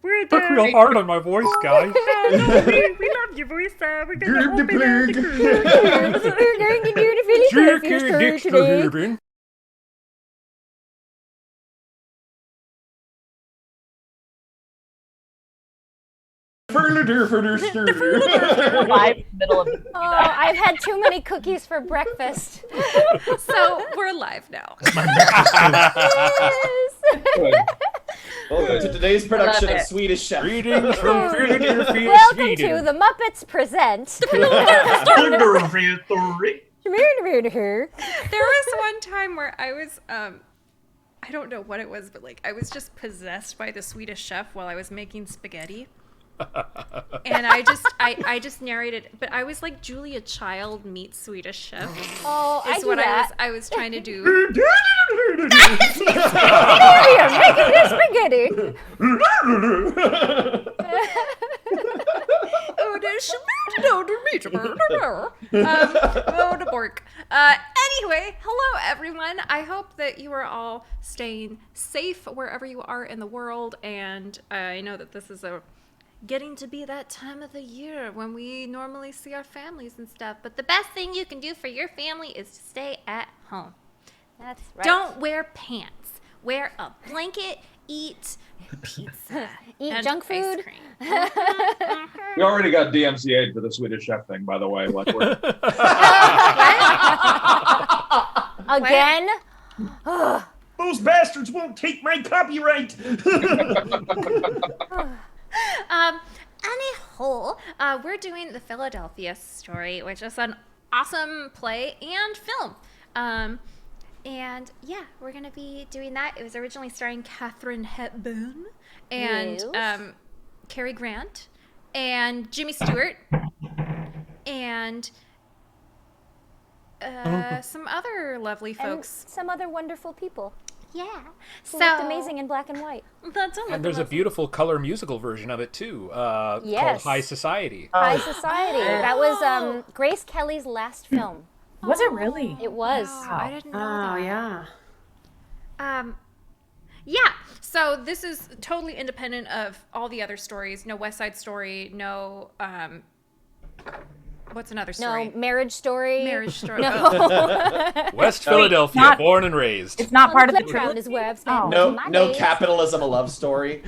We're Work real hard on my voice, guys. no, we love your voice. We're gonna open up the cruise. We're going to do the Philadelphia story today. Live middle of the Oh, I've had too many cookies for breakfast. So we're live now. Yes. Welcome to today's production love of it. Swedish Chef. Greetings from Philadelphia, Welcome Sweden. to the Muppets Present. There was one time where I was, I don't know what it was, but like I was just possessed by the Swedish Chef while I was making spaghetti. And I just narrated, but I was like Julia Child meets Swedish Chef. Oh, I Is do what that. I was trying to do. Here, making your spaghetti. Anyway, hello everyone. I hope that you are all staying safe wherever you are in the world, and I know that this is getting to be that time of the year when we normally see our families and stuff, but the best thing you can do for your family is to stay at home. That's right. Don't wear pants. Wear a blanket, eat pizza, Eat and junk ice food. cream. We already got DMCA'd for the Swedish Chef thing, by the way. Like Again? Those bastards won't take my copyright. Anyhow, we're doing the Philadelphia story, which is an awesome play and film. And yeah, we're gonna be doing that. It was originally starring Katharine Hepburn and Yes. Cary Grant and Jimmy Stewart and some other lovely And folks. some other wonderful people Yeah, who looked amazing in black and white. That's And there's a beautiful color musical version of it, too, called Yes. High Society. High Society. That was Grace Kelly's last film. Was it really? It was. I didn't know Oh, that. yeah. Yeah, so this is totally independent of all the other stories. No West Side Story, no, what's another story? No, Marriage Story. Marriage Story. No. West Philadelphia, not- born and raised. It's not part of the Playground is where I've spent Oh. No, my no days. capitalism, a love story.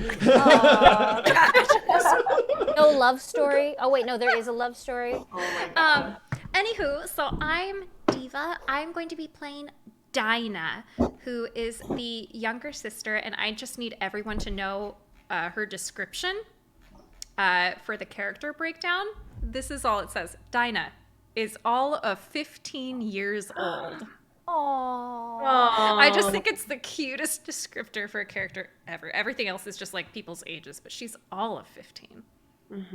No love story. Oh wait, no, there is a love story. Anywho, so I'm Deva. I'm going to be playing Dinah, who is the younger sister, and I just need everyone to know her description for the character breakdown. This is all it says. Dinah is all of 15 years old. Aww. I just think it's the cutest descriptor for a character ever. Everything else is just like people's ages, but she's all of 15.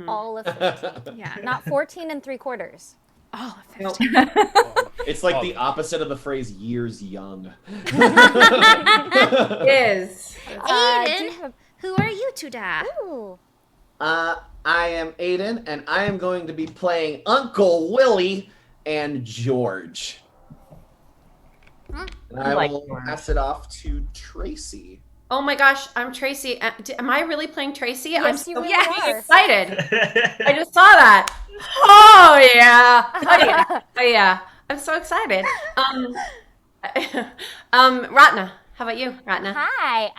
All of 15. Yeah, Not 14 and 3/4. all of 15. It's like the opposite of the phrase "years young." is. Aiden, who are you today? Ooh. I am Aiden, and I am going to be playing Uncle Willie and George. And I like will George. pass it off to Tracy. Oh my gosh, I'm Tracy. Am I really playing Tracy? I'm Yes, you so really are. excited. I just saw that. Oh yeah. Oh yeah. Oh yeah. I'm so excited. Ratana. How about you, Ratana? Hi,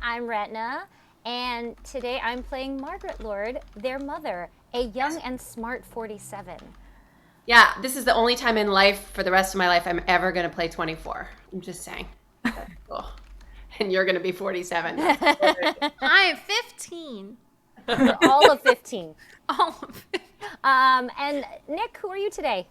I'm Ratana, and today I'm playing Margaret Lord, their mother, a young and smart 47. Yeah, this is the only time in life for the rest of my life I'm ever gonna play 24. I'm just saying. That's cool. And you're gonna be 47. I'm 15. You're all of 15. All of it. And Nick, who are you today?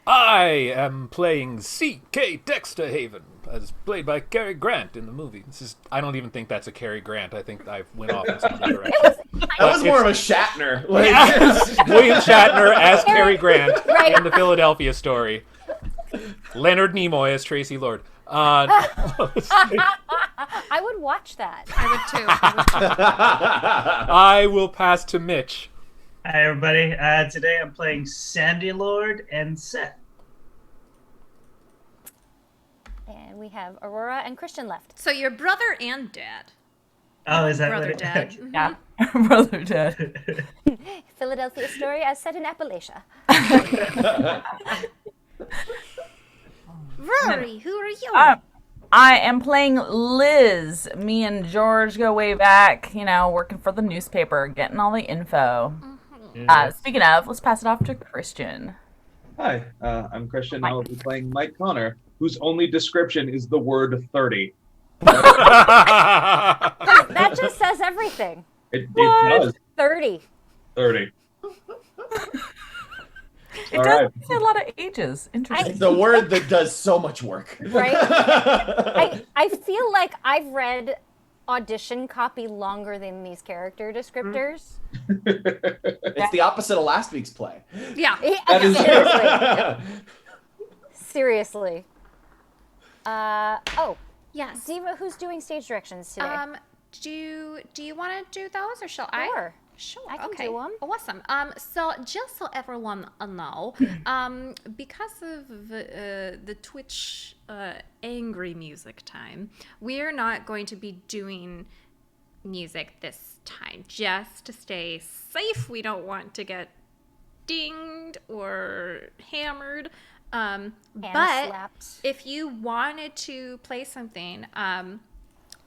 I am playing C.K. Dexter Haven, as played by Cary Grant in the movie. I don't even think that's a Cary Grant. I think I went off in some other direction. That was more of a Shatner. Like, William Shatner as Cary Grant Right. in the Philadelphia story. Leonard Nimoy as Tracy Lord. I would watch that. I would too. I will pass to Mitch. Hi, everybody. Today I'm playing Sandy Lord and Seth. And we have Aurora and Christian left. So your brother and dad. Oh, is that Brother what it Dad. is? Mhm. Yeah. Brother dead. Philadelphia story as set in Appalachia. Rory, who are you? I am playing Liz. Me and George go way back, working for the newspaper, getting all the info. Speaking of, let's pass it off to Christian. Hi, I'm Christian. I will be playing Mike Connor, whose only description is the word 30. That just says everything. It does. 30. 30. It All does right. say a lot of ages. Interesting. It's a word that does so much work. Right? I feel like I've read audition copy longer than these character descriptors. It's the opposite of last week's play. Yeah. That is Seriously. Oh, Yes. Deva, who's doing stage directions today? Do you want to do those or shall I? Sure. Sure. I can okay. do 'em. Awesome. So just so everyone know, because of the Twitch angry music time, we're not going to be doing music this time. Just to stay safe, we don't want to get dinged or hammered. But slapped. if you wanted to play something,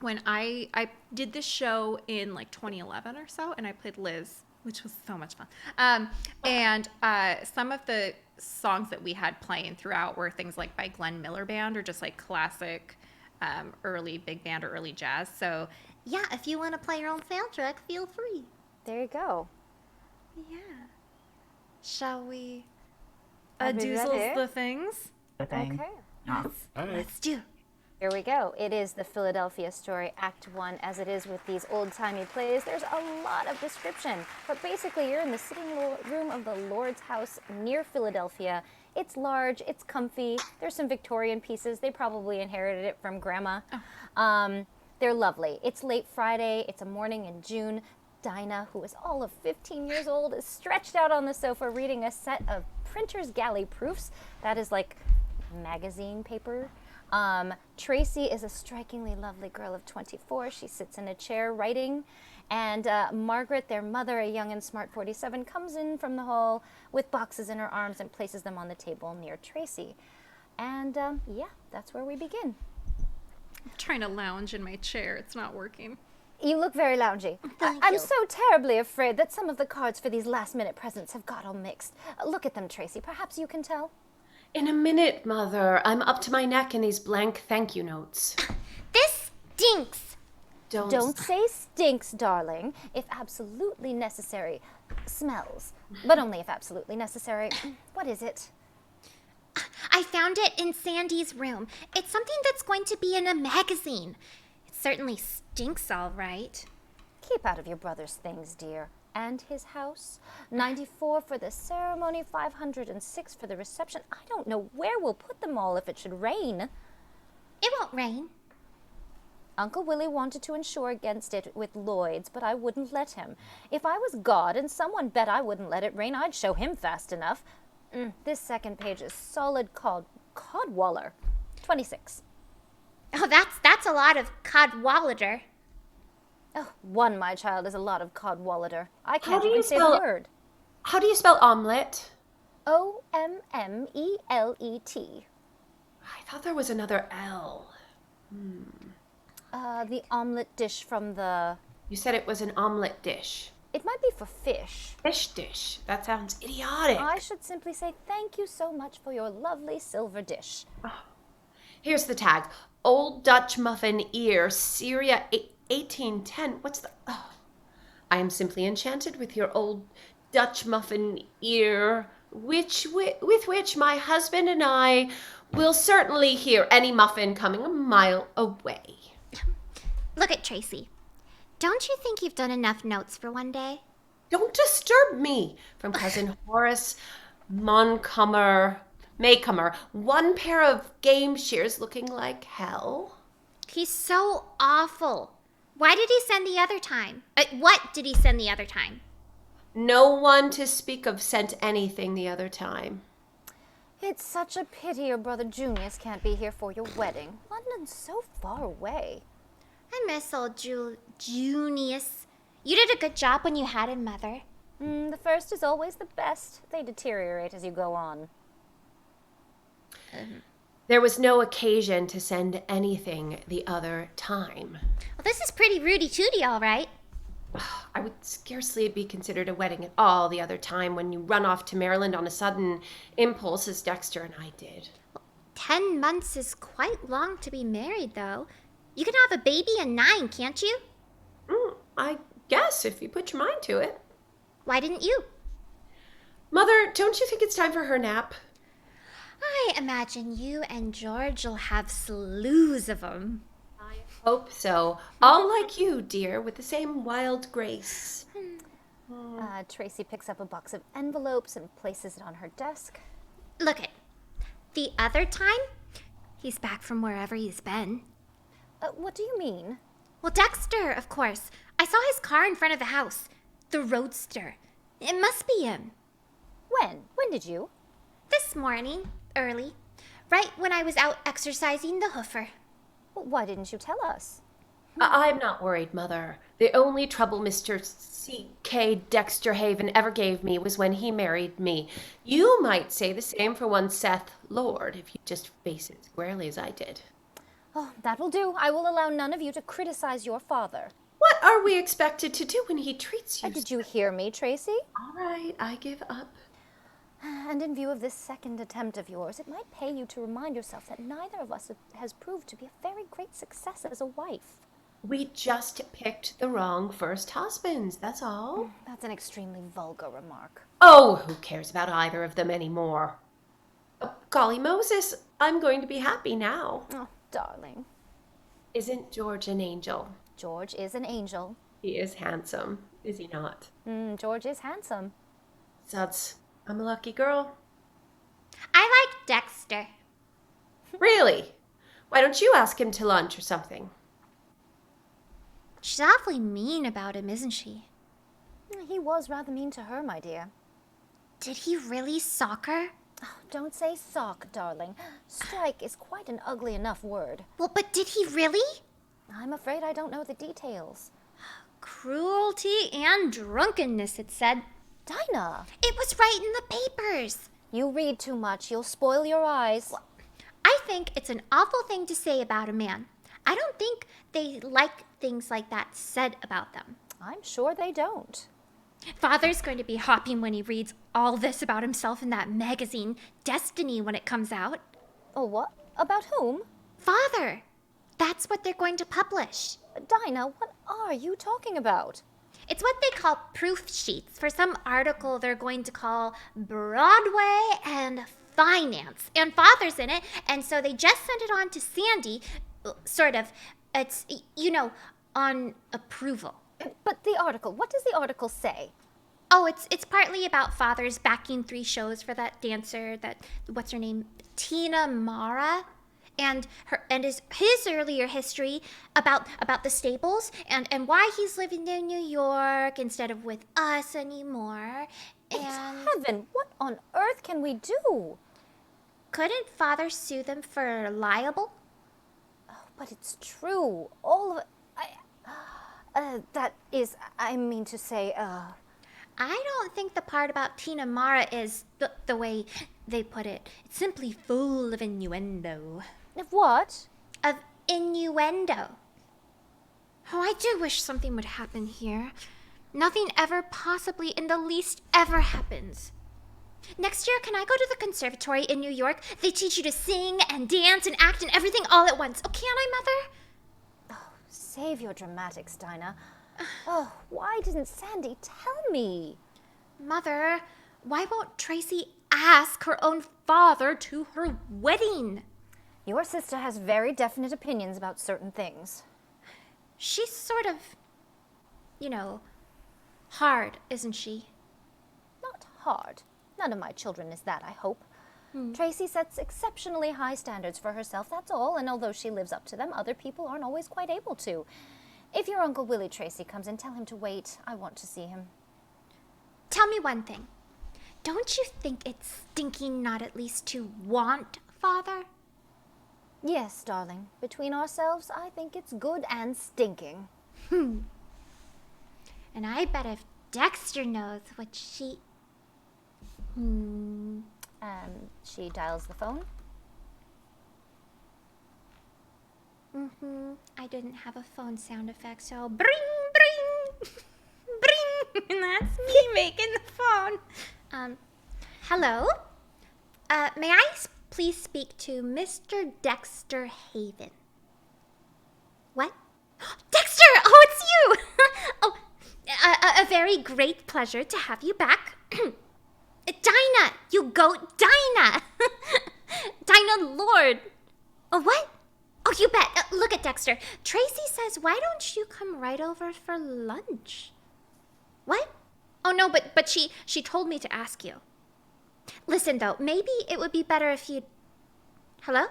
when I did this show in like 2011 or so, and I played Liz, which was so much fun. And some of the songs that we had playing throughout were things like by Glenn Miller Band or just like classic early big band or early jazz. So yeah, if you want to play your own soundtrack, feel free. There you go. Yeah. Shall we Are we doozles ready? the things? The thing. Okay. All right. Let's do. Here we go. It is the Philadelphia story, Act 1. As it is with these old-timey plays, there's a lot of description. But basically, you're in the sitting room of the Lord's house near Philadelphia. It's large, it's comfy. There's some Victorian pieces. They probably inherited it from Grandma. They're lovely. It's late Friday. It's a morning in June. Dinah, who is all of 15 years old, is stretched out on the sofa reading a set of Printer's Galley proofs. That is like magazine paper. Tracey is a strikingly lovely girl of 24. She sits in a chair writing. And Margaret, their mother, a young and smart 47, comes in from the hall with boxes in her arms and places them on the table near Tracey. And yeah, that's where we begin. I'm trying to lounge in my chair. It's not working. You look very loungy. I'm so terribly afraid that some of the cards for these last-minute presents have got all mixed. Look at them, Tracey. Perhaps you can tell. In a minute, Mother. I'm up to my neck in these blank thank you notes. This stinks. Don't say stinks, darling. If absolutely necessary. Smells. But only if absolutely necessary. What is it? I found it in Sandy's room. It's something that's going to be in a magazine. It certainly stinks, all right. Keep out of your brother's things, dear. And his house. 94 for the ceremony, 506 for the reception. I don't know where we'll put them all if it should rain. It won't rain. Uncle Willie wanted to insure against it with Lloyd's, but I wouldn't let him. If I was God and someone bet I wouldn't let it rain, I'd show him fast enough. This second page is solid Codwaller. 26. Oh, that's a lot of Codwallader. Oh, one, my child, is a lot of Codwallader. I How can't do you even say the spell- word. How do you spell omelet? Ommelet. I thought there was another L. The omelet dish from the... You said it was an omelet dish. It might be for fish. Fish dish. That sounds idiotic. I should simply say thank you so much for your lovely silver dish. Here's the tag. Old Dutch muffin ear, Syria 1810. What's the... Oh. I am simply enchanted with your old Dutch muffin ear, with which my husband and I will certainly hear any muffin coming a mile away. Look at Tracey. Don't you think you've done enough notes for one day? Don't disturb me. From Cousin Horace Maycomer, one pair of game shears looking like hell. He's so awful. Why did he send the other time? What did he send the other time? No one to speak of sent anything the other time. It's such a pity your brother Junius can't be here for your wedding. London's so far away. I miss old Junius. You did a good job when you had him, Mother. The first is always the best. They deteriorate as you go on. There was no occasion to send anything the other time. Well, this is pretty Rudy-tooty, all right. I would scarcely be considered a wedding at all the other time when you run off to Maryland on a sudden impulse as Dexter and I did. 10 months is quite long to be married, though. You can have a baby in 9, can't you? I guess, if you put your mind to it. Why didn't you? Mother, don't you think it's time for her nap? I imagine you and George will have slews of them. I hope so. All like you, dear, with the same wild grace. Tracey picks up a box of envelopes and places it on her desk. Look it. The other time, he's back from wherever he's been. What do you mean? Well, Dexter, of course. I saw his car in front of the house. The Roadster. It must be him. When? When did you? This morning, early. Right when I was out exercising the hoofer. Well, why didn't you tell us? I'm not worried, Mother. The only trouble Mr. C.K. Dexter Haven ever gave me was when he married me. You might say the same for one Seth Lord, if you just face it squarely as I did. Oh, that will do. I will allow none of you to criticize your father. What are we expected to do when he treats you? Did you hear me, Tracey? All right, I give up. And in view of this second attempt of yours, it might pay you to remind yourself that neither of us has proved to be a very great success as a wife. We just picked the wrong first husbands, that's all. That's an extremely vulgar remark. Oh, who cares about either of them anymore? Oh, golly Moses, I'm going to be happy now. Oh, darling. Isn't George an angel? George is an angel. He is handsome, is he not? George is handsome. Suds, I'm a lucky girl. I like Dexter. Really? Why don't you ask him to lunch or something? She's awfully mean about him, isn't she? He was rather mean to her, my dear. Did he really sock her? Oh, don't say sock, darling. Strike is quite an ugly enough word. Well, but did he really? I'm afraid I don't know the details. Cruelty and drunkenness, it said. Dinah! It was right in the papers. You read too much. You'll spoil your eyes. Well, I think it's an awful thing to say about a man. I don't think they like things like that said about them. I'm sure they don't. Father's going to be hopping when he reads all this about himself in that magazine, Destiny, when it comes out. Oh, what? About whom? Father! That's what they're going to publish. Dinah, what are you talking about? It's what they call proof sheets for some article they're going to call Broadway and Finance. And Father's in it, and so they just sent it on to Sandy, sort of. It's, on approval. But the article, what does the article say? Oh, it's partly about Father's backing 3 shows for that dancer, what's her name? Tina Mara. And his earlier history about the Staples and why he's living in New York instead of with us anymore. And Heaven, what on earth can we do? Couldn't Father sue them for libel? Oh, but it's true. All of it. That is, I mean to say, I don't think the part about Tina Mara is the way they put it. It's simply full of innuendo. Of what? Of innuendo. Oh, I do wish something would happen here. Nothing ever possibly in the least ever happens. Next year, can I go to the conservatory in New York? They teach you to sing and dance and act and everything all at once. Oh, can I, Mother? Save your dramatics, Dinah. Oh, why didn't Sandy tell me? Mother, why won't Tracey ask her own father to her wedding? Your sister has very definite opinions about certain things. She's sort of, hard, isn't she? Not hard. None of my children is that, I hope. Tracey sets exceptionally high standards for herself, that's all, and although she lives up to them, other people aren't always quite able to. If your Uncle Willie Tracey comes in, tell him to wait. I want to see him. Tell me one thing. Don't you think it's stinking not at least to want Father? Yes, darling. Between ourselves, I think it's good and stinking. And I bet if Dexter knows what she... She dials the phone. I didn't have a phone sound effect, so bring, bring, bring. And that's me making the phone. Hello? May I please speak to Mr. Dexter Haven? What? Dexter! Oh, it's you! Oh, a very great pleasure to have you back. Dinah! You goat Dinah! Dinah Lord! Oh, what? Oh, you bet. Look at Dexter. Tracey says, why don't you come right over for lunch? What? Oh, no, but she told me to ask you. Listen, though, maybe it would be better if you'd... Hello?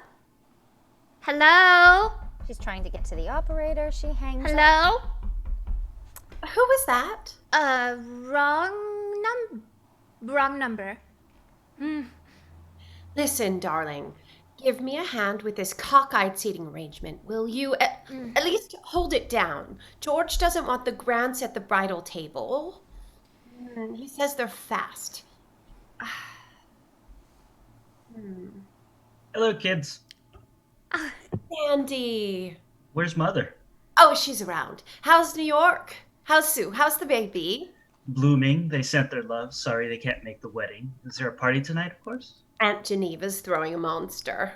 Hello? She's trying to get to the operator. She hangs up. Hello? Who was that? Wrong number. Listen, darling. Give me a hand with this cockeyed seating arrangement, will you? At least hold it down. George doesn't want the grants at the bridal table. He says they're fast. Hello, kids. Andy. Where's Mother? Oh, she's around. How's New York? How's Sue? How's the baby? Blooming. They sent their love. Sorry they can't make the wedding. Is there a party tonight, of course? Aunt Geneva's throwing a monster.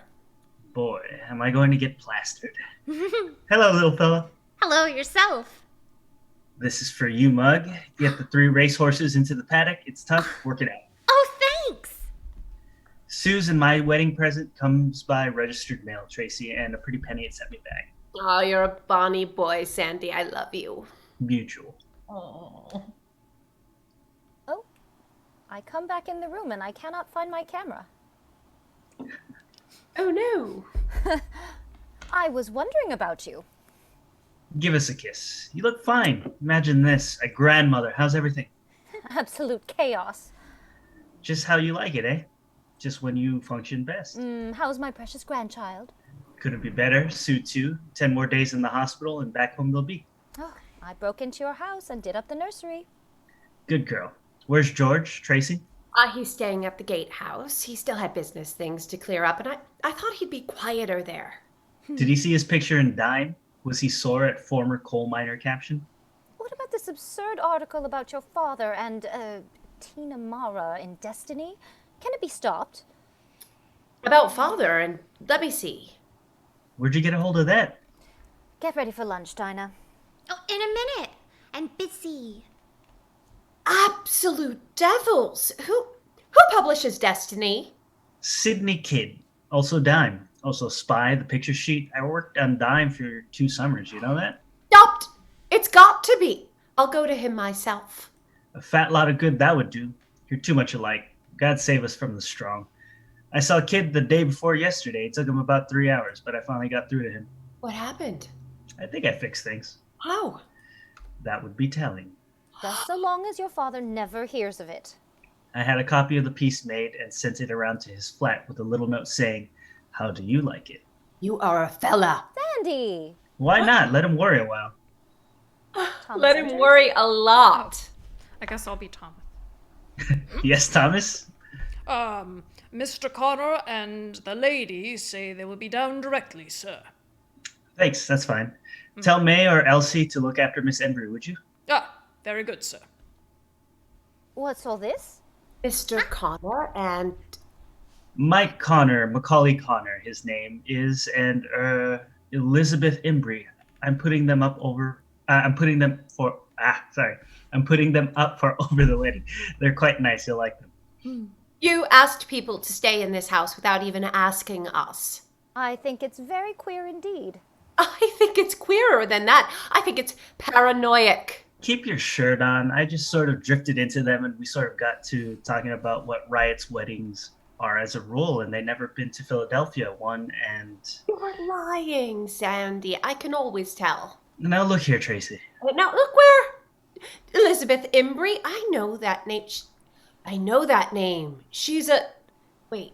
Boy, am I going to get plastered. Hello, little fella. Hello, yourself. This is for you, Mug. Get the 3 racehorses into the paddock. It's tough. Work it out. Oh, thanks. Susan, my wedding present comes by registered mail, Tracey, and a pretty penny it sent me back. Oh, you're a bonny boy, Sandy. I love you. Mutual. Oh. I come back in the room and I cannot find my camera. Oh, no. I was wondering about you. Give us a kiss. You look fine. Imagine this. A grandmother. How's everything? Absolute chaos. Just how you like it, eh? Just when you function best. How's my precious grandchild? Couldn't be better. Sue too. 10 more days in the hospital and back home they'll be. Oh, I broke into your house and did up the nursery. Good girl. Where's George? Tracey? He's staying at the gatehouse. He still had business things to clear up, and I thought he'd be quieter there. Did he see his picture in Dime? Was he sore at former coal miner caption? What about this absurd article about your father and, Tina Mara in Destiny? Can it be stopped? About father, and let me see. Where'd you get a hold of that? Get ready for lunch, Dinah. Oh, in a minute. I'm busy. Absolute devils! Who publishes Destiny? Sydney Kidd. Also Dime. Also Spy, the picture sheet. I worked on Dime for 2 summers. You know that? Stopped! It's got to be. I'll go to him myself. A fat lot of good that would do. You're too much alike. God save us from the strong. I saw Kidd the day before yesterday. It took him about 3 hours, but I finally got through to him. What happened? I think I fixed things. How? That would be telling. Just so long as your father never hears of it. I had a copy of the piece made and sent it around to his flat with a little note saying, "How do you like it?" You are a fella. Sandy! Why not? Let him worry a while. Thomas Let him enters. worry a lot. I guess I'll be Thomas. Yes, Thomas? Mr. Connor and the lady say they will be down directly, sir. Thanks, that's fine. Tell May or Elsie to look after Miss Embry, would you? Ah, very good, sir. What's all this? Mr. Connor and... Mike Connor, Macaulay Connor, his name is, and Elizabeth Embry. I'm putting them up for over the wedding. They're quite nice. You'll like them. You asked people to stay in this house without even asking us. I think it's very queer indeed. I think it's queerer than that. I think it's paranoid. Keep your shirt on. I just sort of drifted into them and we sort of got to talking about what Riot's weddings are as a rule, and they'd never been to Philadelphia one, and... You are lying, Sandy. I can always tell. Now look here, Tracey. Now look where... Elizabeth Embry. I know that name. She's a... Wait.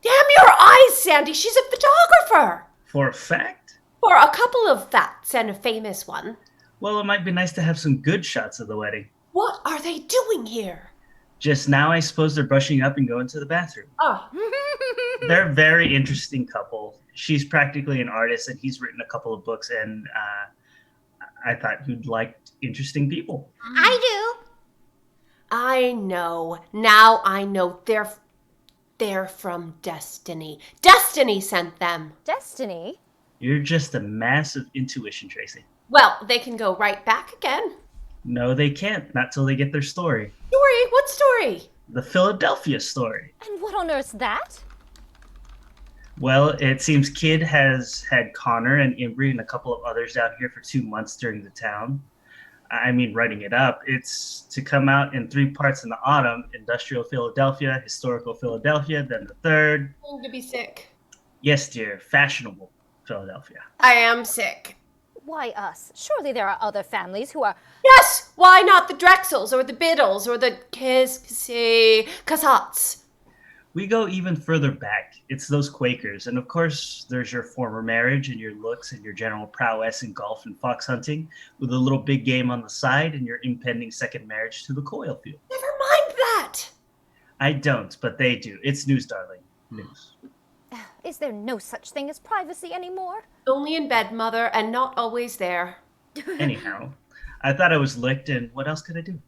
Damn your eyes, Sandy. She's a photographer. For a fact? For a couple of facts and a famous one. Well, it might be nice to have some good shots of the wedding. What are they doing here? Just now, I suppose they're brushing up and going to the bathroom. Oh. They're a very interesting couple. She's practically an artist, and he's written a couple of books, and I thought you'd like interesting people. I do. I know. Now I know they're from Destiny. Destiny sent them. Destiny? You're just a massive intuition, Tracey. Well, they can go right back again. No, they can't. Not till they get their story. Story? What story? The Philadelphia story. And what on earth's that? Well, it seems Kid has had Connor and Imbri and a couple of others out here for 2 months during the town. I mean, writing it up. It's to come out in 3 parts in the autumn: industrial Philadelphia, historical Philadelphia, then the third. I'm going to be sick. Yes, dear, fashionable Philadelphia. I am sick. Why us? Surely there are other families who are... Yes! Why not the Drexels or the Biddles or the Cassots? We go even further back. It's those Quakers. And of course, there's your former marriage and your looks and your general prowess in golf and fox hunting, with a little big game on the side and your impending second marriage to the coil field. Never mind that. I don't, but they do. It's news, darling. News. Is there no such thing as privacy anymore? Only in bed, Mother, and not always there. Anyhow, I thought I was licked, and what else could I do?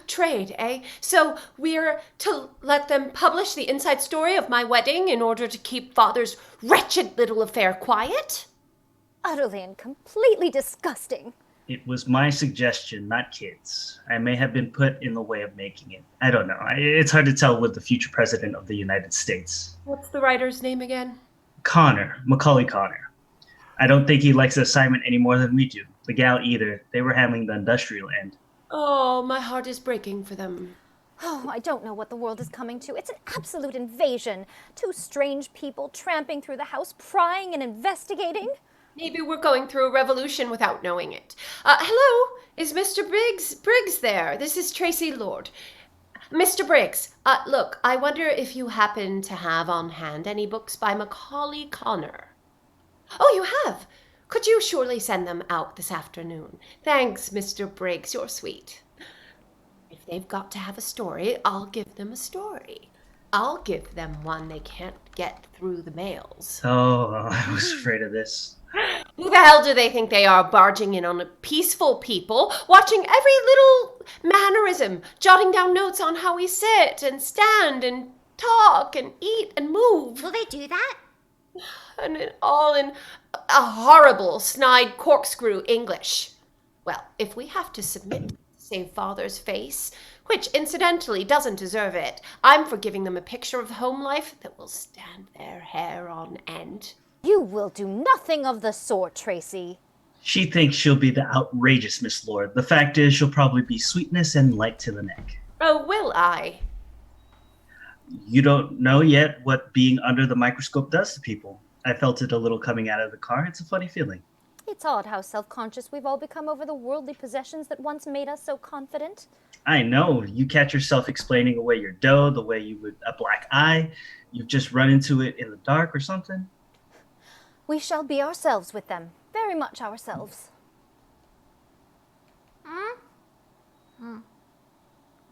Trade, eh? So we're to let them publish the inside story of my wedding in order to keep Father's wretched little affair quiet? Utterly and completely disgusting. It was my suggestion, not Kid's. I may have been put in the way of making it. I don't know. It's hard to tell with the future president of the United States. What's the writer's name again? Macaulay Connor. I don't think he likes the assignment any more than we do. The gal either. They were handling the industrial end. Oh, my heart is breaking for them. Oh, I don't know what the world is coming to. It's an absolute invasion. 2 strange people tramping through the house, prying and investigating. Maybe we're going through a revolution without knowing it. Hello? Is Mr. Briggs there? This is Tracey Lord. Mr. Briggs, look, I wonder if you happen to have on hand any books by Macaulay Connor. Oh, you have? Could you surely send them out this afternoon? Thanks, Mr. Briggs, you're sweet. If they've got to have a story, I'll give them a story. I'll give them one they can't get through the mails. Oh, I was afraid of this. Who the hell do they think they are, barging in on a peaceful people, watching every little mannerism, jotting down notes on how we sit and stand and talk and eat and move? Will they do that? And all in a horrible, snide corkscrew English. Well, if we have to submit to save Father's face, which incidentally doesn't deserve it, I'm for giving them a picture of home life that will stand their hair on end. You will do nothing of the sort, Tracey. She thinks she'll be the outrageous Miss Lord. The fact is, she'll probably be sweetness and light to the neck. Oh, will I? You don't know yet what being under the microscope does to people. I felt it a little coming out of the car. It's a funny feeling. It's odd how self-conscious we've all become over the worldly possessions that once made us so confident. I know. You catch yourself explaining away your dough the way you would a black eye. You've just run into it in the dark or something. We shall be ourselves with them. Very much ourselves.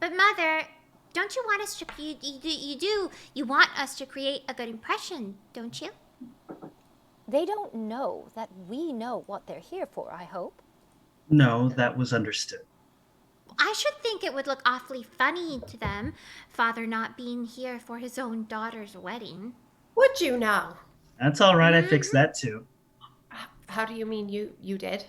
But Mother, don't you want us to... You want us to create a good impression, don't you? They don't know that we know what they're here for, I hope. No, that was understood. I should think it would look awfully funny to them, Father not being here for his own daughter's wedding. Would you now? That's all right. I fixed that too. How do you mean you did?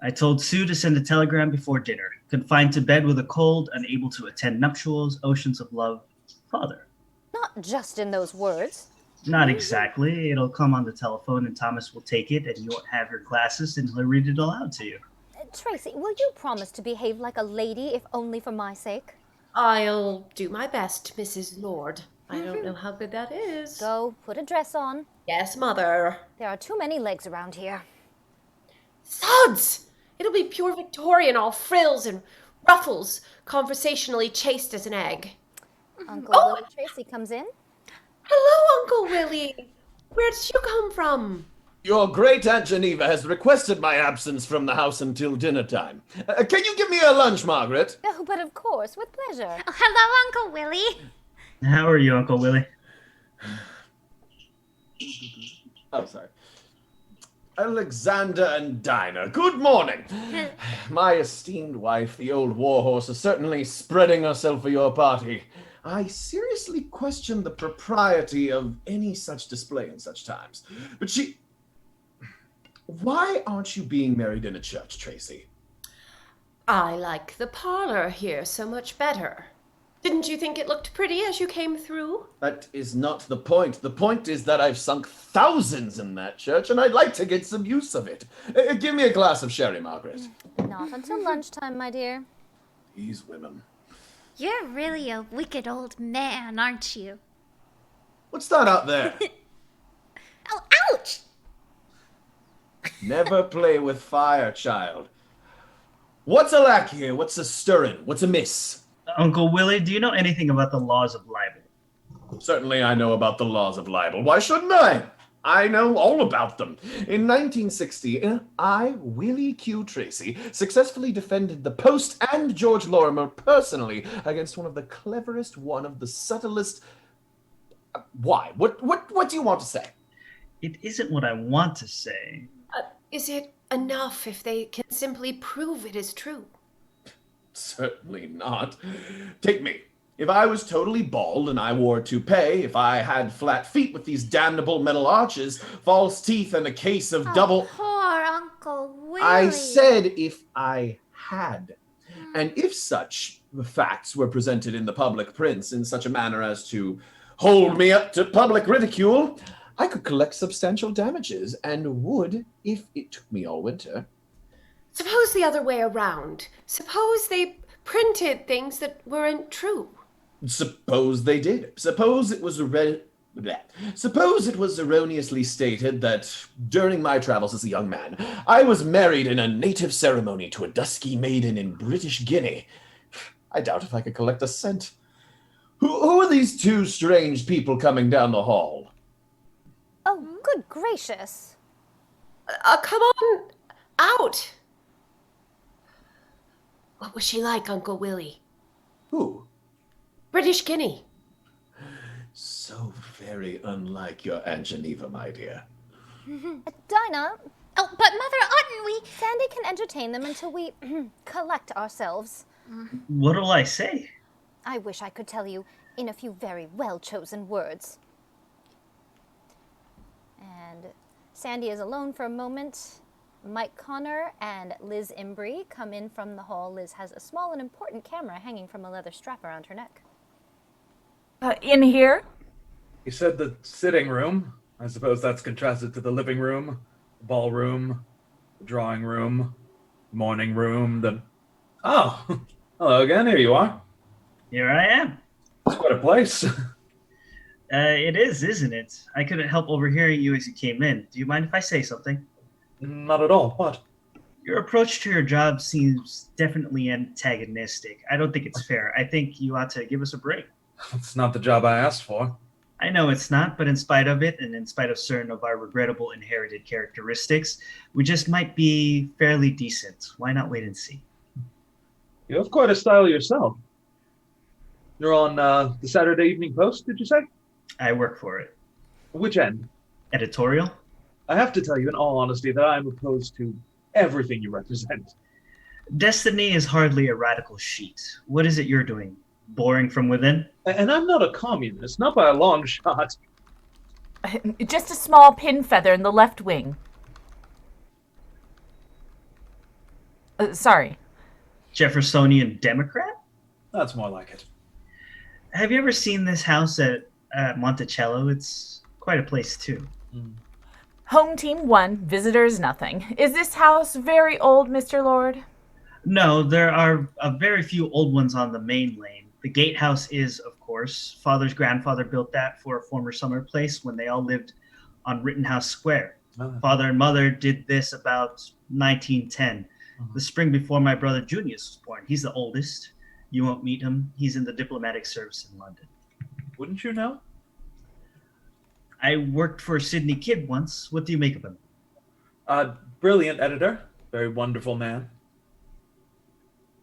I told Sue to send a telegram before dinner. Confined to bed with a cold, unable to attend nuptials, oceans of love. Father. Not just in those words. Not exactly. It'll come on the telephone and Thomas will take it and you won't have your glasses and he'll read it aloud to you. Tracey, will you promise to behave like a lady, if only for my sake? I'll do my best, Mrs. Lord. I don't know how good that is. Go, put a dress on. Yes, Mother. There are too many legs around here. Suds! It'll be pure Victorian, all frills and ruffles, conversationally chaste as an egg. Uncle Will Tracey comes in. Hello, Uncle Willie. Where did you come from? Your great Aunt Geneva has requested my absence from the house until dinner time. Can you give me a lunch, Margaret? Oh, but of course, with pleasure. Oh, hello, Uncle Willie. How are you, Uncle Willie? Oh, sorry. Alexander and Dinah, good morning. My esteemed wife, the old warhorse, is certainly spreading herself for your party. I seriously question the propriety of any such display in such times. But why aren't you being married in a church, Tracey? I like the parlor here so much better. Didn't you think it looked pretty as you came through? That is not the point. The point is that I've sunk thousands in that church, and I'd like to get some use of it. Give me a glass of sherry, Margaret. Not until lunchtime, my dear. These women. You're really a wicked old man, aren't you? What's that out there? Oh, ouch! Never play with fire, child. What's a lack here? What's a stirring? What's amiss? Uncle Willie, do you know anything about the laws of libel? Certainly I know about the laws of libel. Why shouldn't I? I know all about them. In 1960, I, Willie Q. Tracey, successfully defended the Post and George Lorimer personally against one of the cleverest, one of the subtlest... Why? What do you want to say? It isn't what I want to say. Is it enough if they can simply prove it is true? Certainly not. Take me. If I was totally bald and I wore a toupee, if I had flat feet with these damnable metal arches, false teeth, and a case of double... Poor Uncle Willie. I said if I had. And if such facts were presented in the public prints in such a manner as to hold me up to public ridicule, I could collect substantial damages and would if it took me all winter. Suppose the other way around. Suppose they printed things that weren't true. Suppose they did. Suppose it was erroneously stated that during my travels as a young man, I was married in a native ceremony to a dusky maiden in British Guinea. I doubt if I could collect a cent. Who are these two strange people coming down the hall? Oh, good gracious. Come on out. What was she like, Uncle Willie? Who? British Guinea. So very unlike your Aunt Geneva, my dear. Dinah. Oh, but Mother, oughtn't we? Sandy can entertain them until we collect ourselves. What'll I say? I wish I could tell you in a few very well-chosen words. And Sandy is alone for a moment. Mike Connor and Liz Embry come in from the hall. Liz has a small and important camera hanging from a leather strap around her neck. In here? He said the sitting room. I suppose that's contrasted to the living room, the ballroom, the drawing room, morning room, the... Oh, hello again, here you are. Here I am. It's quite a place. It is, isn't it? I couldn't help overhearing you as you came in. Do you mind if I say something? Not at all. What? Your approach to your job seems definitely antagonistic. I don't think it's fair. I think you ought to give us a break. It's not the job I asked for. I know it's not, but in spite of it, and in spite of certain of our regrettable inherited characteristics, we just might be fairly decent. Why not wait and see? You have quite a style yourself. You're on the Saturday Evening Post, did you say? I work for it. Which end? Editorial? I have to tell you, in all honesty, that I'm opposed to everything you represent. Destiny is hardly a radical sheet. What is it you're doing? Boring from within? And I'm not a communist, not by a long shot. Just a small pin feather in the left wing. Sorry. Jeffersonian Democrat? That's more like it. Have you ever seen this house at Monticello? It's quite a place, too. Home team 1, visitors nothing. Is this house very old, Mr. Lord? No, there are a very few old ones on the main lane. The gatehouse is, of course. Father's grandfather built that for a former summer place when they all lived on Rittenhouse Square. Father and mother did this about 1910, the spring before my brother Junius was born. He's the oldest. You won't meet him. He's in the diplomatic service in London. Wouldn't you know? I worked for Sydney Kidd once. What do you make of him? Brilliant editor. Very wonderful man.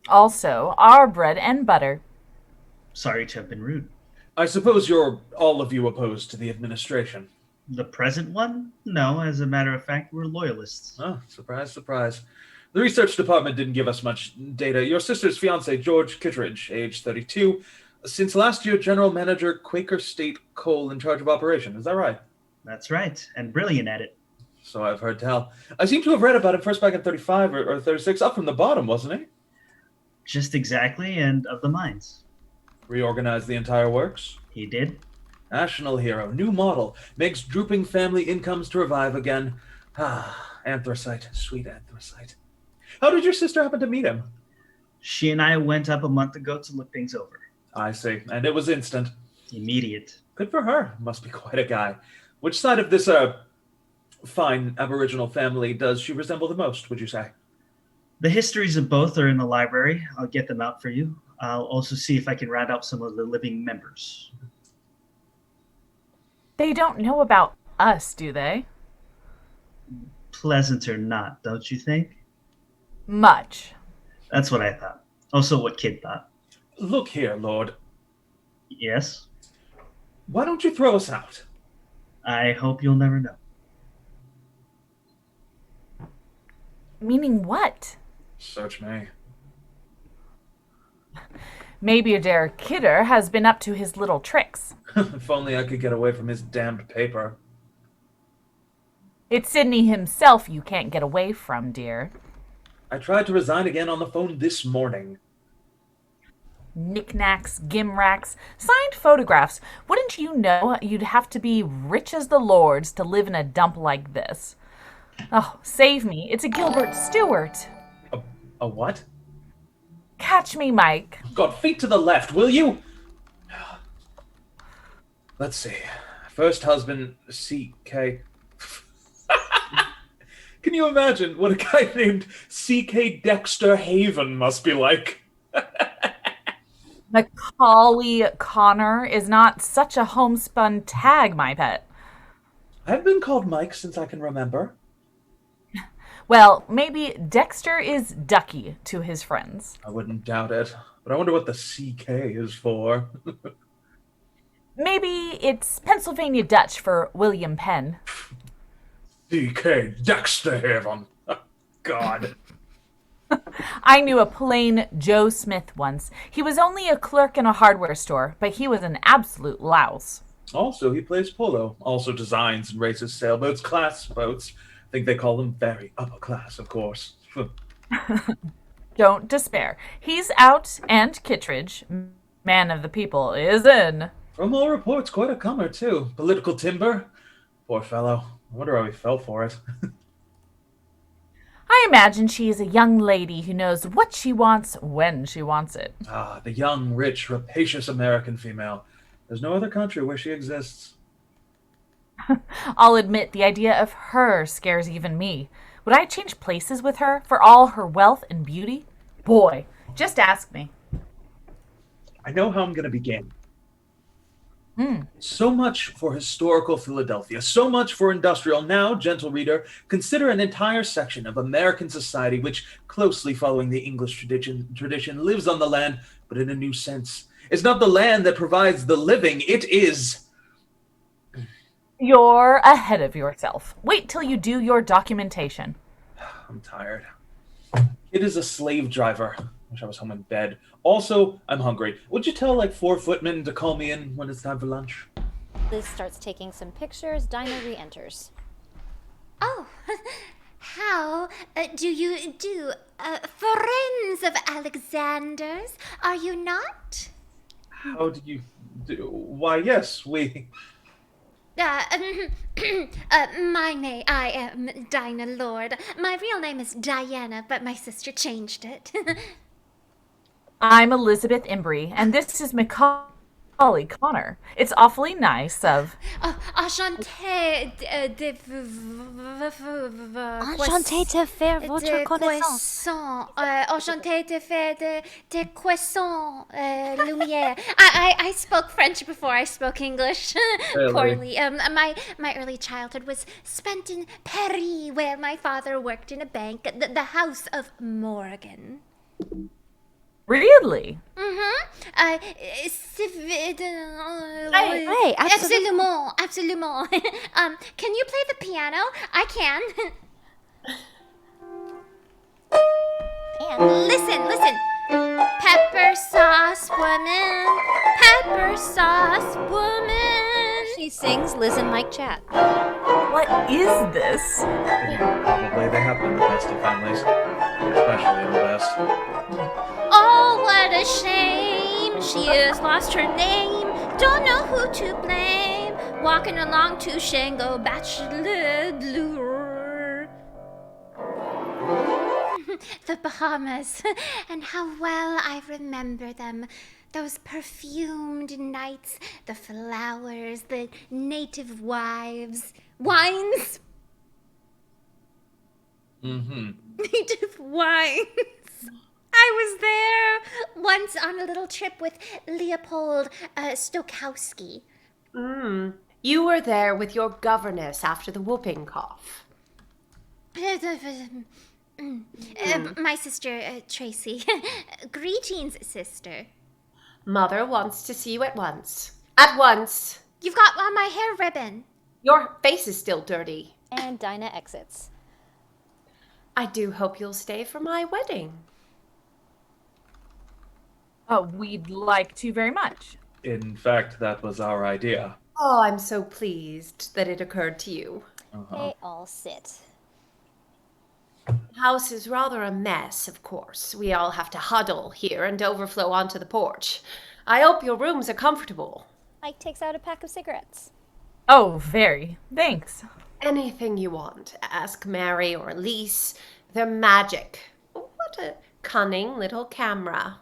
Also, our bread and butter. Sorry to have been rude. I suppose you're all of you opposed to the administration. The present one? No, as a matter of fact, we're loyalists. Oh, surprise, surprise. The research department didn't give us much data. Your sister's fiancé, George Kittredge, age 32, since last year, general manager, Quaker State Coal, in charge of operation. Is that right? That's right, and brilliant at it. So I've heard tell. I seem to have read about him first back in 35 or 36, up from the bottom, wasn't he? Just exactly, and of the mines. Reorganized the entire works? He did. National hero, new model, makes drooping family incomes to revive again. Ah, anthracite, sweet anthracite. How did your sister happen to meet him? She and I went up a month ago to look things over. I see, and it was instant. Immediate. Good for her. Must be quite a guy. Which side of this, fine Aboriginal family does she resemble the most, would you say? The histories of both are in the library. I'll get them out for you. I'll also see if I can round out some of the living members. They don't know about us, do they? Pleasant or not, don't you think? Much. That's what I thought. Also what Kid thought. Look here, Lord. Yes? Why don't you throw us out? I hope you'll never know. Meaning what? Search me. Maybe Adair Kidder has been up to his little tricks. If only I could get away from his damned paper. It's Sydney himself you can't get away from, dear. I tried to resign again on the phone this morning. Knickknacks, gimracks, signed photographs. Wouldn't you know you'd have to be rich as the lords to live in a dump like this? Oh, save me. It's a Gilbert Stewart. A what? Catch me, Mike. God, feet to the left, will you? Let's see. First husband, C.K. Can you imagine what a guy named C.K. Dexter Haven must be like? Macaulay Connor is not such a homespun tag, my pet. I've been called Mike since I can remember. Well, maybe Dexter is Ducky to his friends. I wouldn't doubt it, but I wonder what the C.K. is for. Maybe it's Pennsylvania Dutch for William Penn. C.K. Dexter Haven. God. I knew a plain Joe Smith once. He was only a clerk in a hardware store, but he was an absolute louse. Also, he plays polo. Also designs and races sailboats, class boats. I think they call them very upper class, of course. Don't despair. He's out, and Kittredge, man of the people, is in. From all reports, quite a comer, too. Political timber. Poor fellow. I wonder how he fell for it. I imagine she is a young lady who knows what she wants when she wants it. Ah, the young, rich, rapacious American female. There's no other country where she exists. I'll admit the idea of her scares even me. Would I change places with her for all her wealth and beauty? Boy, just ask me. I know how I'm going to begin. So much for historical Philadelphia, so much for industrial. Now, gentle reader, consider an entire section of American society which, closely following the English tradition, lives on the land, but in a new sense. It's not the land that provides the living, it is... You're ahead of yourself. Wait till you do your documentation. I'm tired. It is a slave driver. Wish I was home in bed. Also, I'm hungry. Would you tell, 4 footmen to call me in when it's time for lunch? Liz starts taking some pictures. Dinah re-enters. Oh, how do you do? Friends of Alexander's, are you not? How do you do? Why, yes, we... I am Dinah Lord. My real name is Diana, but my sister changed it. I'm Elizabeth Embry, and this is Macaulay Golly, Connor. It's awfully nice of... Enchanté Enchanté de faire votre connaissance. Enchanté de faire de croissants, lumière. I spoke French before I spoke English Really? poorly. My early childhood was spent in Paris, where my father worked in a bank, the House of Morgan. Really? Hey, Absolument, absolument. Can you play the piano? I can. And listen. Pepper sauce woman, pepper sauce woman. She sings, Liz and Mike chat. What is this? Probably they have been the best of families, especially the best. Oh, what a shame. She has lost her name. Don't know who to blame. Walking along to Shango Bachelor Blue. The Bahamas. And how well I remember them. Those perfumed nights, the flowers, the native wives. Wines? Native wines. I was there once on a little trip with Leopold Stokowski. You were there with your governess after the whooping cough. My sister, Tracey. Greetings, sister. Mother wants to see you at once. At once. You've got on my hair ribbon. Your face is still dirty. And Dinah exits. I do hope you'll stay for my wedding. Oh, we'd like to very much. In fact, that was our idea. Oh, I'm so pleased that it occurred to you. They all sit. The house is rather a mess, of course. We all have to huddle here and overflow onto the porch. I hope your rooms are comfortable. Mike takes out a pack of cigarettes. Oh, very. Thanks. Anything you want. Ask Mary or Elise. They're magic. What a cunning little camera.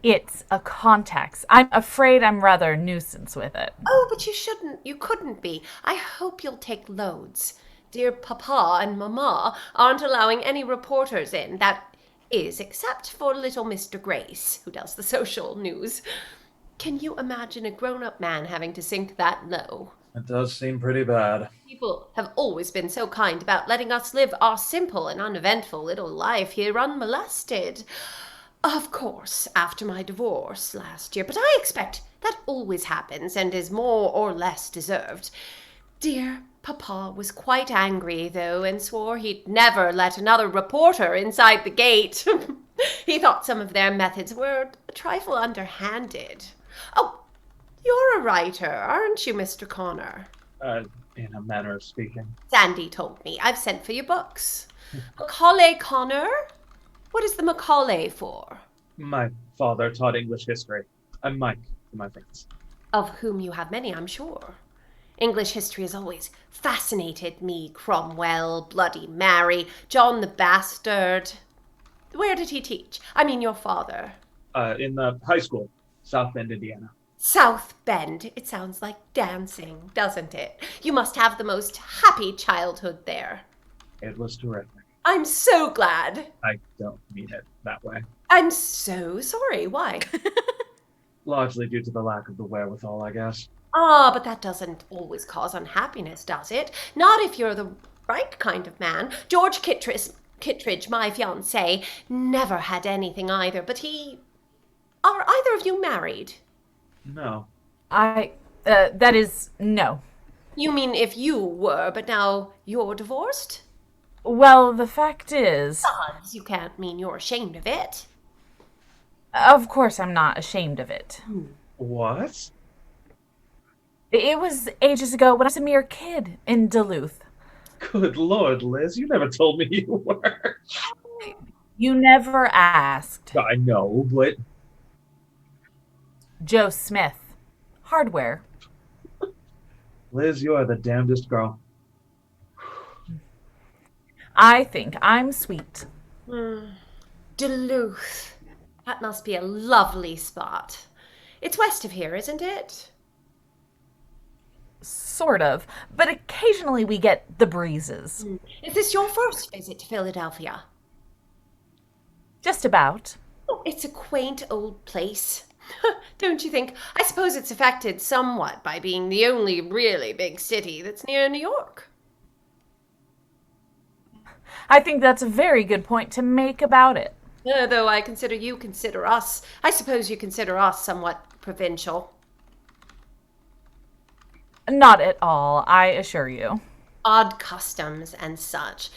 It's a Contax. I'm afraid I'm rather a nuisance with it. Oh, but you shouldn't. You couldn't be. I hope you'll take loads. Dear Papa and Mama aren't allowing any reporters in. That is, except for little Mr. Grace, who does the social news. Can you imagine a grown-up man having to sink that low? It does seem pretty bad. People have always been so kind about letting us live our simple and uneventful little life here unmolested. Of course, after my divorce last year, but I expect that always happens and is more or less deserved. Dear Papa was quite angry, though, and swore he'd never let another reporter inside the gate. He thought some of their methods were a trifle underhanded. Oh, you're a writer, aren't you, Mr. Connor? In a manner of speaking. Sandy told me. I've sent for your books. Macaulay Connor? What is the Macaulay for? My father taught English history. I'm Mike, to my friends. Of whom you have many, I'm sure. English history has always fascinated me. Cromwell, Bloody Mary, John the Bastard. Where did he teach? I mean, your father. In the high school, South Bend, Indiana. South Bend. It sounds like dancing, doesn't it? You must have the most happy childhood there. It was terrific. I'm so glad. I don't mean it that way. I'm so sorry. Why? Largely due to the lack of the wherewithal, I guess. Ah, but that doesn't always cause unhappiness, does it? Not if you're the right kind of man. George Kittredge, my fiancé, never had anything either, but he... Are either of you married? No. That is, no. You mean if you were, but now you're divorced? Well, the fact is... Gods, you can't mean you're ashamed of it. Of course I'm not ashamed of it. What? It was ages ago when I was a mere kid in Duluth. Good Lord, Liz, you never told me you were. You never asked. I know, but... Joe Smith. Hardware. Liz, you are the damnedest girl. I think I'm sweet. Duluth. That must be a lovely spot. It's west of here, isn't it? Sort of. But occasionally we get the breezes. Is this your first visit to Philadelphia? Just about. Oh, it's a quaint old place. Don't you think? I suppose it's affected somewhat by being the only really big city that's near New York. I think that's a very good point to make about it. Though I consider you consider us. I suppose you consider us somewhat provincial. Not at all, I assure you. Odd customs and such.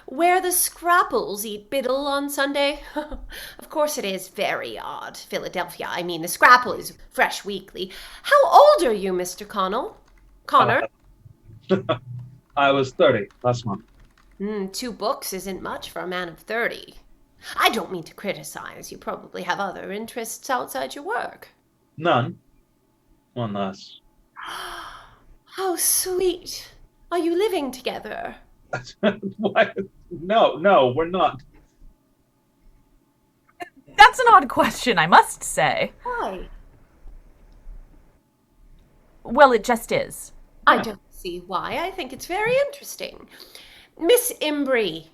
Where the Scrapples eat biddle on Sunday? Of course it is very odd. Philadelphia, I mean, the Scrapple is fresh weekly. How old are you, Mr. Connor? I was 30 last month. 2 books isn't much for a man of 30. I don't mean to criticize. You probably have other interests outside your work. None. One less. How sweet. Are you living together? What? No, we're not. That's an odd question, I must say. Why? Well, it just is. I don't see why. I think it's very interesting. Miss Imbrie,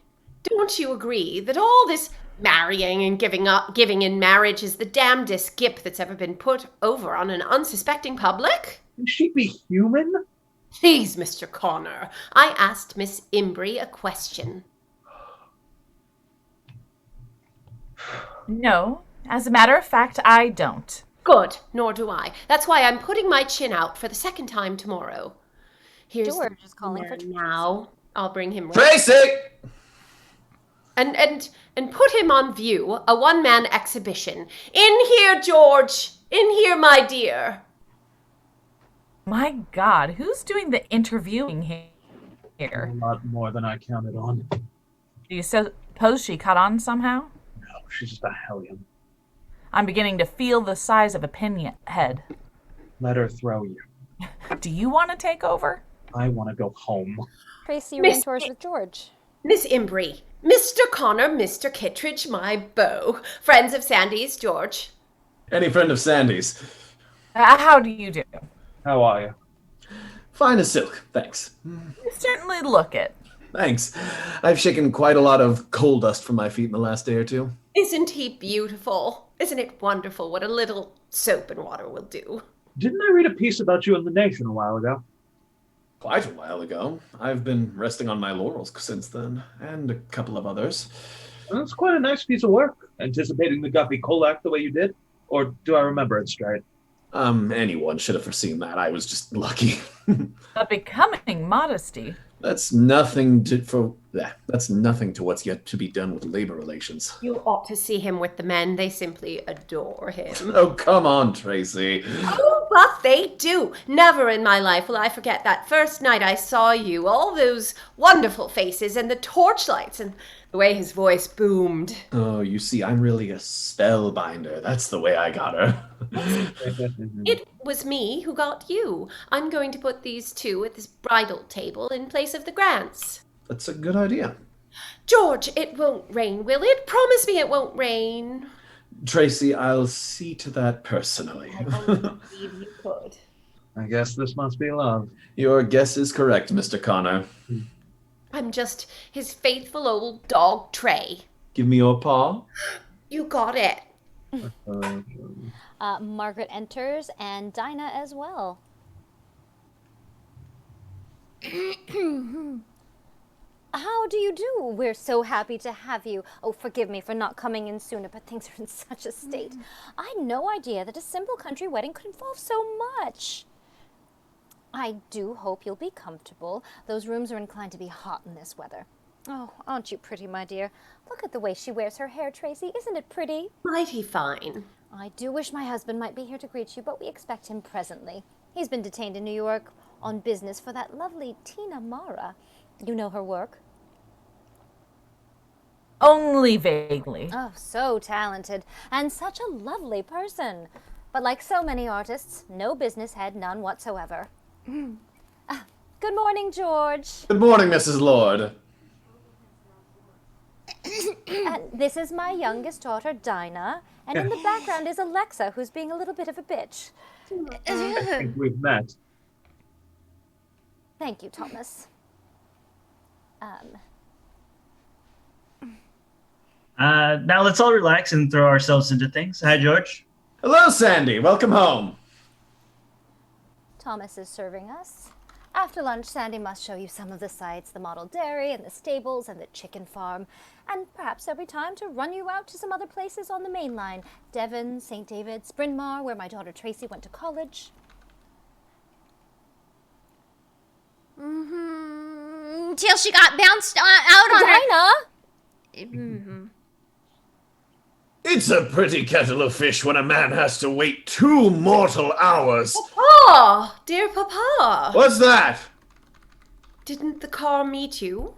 don't you agree that all this marrying and giving in marriage is the damnedest gip that's ever been put over on an unsuspecting public? Can she be human? Please, Mr. Connor, I asked Miss Imbrie a question. No, as a matter of fact, I don't. Good, nor do I. That's why I'm putting my chin out for the second time tomorrow. Here's George is calling for now. I'll bring him right. Tracy! And put him on view, a one-man exhibition. In here, George! In here, my dear! My God, who's doing the interviewing here? A lot more than I counted on. Do you suppose she caught on somehow? No, she's just a hellion. I'm beginning to feel the size of a pinhead. Let her throw you. Do you want to take over? I want to go home. Tracy Miss- mentors with George. Miss Imbrie, Mr. Connor, Mr. Kittredge, my beau. Friends of Sandy's, George. Any friend of Sandy's. How do you do? How are you? Fine as silk, thanks. You certainly look it. Thanks. I've shaken quite a lot of coal dust from my feet in the last day or two. Isn't he beautiful? Isn't it wonderful what a little soap and water will do? Didn't I read a piece about you in The Nation a while ago? Quite a while ago. I've been resting on my laurels since then, and a couple of others. That's quite a nice piece of work, anticipating the Guppy Colac the way you did. Or do I remember it straight? Anyone should have foreseen that. I was just lucky. A becoming modesty. That's nothing to what's yet to be done with labor relations. You ought to see him with the men. They simply adore him. Oh, come on, Tracy. Oh, but they do. Never in my life will I forget that first night I saw you. All those wonderful faces and the torchlights and the way his voice boomed. Oh, you see, I'm really a spellbinder. That's the way I got her. It was me who got you. I'm going to put these two at this bridal table in place of the Grants. That's a good idea. George, it won't rain, will it? Promise me it won't rain. Tracy, I'll see to that personally. I only believe you could. I guess this must be love. Your guess is correct, Mr. Connor. I'm just his faithful old dog, Trey. Give me your paw. You got it. Margaret enters and Dinah as well. How do you do? We're so happy to have you. Oh, forgive me for not coming in sooner, but things are in such a state. I had no idea that a simple country wedding could involve so much. I do hope you'll be comfortable. Those rooms are inclined to be hot in this weather. Oh, aren't you pretty, my dear? Look at the way she wears her hair, Tracy. Isn't it pretty? Mighty fine. I do wish my husband might be here to greet you, but we expect him presently. He's been detained in New York on business for that lovely Tina Mara. You know her work? Only vaguely. Oh, so talented, and such a lovely person. But like so many artists, no business head, none whatsoever. Good morning, George. Good morning, Mrs. Lord. And this is my youngest daughter, Dinah, And in the background is Alexa, who's being a little bit of a bitch. I think we've met. Thank you, Thomas. Now let's all relax and throw ourselves into things. Hi, George. Hello, Sandy. Welcome home. Thomas is serving us. After lunch, Sandy must show you some of the sights, the model dairy and the stables and the chicken farm. And perhaps there'll be time to run you out to some other places on the main line. Devon, St. David's, Bryn Mawr, where my daughter Tracey went to college. Till she got bounced out on her. Dinah! It's a pretty kettle of fish when a man has to wait 2 mortal hours. Papa! Dear Papa! What's that? Didn't the car meet you?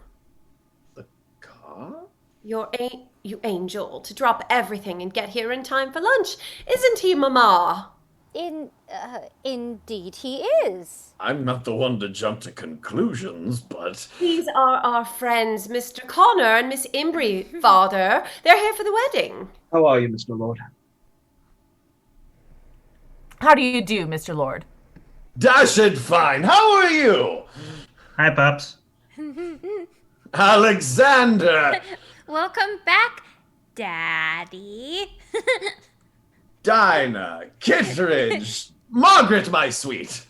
The car? You angel, to drop everything and get here in time for lunch. Isn't he, Mama? Indeed he is. I'm not the one to jump to conclusions, but... These are our friends, Mr. Connor and Miss Imbrie, Father. They're here for the wedding. How are you, Mr. Lord? How do you do, Mr. Lord? Dashed fine. How are you? Hi, Pops. Alexander! Welcome back, Daddy. Dinah, Kittredge, Margaret, my sweet.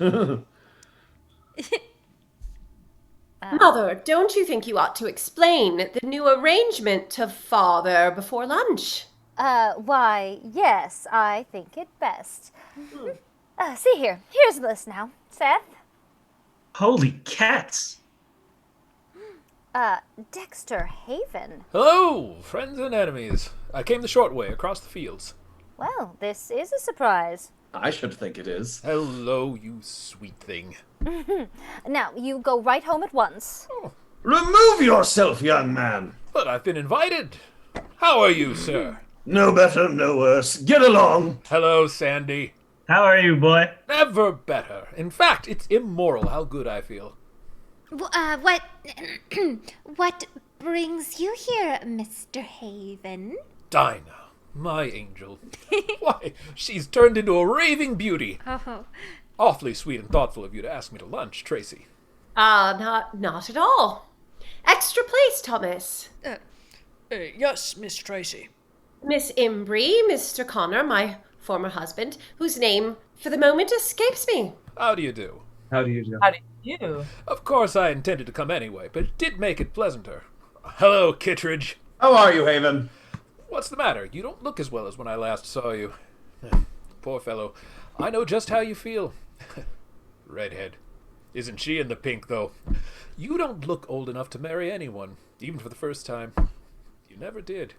Mother, don't you think you ought to explain the new arrangement to Father before lunch? Why, yes, I think it best. See here. Here's the list now. Seth? Holy cats. Dexter Haven. Hello, friends and enemies. I came the short way across the fields. Well, this is a surprise. I should think it is. Hello, you sweet thing. Now, you go right home at once. Remove yourself, young man. But I've been invited. How are you, sir? No better, no worse. Get along. Hello, Sandy. How are you, boy? Never better. In fact, it's immoral how good I feel. What brings you here, Mr. Haven? Dinah, my angel. Why, she's turned into a raving beauty. Oh. Awfully sweet and thoughtful of you to ask me to lunch, Tracey. Not at all. Extra place, Thomas. Yes, Miss Tracey. Miss Imbrie, Mr. Connor, my former husband, whose name for the moment escapes me. How do you do? How do you do? How do you? Of course I intended to come anyway, but it did make it pleasanter. Hello, Kittredge. How are you, Haven? What's the matter? You don't look as well as when I last saw you. Poor fellow. I know just how you feel. Redhead. Isn't she in the pink, though? You don't look old enough to marry anyone, even for the first time. You never did.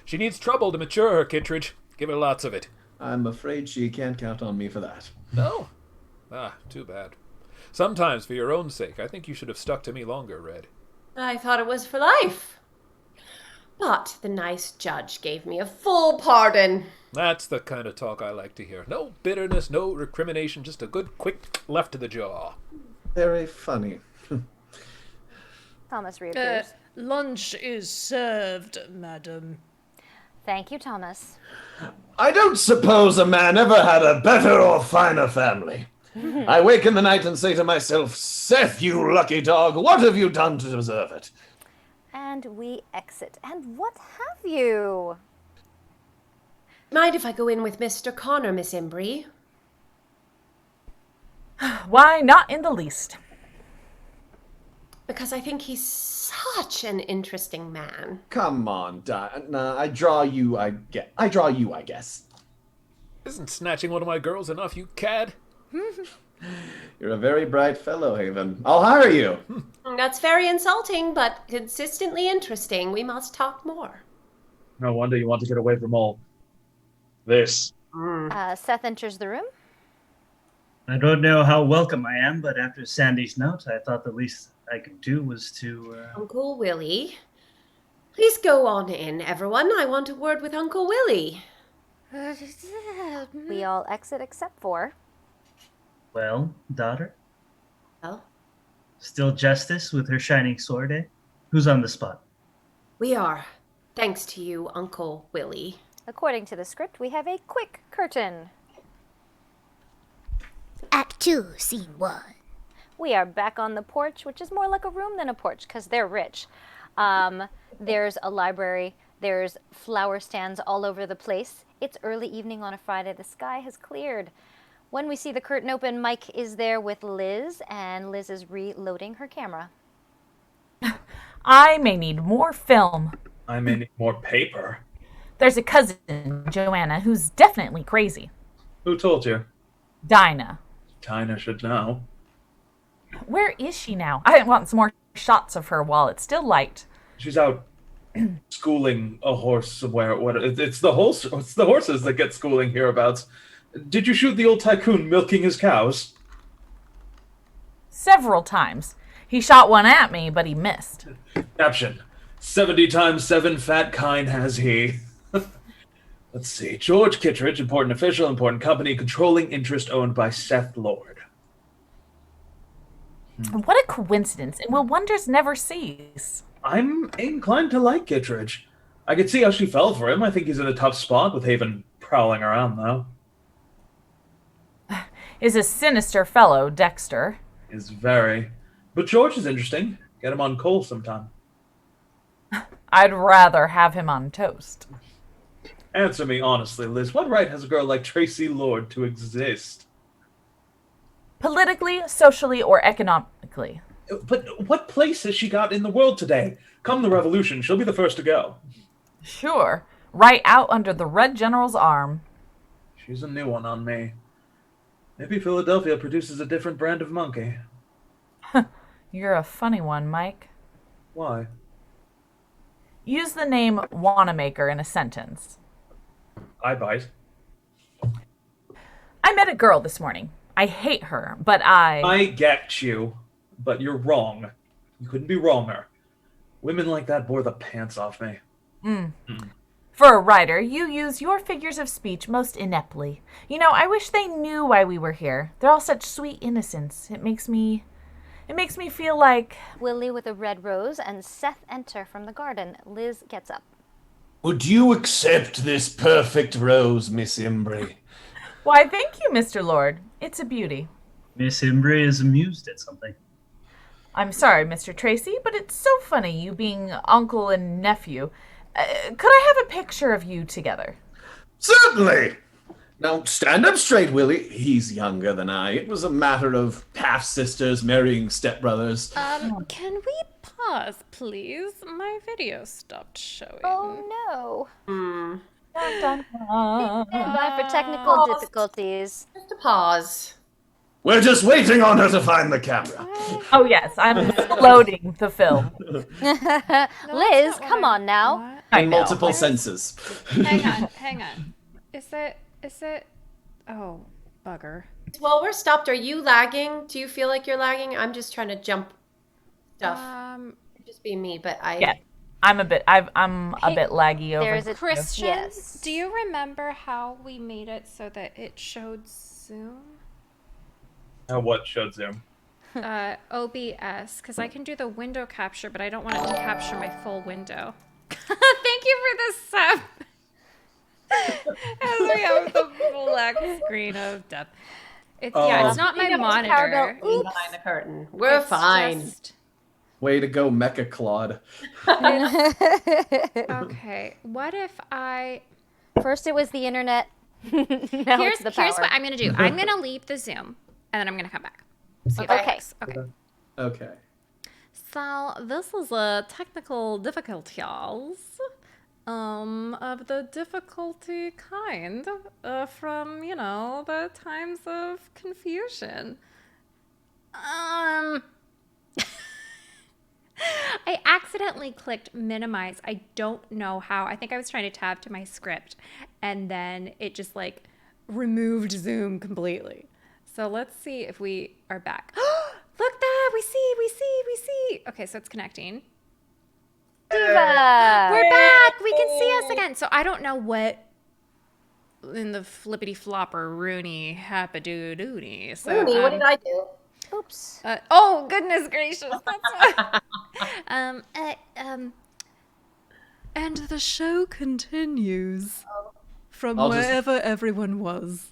She needs trouble to mature her, Kittredge. Give her lots of it. I'm afraid she can't count on me for that. No? Too bad. Sometimes, for your own sake, I think you should have stuck to me longer, Red. I thought it was for life. But the nice judge gave me a full pardon. That's the kind of talk I like to hear. No bitterness, no recrimination, just a good, quick left to the jaw. Very funny. Thomas reappears. Lunch is served, madam. Thank you, Thomas. I don't suppose a man ever had a better or finer family. I wake in the night and say to myself, Seth, you lucky dog, what have you done to deserve it? And we exit. And what have you? Mind if I go in with Mr. Connor, Miss Imbrie? Why, not in the least. Because I think he's such an interesting man. Come on, Dinah. I draw you, I guess. Isn't snatching one of my girls enough, you cad? You're a very bright fellow, Haven. I'll hire you. That's very insulting, but consistently interesting. We must talk more. No wonder you want to get away from all this. Seth enters the room. I don't know how welcome I am, but after Sandy's note, I thought the least I could do was to... Uncle Willie. Please go on in, everyone. I want a word with Uncle Willie. We all exit except for... Well, daughter? Well? Still Justice with her shining sword, eh? Who's on the spot? We are. Thanks to you, Uncle Willie. According to the script, we have a quick curtain. Act 2, Scene 1. We are back on the porch, which is more like a room than a porch because they're rich. There's a library. There's flower stands all over the place. It's early evening on a Friday. The sky has cleared. When we see the curtain open, Mike is there with Liz, and Liz is reloading her camera. I may need more film. I may need more paper. There's a cousin, Joanna, who's definitely crazy. Who told you? Dinah. Dinah should know. Where is she now? I want some more shots of her while it's still light. She's out schooling a horse somewhere. It's the horses that get schooling hereabouts. Did you shoot the old tycoon milking his cows? Several times. He shot one at me, but he missed. Caption. 70 times 7 fat kine has he. Let's see. George Kittredge, important official, important company, controlling interest owned by Seth Lord. What a coincidence, and will wonders never cease? I'm inclined to like Kittredge. I could see how she fell for him. I think he's in a tough spot with Haven prowling around, though. Is a sinister fellow, Dexter. Is very. But George is interesting. Get him on coal sometime. I'd rather have him on toast. Answer me honestly, Liz. What right has a girl like Tracey Lord to exist? Politically, socially, or economically. But what place has she got in the world today? Come the revolution, she'll be the first to go. Sure. Right out under the Red General's arm. She's a new one on me. Maybe Philadelphia produces a different brand of monkey. You're a funny one, Mike. Why? Use the name Wanamaker in a sentence. I bite. I met a girl this morning. I hate her, but I get you, but you're wrong. You couldn't be wronger. Women like that bore the pants off me. For a writer, you use your figures of speech most ineptly. You know, I wish they knew why we were here. They're all such sweet innocents. It makes me feel like... Willie with a red rose and Seth enter from the garden. Liz gets up. Would you accept this perfect rose, Miss Imbrie? Why, thank you, Mr. Lord. It's a beauty. Miss Imbrie is amused at something. I'm sorry, Mr. Tracy, but it's so funny, you being uncle and nephew. Could I have a picture of you together? Certainly! Now, stand up straight, Willie. He's younger than I. It was a matter of half-sisters marrying stepbrothers. Can we pause, please? My video stopped showing. Oh, no. Hmm. Stand by for technical difficulties. Just a pause. We're just waiting on her to find the camera. Oh, yes, I'm loading the film. Liz, come on now. I In know. multiple senses. Hang on. Is it? Oh, bugger. While we're stopped, are you lagging? Do you feel like you're lagging? I'm just trying to jump stuff. It'd just be me, but I... Yeah, I'm a bit laggy over. There's a Christian, Yes. do you remember how we made it so that it showed Zoom? What showed Zoom? OBS, because I can do the window capture, but I don't want it to capture my full window. Thank you for the sub. As we have the black screen of death. It's not my monitor. Behind the curtain. We're It's fine. just- Way to go, Mecha Claude. Okay, what if I... First it was the internet. Now it's the power. Here's what I'm going to do. I'm going to leave the Zoom, and then I'm going to come back. See if that Okay. works. Okay. Okay. So this is a technical difficulties of the difficulty kind from, the times of confusion. I accidentally clicked minimize. I don't know how. I think I was trying to tab to my script, and then it just removed Zoom completely. So let's see if we are back. Look that! We see! Okay, so it's connecting. Diva! We're back! We can see us again. So I don't know what in the flippity flopper Rooney hapadoo-dooney. So, Rooney, what did I do? Oops. oh, goodness gracious. That's what... And the show continues. from I'll just- wherever everyone was.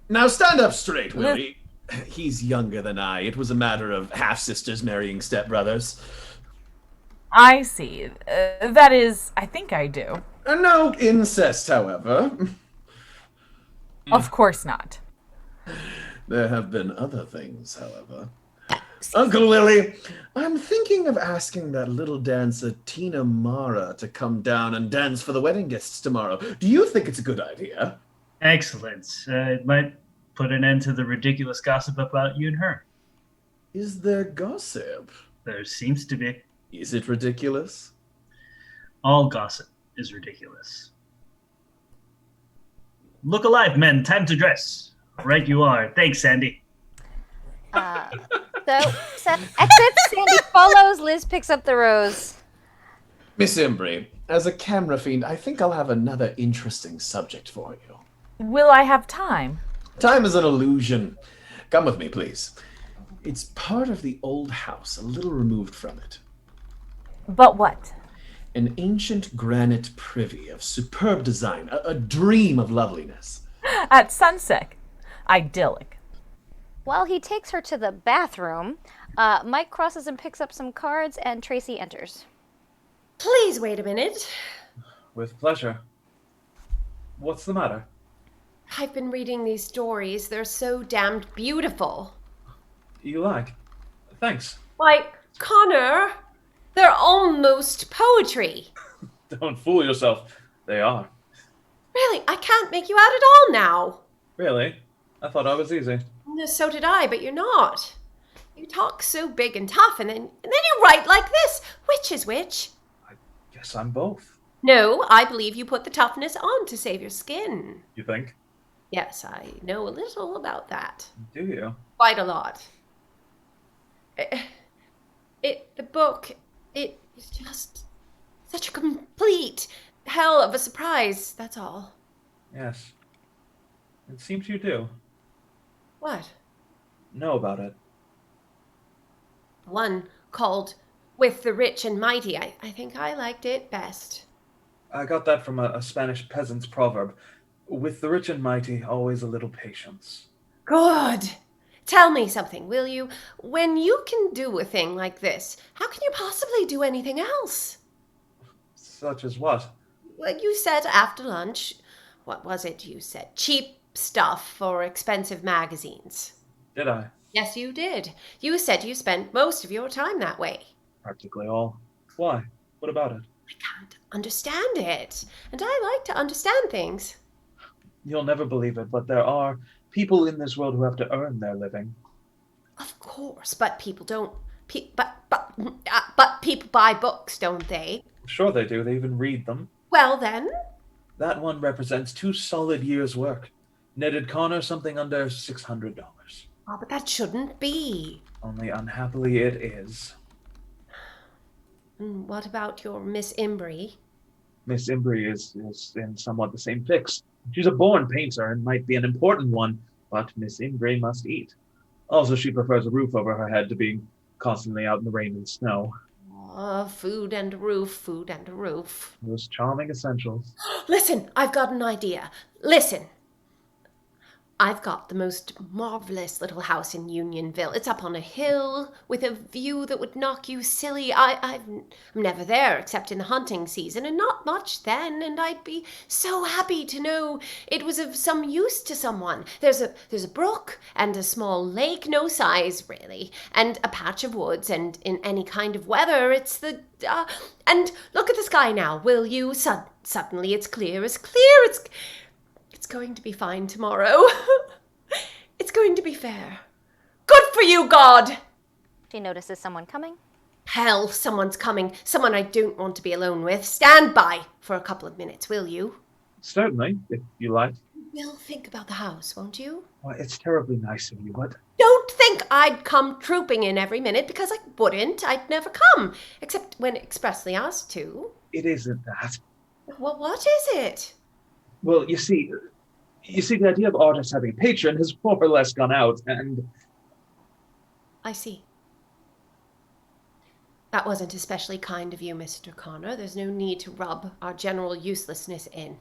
Now stand up straight, Willie. He's younger than I. It was a matter of half-sisters marrying stepbrothers. I see. That is, I think I do. No incest, however. Of course not. There have been other things, however. Uncle Willie, I'm thinking of asking that little dancer Tina Mara to come down and dance for the wedding guests tomorrow. Do you think it's a good idea? Excellent. It might put an end to the ridiculous gossip about you and her. Is there gossip? There seems to be. Is it ridiculous? All gossip is ridiculous. Look alive, men. Time to dress. Right you are. Thanks, Sandy. So Seth exits, Sandy follows, Liz picks up the rose. Miss Embry, as a camera fiend, I think I'll have another interesting subject for you. Will I have time? Time is an illusion. Come with me, please. It's part of the old house, a little removed from it. But what? An ancient granite privy of superb design, a dream of loveliness. At sunset. Idyllic. While he takes her to the bathroom, Mike crosses and picks up some cards, and Tracey enters. Please wait a minute. With pleasure. What's the matter? I've been reading these stories. They're so damned beautiful. You like? Thanks. Why, Connor, they're almost poetry. Don't fool yourself. They are. Really, I can't make you out at all now. Really? I thought I was easy. No, so did I, but you're not. You talk so big and tough, and then you write like this. Which is which? I guess I'm both. No, I believe you put the toughness on to save your skin. You think? Yes, I know a little about that. Do you? Quite a lot. The book, it is just such a complete hell of a surprise, that's all. Yes. It seems you do. What? Know about it. One called With the Rich and Mighty. I think I liked it best. I got that from a Spanish peasant's proverb. With the rich and mighty, always a little patience. Good. Tell me something, will you? When you can do a thing like this, how can you possibly do anything else? Such as what? Well, you said after lunch, what was it you said? Cheap stuff for expensive magazines. Did I? Yes, you did. You said you spent most of your time that way. Practically all. Why? What about it? I can't understand it. And I like to understand things. You'll never believe it, but there are people in this world who have to earn their living. Of course, but people don't. But people buy books, don't they? Sure they do. They even read them. Well then. That one represents 2 solid years' work. Netted Connor something under $600. Oh, but that shouldn't be. Only unhappily it is. And what about your Miss Embry? Miss Embry is in somewhat the same fix. She's a born painter and might be an important one, but Miss Embry must eat. Also, she prefers a roof over her head to being constantly out in the rain and snow. Food and a roof, food and a roof. Those charming essentials. Listen, I've got an idea. Listen. I've got the most marvelous little house in Unionville. It's up on a hill with a view that would knock you silly. I'm never there except in the hunting season, and not much then, and I'd be so happy to know it was of some use to someone. There's a brook and a small lake, no size really, and a patch of woods, and in any kind of weather it's the... and look at the sky now, will you? Suddenly it's clear as clear. It's going to be fine tomorrow. It's going to be fair. Good for you, God! She notices someone coming. Hell, someone's coming. Someone I don't want to be alone with. Stand by for a couple of minutes, will you? Certainly, if you like. We'll think about the house, won't you? Why, it's terribly nice of you, but... Don't think I'd come trooping in every minute, because I wouldn't. I'd never come, except when expressly asked to. It isn't that. Well, what is it? Well, you see, the idea of artists having a patron has more or less gone out, and... I see. That wasn't especially kind of you, Mr. Connor. There's no need to rub our general uselessness in.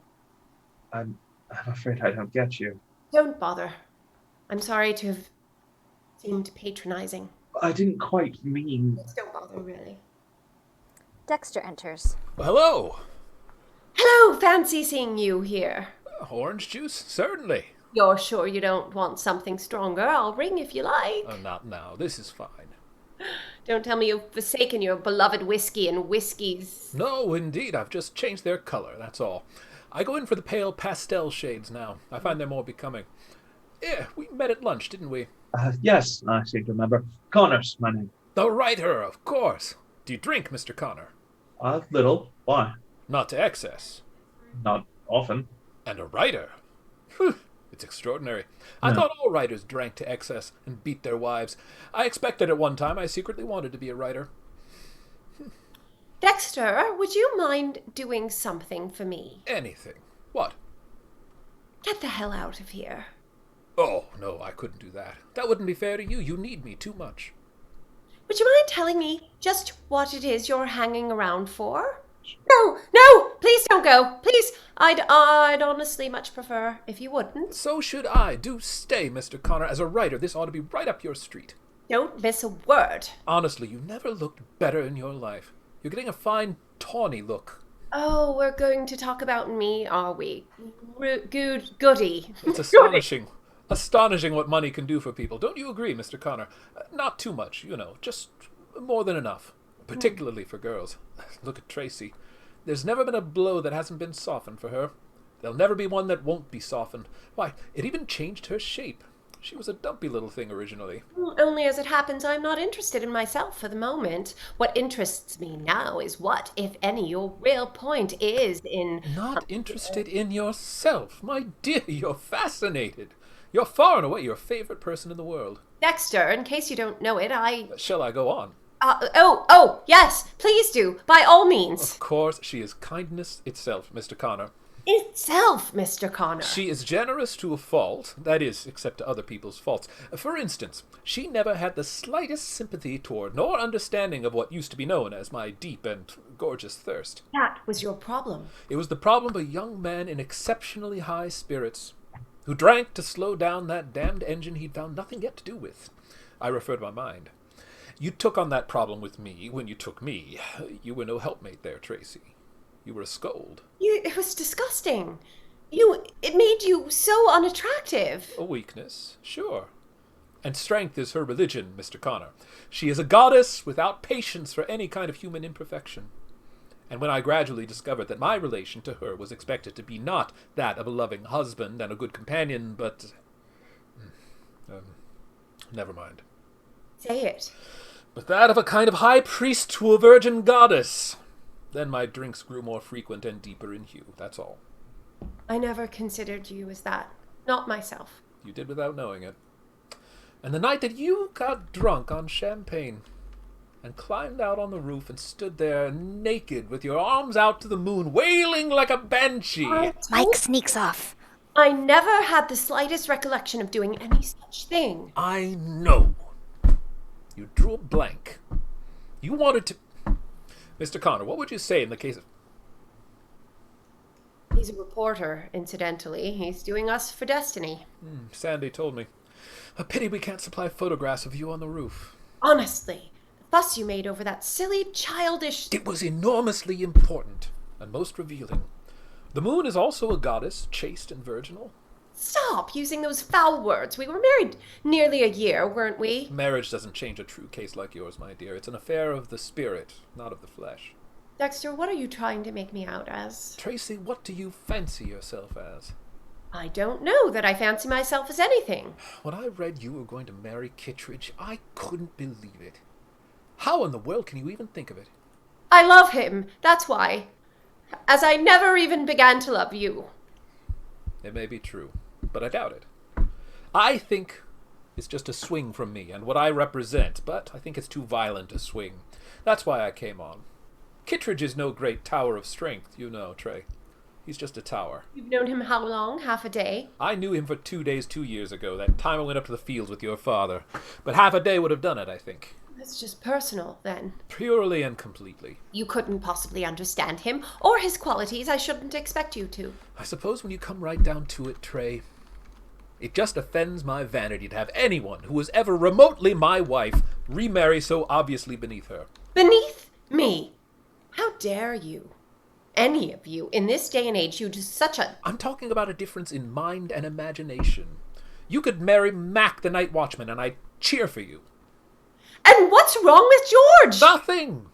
I'm afraid I don't get you. Don't bother. I'm sorry to have seemed patronizing. I didn't quite mean... Please don't bother, really. Dexter enters. Well, hello. Hello, fancy seeing you here. Orange juice? Certainly. You're sure you don't want something stronger? I'll ring if you like. Not now. This is fine. Don't tell me you've forsaken your beloved whiskey and whiskeys. No, indeed. I've just changed their color, that's all. I go in for the pale pastel shades now. I find they're more becoming. Yeah, we met at lunch, didn't we? Yes, I seem to remember. Connor's my name. The writer, of course. Do you drink, Mr. Connor? A little. Why? Not to excess. Not often. And a writer? Phew, it's extraordinary. I thought all writers drank to excess and beat their wives. I expected at one time I secretly wanted to be a writer. Dexter, would you mind doing something for me? Anything. What? Get the hell out of here. Oh, no, I couldn't do that. That wouldn't be fair to you. You need me too much. Would you mind telling me just what it is you're hanging around for? No, please don't go. Please, I'd honestly much prefer if you wouldn't. So should I. Do stay, Mr. Connor. As a writer, this ought to be right up your street. Don't miss a word. Honestly, you never looked better in your life. You're getting a fine, tawny look. Oh, we're going to talk about me, are we? Goody. It's astonishing. Astonishing what money can do for people. Don't you agree, Mr. Connor? Not too much, just more than enough. Particularly for girls. Look at Tracey. There's never been a blow that hasn't been softened for her. There'll never be one that won't be softened. Why, it even changed her shape. She was a dumpy little thing originally. Only as it happens, I'm not interested in myself for the moment. What interests me now is what, if any, your real point is in... Not interested in yourself? My dear, you're fascinated. You're far and away your favorite person in the world. Dexter, in case you don't know it, Shall I go on? Yes, please do, by all means. Of course, she is kindness itself, Mr. Connor. Itself, Mr. Connor. She is generous to a fault, that is, except to other people's faults. For instance, she never had the slightest sympathy toward nor understanding of what used to be known as my deep and gorgeous thirst. That was your problem. It was the problem of a young man in exceptionally high spirits, who drank to slow down that damned engine he'd found nothing yet to do with. I refer to my mind. You took on that problem with me when you took me. You were no helpmate there, Tracey. You were a scold. It was disgusting. It made you so unattractive. A weakness, sure. And strength is her religion, Mr. Connor. She is a goddess without patience for any kind of human imperfection. And when I gradually discovered that my relation to her was expected to be not that of a loving husband and a good companion, but... never mind. Say it. But that of a kind of high priest to a virgin goddess. Then my drinks grew more frequent and deeper in hue, that's all. I never considered you as that. Not myself. You did without knowing it. And the night that you got drunk on champagne and climbed out on the roof and stood there naked with your arms out to the moon, wailing like a banshee. Mike sneaks off. I never had the slightest recollection of doing any such thing. I know. You drew a blank. You wanted to... Mr. Connor, what would you say in the case of... He's a reporter, incidentally. He's doing us for destiny. Sandy told me. A pity we can't supply photographs of you on the roof. Honestly, the fuss you made over that silly, childish... It was enormously important and most revealing. The moon is also a goddess, chaste and virginal. Stop using those foul words. We were married nearly a year, weren't we? Marriage doesn't change a true case like yours, my dear. It's an affair of the spirit, not of the flesh. Dexter, what are you trying to make me out as? Tracy, what do you fancy yourself as? I don't know that I fancy myself as anything. When I read you were going to marry Kittredge, I couldn't believe it. How in the world can you even think of it? I love him, that's why. As I never even began to love you. It may be true, but I doubt it. I think it's just a swing from me and what I represent, but I think it's too violent a swing. That's why I came on. Kittredge is no great tower of strength, you know, Trey. He's just a tower. You've known him how long? Half a day? I knew him for 2 days 2 years ago, that time I went up to the fields with your father. But half a day would have done it, I think. It's just personal, then. Purely and completely. You couldn't possibly understand him, or his qualities. I shouldn't expect you to. I suppose when you come right down to it, Trey, it just offends my vanity to have anyone who was ever remotely my wife remarry so obviously beneath her. Beneath me? How dare you? Any of you, in this day and age, you do such a... I'm talking about a difference in mind and imagination. You could marry Mac the Night Watchman, and I'd cheer for you. And what's wrong with George? Nothing!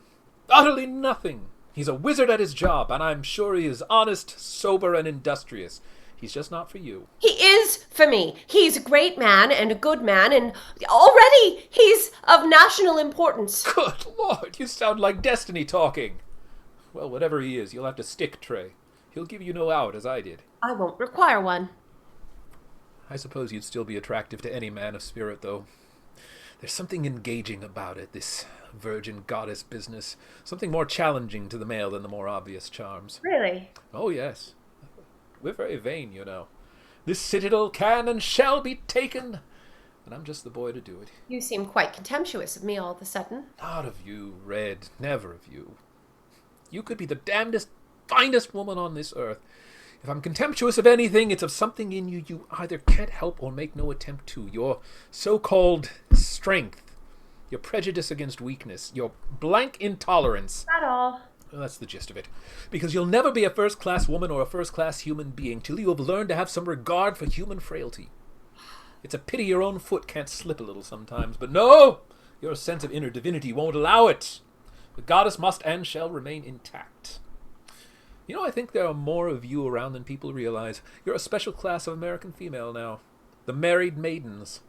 Utterly nothing. He's a wizard at his job, and I'm sure he is honest, sober, and industrious. He's just not for you. He is for me. He's a great man and a good man, and already he's of national importance. Good Lord, you sound like Destiny talking. Well, whatever he is, you'll have to stick, Trey. He'll give you no out, as I did. I won't require one. I suppose you'd still be attractive to any man of spirit, though. There's something engaging about it, this virgin goddess business. Something more challenging to the male than the more obvious charms. Really? Oh, yes. We're very vain, you know. This citadel can and shall be taken, and I'm just the boy to do it. You seem quite contemptuous of me all of a sudden. Not of you, Red. Never of you. You could be the damnedest, finest woman on this earth. If I'm contemptuous of anything, it's of something in you you either can't help or make no attempt to. Your so-called strength, your prejudice against weakness, your blank intolerance. Not all. Well, that's the gist of it. Because you'll never be a first-class woman or a first-class human being till you have learned to have some regard for human frailty. It's a pity your own foot can't slip a little sometimes, but no! Your sense of inner divinity won't allow it. The goddess must and shall remain intact. You know, I think there are more of you around than people realize. You're a special class of American female now. The married maidens.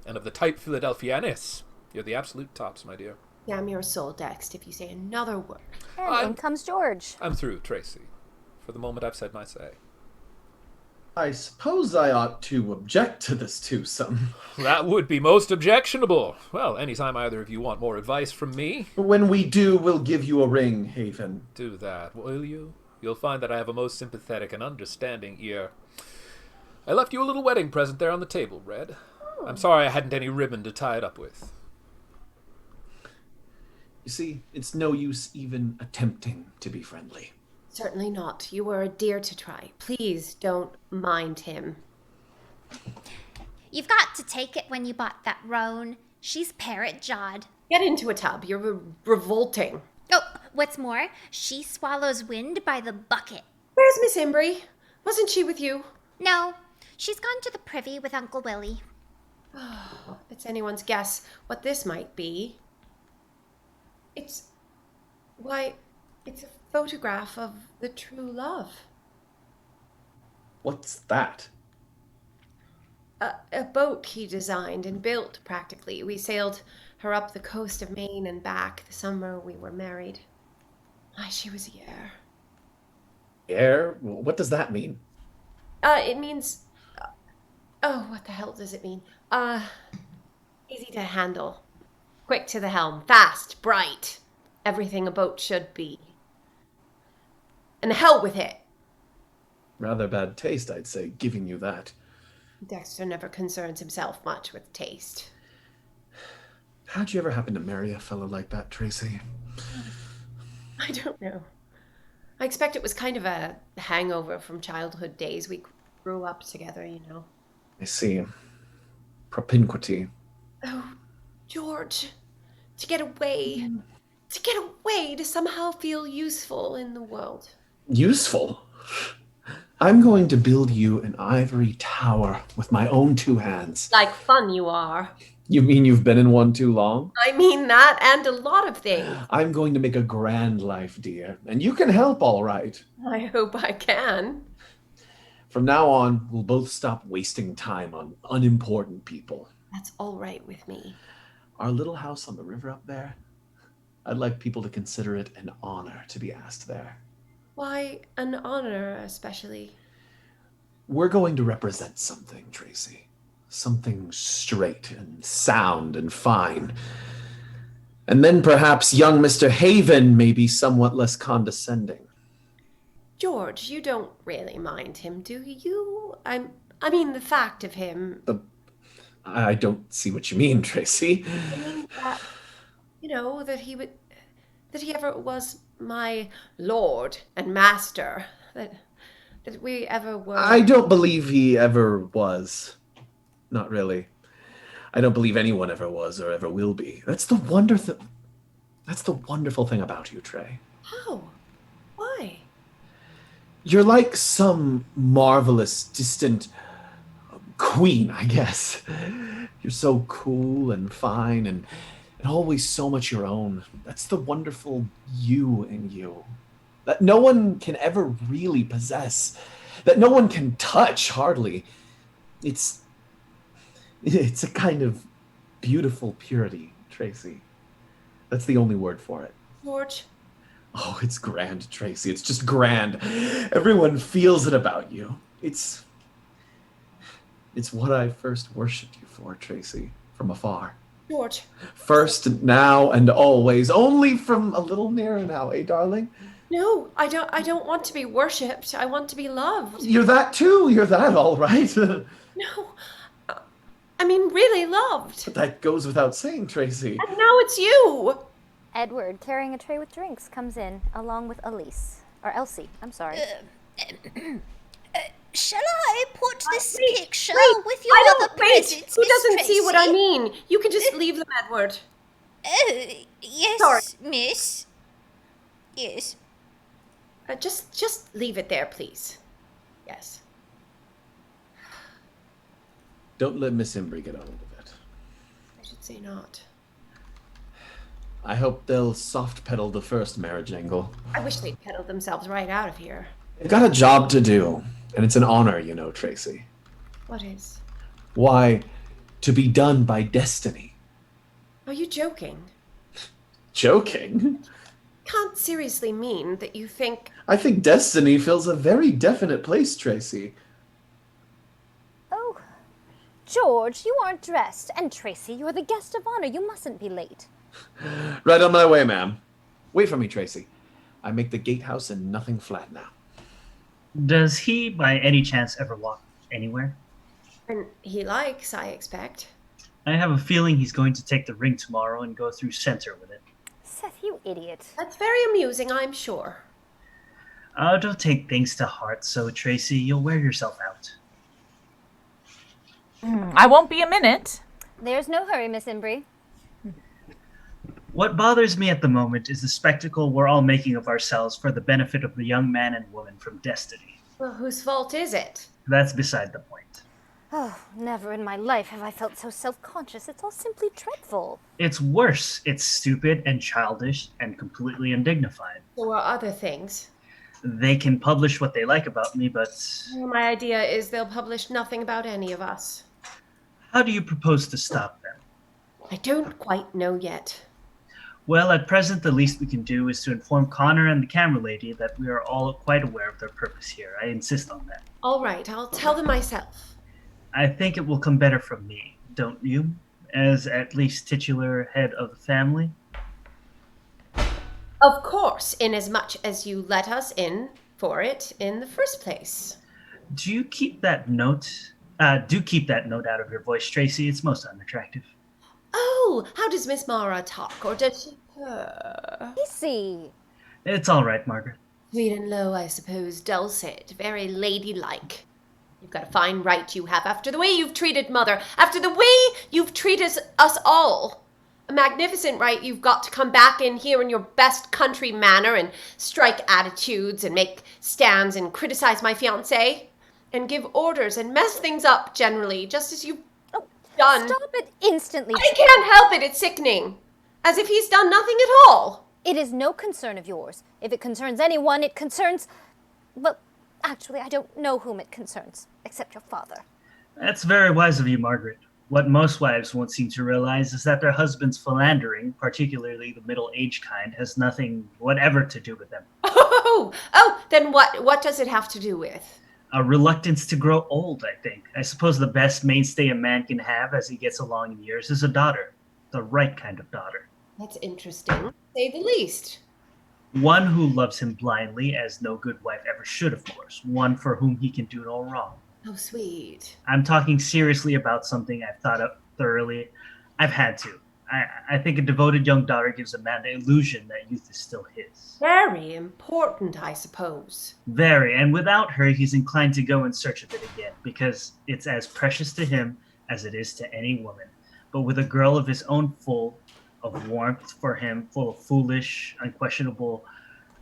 And of the type Philadelphianis. You're the absolute tops, my dear. Damn your soul, Dext, if you say another word. And in comes George. I'm through, Tracy. For the moment, I've said my say. I suppose I ought to object to this twosome. That would be most objectionable. Well, anytime either of you want more advice from me... When we do, we'll give you a ring, Haven. Do that, will you? You'll find that I have a most sympathetic and understanding ear. I left you a little wedding present there on the table, Red. I'm sorry I hadn't any ribbon to tie it up with. You see, it's no use even attempting to be friendly. Certainly not. You were a dear to try. Please don't mind him. You've got to take it when you bought that roan. She's parrot-jawed. Get into a tub. You're revolting. Oh, what's more, she swallows wind by the bucket. Where's Miss Imbrie? Wasn't she with you? No, she's gone to the privy with Uncle Willie. It's anyone's guess what this might be. Why, it's a photograph of the true love. What's that? A boat he designed and built, practically. We sailed her up the coast of Maine and back the summer we were married. Why, she was a year. Air? What does that mean? It means... oh, what the hell does it mean? Easy to handle. Quick to the helm. Fast. Bright. Everything a boat should be. And the hell with it. Rather bad taste, I'd say, giving you that. Dexter never concerns himself much with taste. How'd you ever happen to marry a fellow like that, Tracy? I don't know. I expect it was kind of a hangover from childhood days. We grew up together, you know. I see. Propinquity. Oh, George. To get away. To get away, to somehow feel useful in the world. Useful? I'm going to build you an ivory tower with my own two hands. Like fun you are. You mean you've been in one too long? I mean that and a lot of things. I'm going to make a grand life, dear. And you can help, all right. I hope I can. From now on, we'll both stop wasting time on unimportant people. That's all right with me. Our little house on the river up there, I'd like people to consider it an honor to be asked there. Why an honor, especially? We're going to represent something, Tracy. Something straight and sound and fine. And then perhaps young Mr. Haven may be somewhat less condescending. George, you don't really mind him, do you? I mean, the fact of him... I don't see what you mean, Tracy. I mean that that he ever was my lord and master, that we ever were. I don't believe he ever was. Not really. I don't believe anyone ever was or ever will be. That's the wonderful thing about you, Trey. How? Why? You're like some marvelous, distant queen, I guess. You're so cool and fine and always so much your own. That's the wonderful you in you. That no one can ever really possess. That no one can touch, hardly. It's a kind of beautiful purity, Tracey. That's the only word for it. George? Oh, it's grand, Tracey. It's just grand. Everyone feels it about you. It's what I first worshipped you for, Tracey, from afar. George. First, now, and always. Only from a little nearer now, eh, darling? No, I don't want to be worshipped. I want to be loved. You're that too. You're that, all right. No. I mean, really loved. But that goes without saying, Tracey. And now it's you. Edward, carrying a tray with drinks, comes in, along with Elise. Or Elsie, I'm sorry. Shall I put this picture Wait, with your other presents, He Miss doesn't see what I Tracy? mean. You can just leave them, Edward. Oh, yes, Sorry. miss. Yes. Just leave it there, please. Yes. Don't let Miss Imbrie get hold of it. I should say not. I hope they'll soft pedal the first marriage angle. I wish they'd pedal themselves right out of here. They've got a job to do, and it's an honor, you know, Tracey. What is? Why, to be done by destiny. Are you joking? Joking? Can't seriously mean that you think... I think destiny fills a very definite place, Tracey. Oh, George, you aren't dressed. And Tracy, you're the guest of honor. You mustn't be late. Right on my way, ma'am. Wait for me, Tracey. I make the gatehouse and nothing flat now. Does he, by any chance, ever walk anywhere? And he likes, I expect. I have a feeling he's going to take the ring tomorrow and go through center with it. Seth, you idiot. That's very amusing, I'm sure. Oh, don't take things to heart, so Tracy, you'll wear yourself out. I won't be a minute. There's no hurry, Miss Imbrie. What bothers me at the moment is the spectacle we're all making of ourselves for the benefit of the young man and woman from Destiny. Well, whose fault is it? That's beside the point. Oh, never in my life have I felt so self-conscious. It's all simply dreadful. It's worse. It's stupid and childish and completely undignified. There are other things. They can publish what they like about me, but Well, my idea is they'll publish nothing about any of us. how do you propose to stop them? I don't quite know yet. Well, at present, the least we can do is to inform Connor and the camera lady that we are all quite aware of their purpose here. I insist on that. All right, I'll tell them myself. I think it will come better from me, don't you? As at least titular head of the family? Of course, inasmuch as you let us in for it in the first place. Do keep that note out of your voice, Tracy. It's most unattractive. Oh, how does Miss Mara talk, or does she purr? Easy. It's all right, Margaret. Sweet and low, I suppose, dulcet, very ladylike. You've got a fine right you have, after the way you've treated Mother, after the way you've treated us all. A magnificent right you've got to come back in here in your best country manner and strike attitudes and make stands and criticize my fiancé and give orders and mess things up generally, just as you've done. Stop it instantly. I can't help it, it's sickening. As if he's done nothing at all. It is no concern of yours. If it concerns anyone, it concerns... Well, actually, I don't know whom it concerns, except your father. That's very wise of you, Margaret. What most wives won't seem to realize is that their husband's philandering, particularly the middle-aged kind, has nothing whatever to do with them. Oh, then what does it have to do with? A reluctance to grow old, I think. I suppose the best mainstay a man can have as he gets along in years is a daughter. The right kind of daughter. That's interesting, to say the least. One who loves him blindly, as no good wife ever should, of course. One for whom he can do no wrong. Oh, sweet. I'm talking seriously about something I've thought of thoroughly. I've had to. I think a devoted young daughter gives a man the illusion that youth is still his. Very important, I suppose. Very, and without her, he's inclined to go in search of it again, because it's as precious to him as it is to any woman. But with a girl of his own full of warmth for him, full of foolish,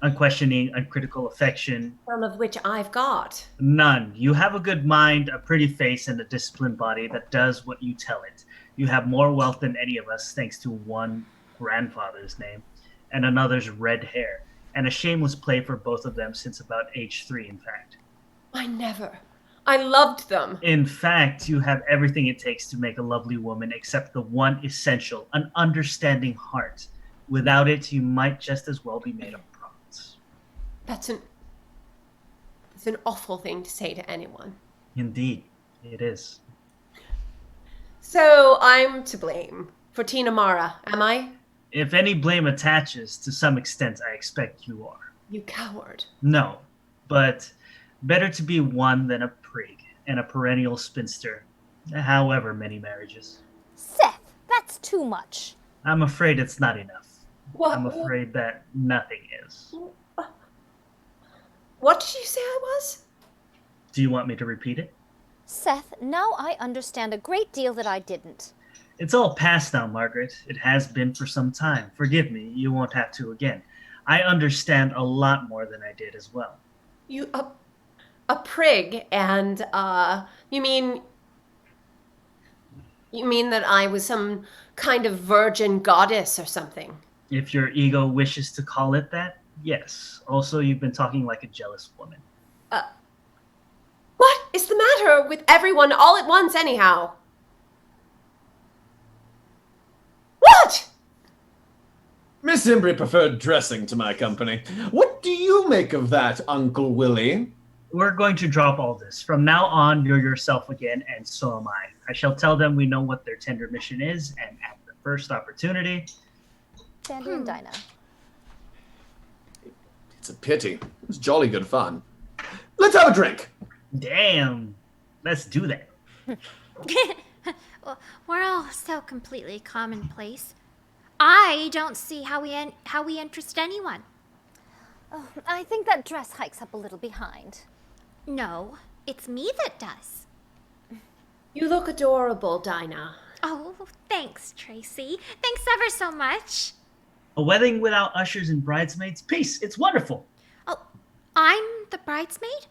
unquestioning, uncritical affection. Some of which I've got. None. You have a good mind, a pretty face, and a disciplined body that does what you tell it. You have more wealth than any of us, thanks to one grandfather's name, and another's red hair, and a shameless play for both of them since about age 3, in fact. I loved them. In fact, you have everything it takes to make a lovely woman except the one essential, an understanding heart. Without it, you might just as well be made of bronze. That's an awful thing to say to anyone. Indeed, it is. So I'm to blame for Tina Mara, am I? If any blame attaches, to some extent, I expect you are. You coward. No, but better to be one than a prig and a perennial spinster, however many marriages. Seth, that's too much. I'm afraid it's not enough. What? I'm afraid that nothing is. What did you say I was? Do you want me to repeat it? Seth, now I understand a great deal that I didn't. It's all past now, Margaret. It has been for some time. Forgive me, you won't have to again. I understand a lot more than I did as well. You a prig, and you mean that I was some kind of virgin goddess or something? If your ego wishes to call it that, yes. Also, you've been talking like a jealous woman. What is the matter with everyone all at once, anyhow? What? Miss Imbri preferred dressing to my company. What do you make of that, Uncle Willie? We're going to drop all this. From now on, you're yourself again, and so am I. I shall tell them we know what their tender mission is, and at the first opportunity... Sandy and Dinah. It's a pity. It's jolly good fun. Let's have a drink. Damn. Let's do that. We're all so completely commonplace. I don't see how we interest anyone. Oh, I think that dress hikes up a little behind. No, it's me that does. You look adorable, Dinah. Oh, thanks, Tracey. Thanks ever so much. A wedding without ushers and bridesmaids? Peace. It's wonderful. Oh, I'm the bridesmaid?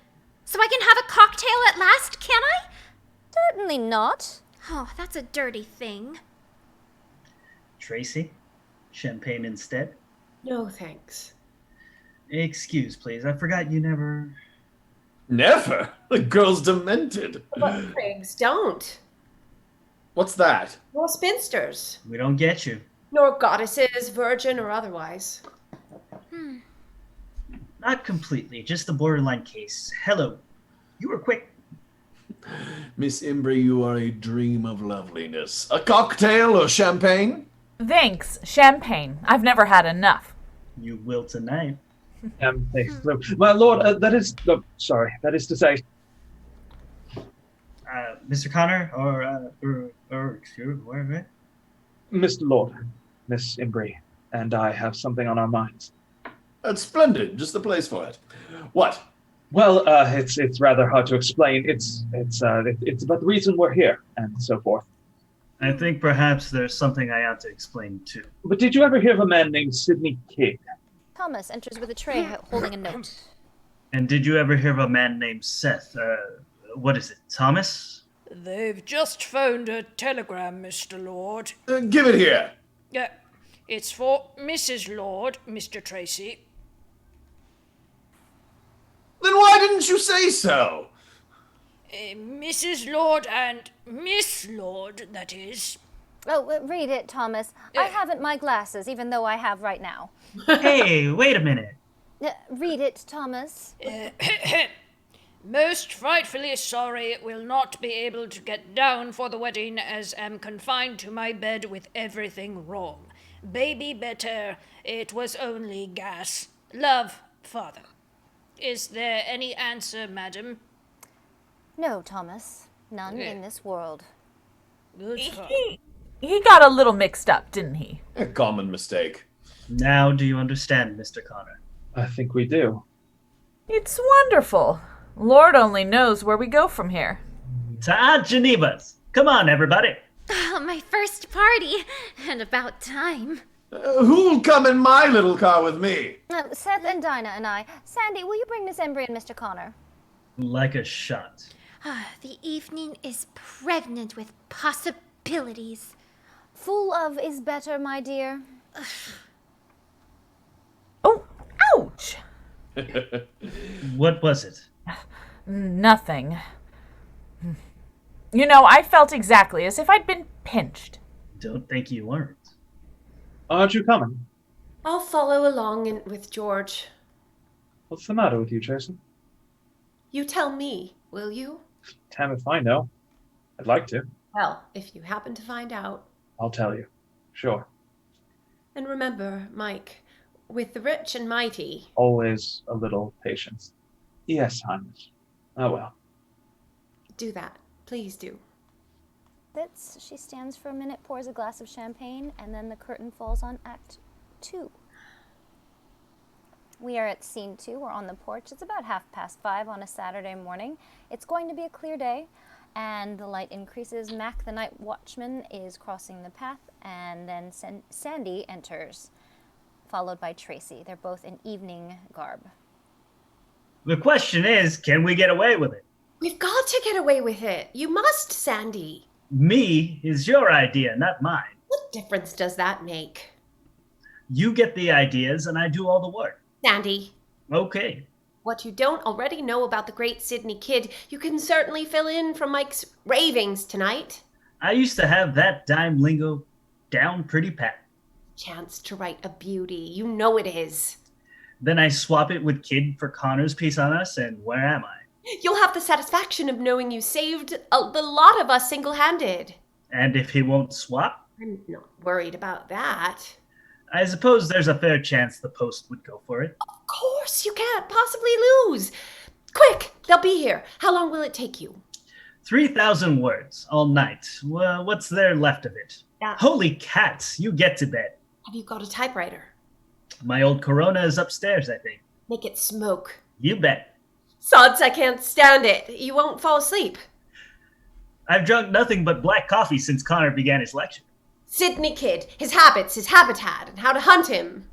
So I can have a cocktail at last, can I? Certainly not. Oh, that's a dirty thing. Tracey? Champagne instead? No, thanks. Excuse, please. I forgot you never... Never? The girl's demented. But prigs don't. What's that? Nor spinsters. We don't get you. Nor goddesses, virgin or otherwise. Not completely. Just a borderline case. Hello. You were quick. Miss Imbri, you are a dream of loveliness. A cocktail or champagne? Thanks. Champagne. I've never had enough. You will tonight. My lord, that is to say... Mr. Connor, or excuse me, Mr. Lord, Miss Imbri, and I have something on our minds. That's splendid. Just the place for it. What? Well, it's rather hard to explain. It's about the reason we're here, and so forth. I think perhaps there's something I ought to explain too. But did you ever hear of a man named Sidney King? Thomas enters with a tray holding a note. And did you ever hear of a man named Seth? What is it, Thomas? They've just phoned a telegram, Mr. Lord. Give it here. Yeah, it's for Mrs. Lord, Mr. Tracey. Then why didn't you say so? Mrs. Lord and Miss Lord, that is. Oh, read it, Thomas. I haven't my glasses, even though I have right now. Hey, wait a minute. Read it, Thomas. Most frightfully sorry will not be able to get down for the wedding, as am confined to my bed with everything wrong. Baby better, it was only gas. Love, Father. Is there any answer, madam? No, Thomas. None in this world. Good. He got a little mixed up, didn't he? A common mistake. Now do you understand, Mr. Connor? I think we do. It's wonderful. Lord only knows where we go from here. To Aunt Geneva's. Come on, everybody. Oh, my first party. And about time. Who'll come in my little car with me? Seth and Dinah and I. Sandy, will you bring Miss Embry and Mr. Connor? Like a shot. The evening is pregnant with possibilities. Full of is better, my dear. Oh, ouch! What was it? Nothing. You know, I felt exactly as if I'd been pinched. Don't think you weren't. Aren't you coming? I'll follow along with George. What's the matter with you, Jason? You tell me, will you? Damn if I know. I'd like to. Well, if you happen to find out. I'll tell you. Sure. And remember, Mike, with the rich and mighty. Always a little patience. Yes, Highness. Oh well. Do that. Please do. She stands for a minute, pours a glass of champagne, and then the curtain falls on Act 2. We are at Scene 2. We're on the porch. It's about 5:30 on a Saturday morning. It's going to be a clear day, and the light increases. Mac, the night watchman, is crossing the path, and then Sandy enters, followed by Tracey. They're both in evening garb. The question is, can we get away with it? We've got to get away with it. You must, Sandy. Me is your idea, not mine. What difference does that make? You get the ideas and I do all the work. Sandy. Okay. What you don't already know about the great Sydney Kid, you can certainly fill in from Mike's ravings tonight. I used to have that dime lingo down pretty pat. Chance to write a beauty. You know it is. Then I swap it with Kid for Connor's piece on us, and where am I? You'll have the satisfaction of knowing you saved the lot of us single-handed. And if he won't swap? I'm not worried about that. I suppose there's a fair chance the Post would go for it. Of course, you can't possibly lose. Quick, they'll be here. How long will it take you? 3,000 words, all night. Well, what's there left of it? Holy cats, you get to bed. Have you got a typewriter? My old Corona is upstairs, I think. Make it smoke. You bet. Sods, I can't stand it. You won't fall asleep. I've drunk nothing but black coffee since Connor began his lecture. Sydney Kid, his habits, his habitat, and how to hunt him.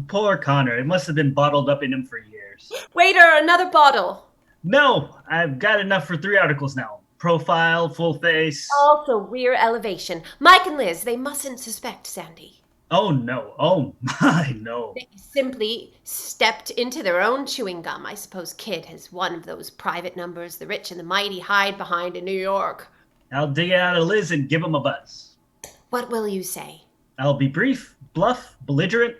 Poor Connor, it must have been bottled up in him for years. Waiter, another bottle. No, I've got enough for 3 articles now. Profile, full face. Also rear elevation. Mike and Liz, they mustn't suspect Sandy. Oh no, oh my, no. They simply stepped into their own chewing gum. I suppose Kid has one of those private numbers the rich and the mighty hide behind in New York. I'll dig it out of Liz and give him a buzz. What will you say? I'll be brief, bluff, belligerent.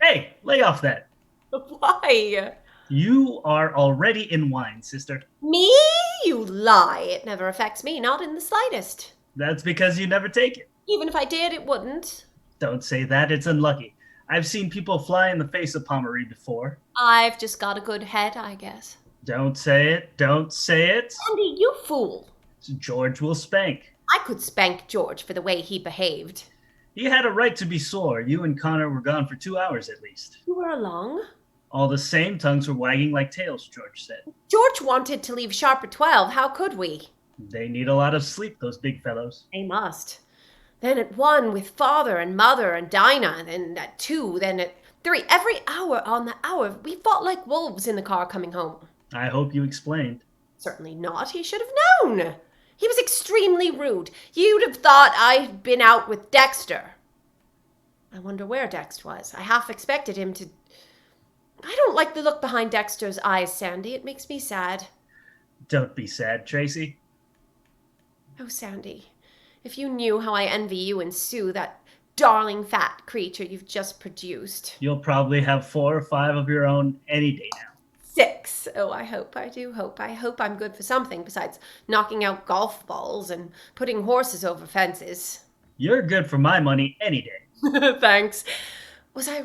Hey, lay off that. Why? You are already in wine, sister. Me? You lie. It never affects me, not in the slightest. That's because you never take it. Even if I did, it wouldn't. Don't say that, it's unlucky. I've seen people fly in the face of Pomeroy before. I've just got a good head, I guess. Don't say it, don't say it. Andy, you fool. George will spank. I could spank George for the way he behaved. He had a right to be sore. You and Connor were gone for 2 hours at least. You were along? All the same, tongues were wagging like tails, George said. George wanted to leave sharp at 12. How could we? They need a lot of sleep, those big fellows. They must. Then at 1 with father and mother and Dinah, then at 2, then at 3. Every hour on the hour, we fought like wolves in the car coming home. I hope you explained. Certainly not. He should have known. He was extremely rude. You'd have thought I'd been out with Dexter. I wonder where Dex was. I half expected him to... I don't like the look behind Dexter's eyes, Sandy. It makes me sad. Don't be sad, Tracey. Oh, Sandy. If you knew how I envy you and Sue, that darling fat creature you've just produced. You'll probably have 4 or 5 of your own any day now. 6. Oh, I hope. I do hope. I hope I'm good for something besides knocking out golf balls and putting horses over fences. You're good for my money any day. Thanks. Was I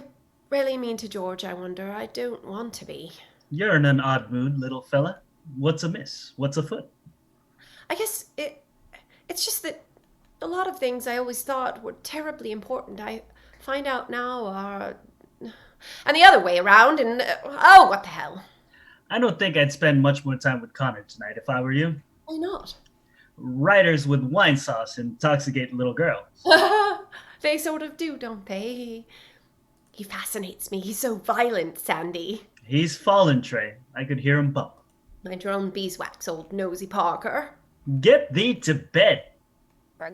really mean to George, I wonder? I don't want to be. You're in an odd mood, little fella. What's amiss? What's afoot? I guess it's just that A lot of things I always thought were terribly important, I find out now are... And the other way around, and... oh, what the hell. I don't think I'd spend much more time with Connor tonight if I were you. Why not? Writers with wine sauce intoxicate little girls. They sort of do, don't they? He fascinates me. He's so violent, Sandy. He's fallen, Trey. I could hear him bump. Mind your own beeswax, old nosy Parker. Get thee to bed.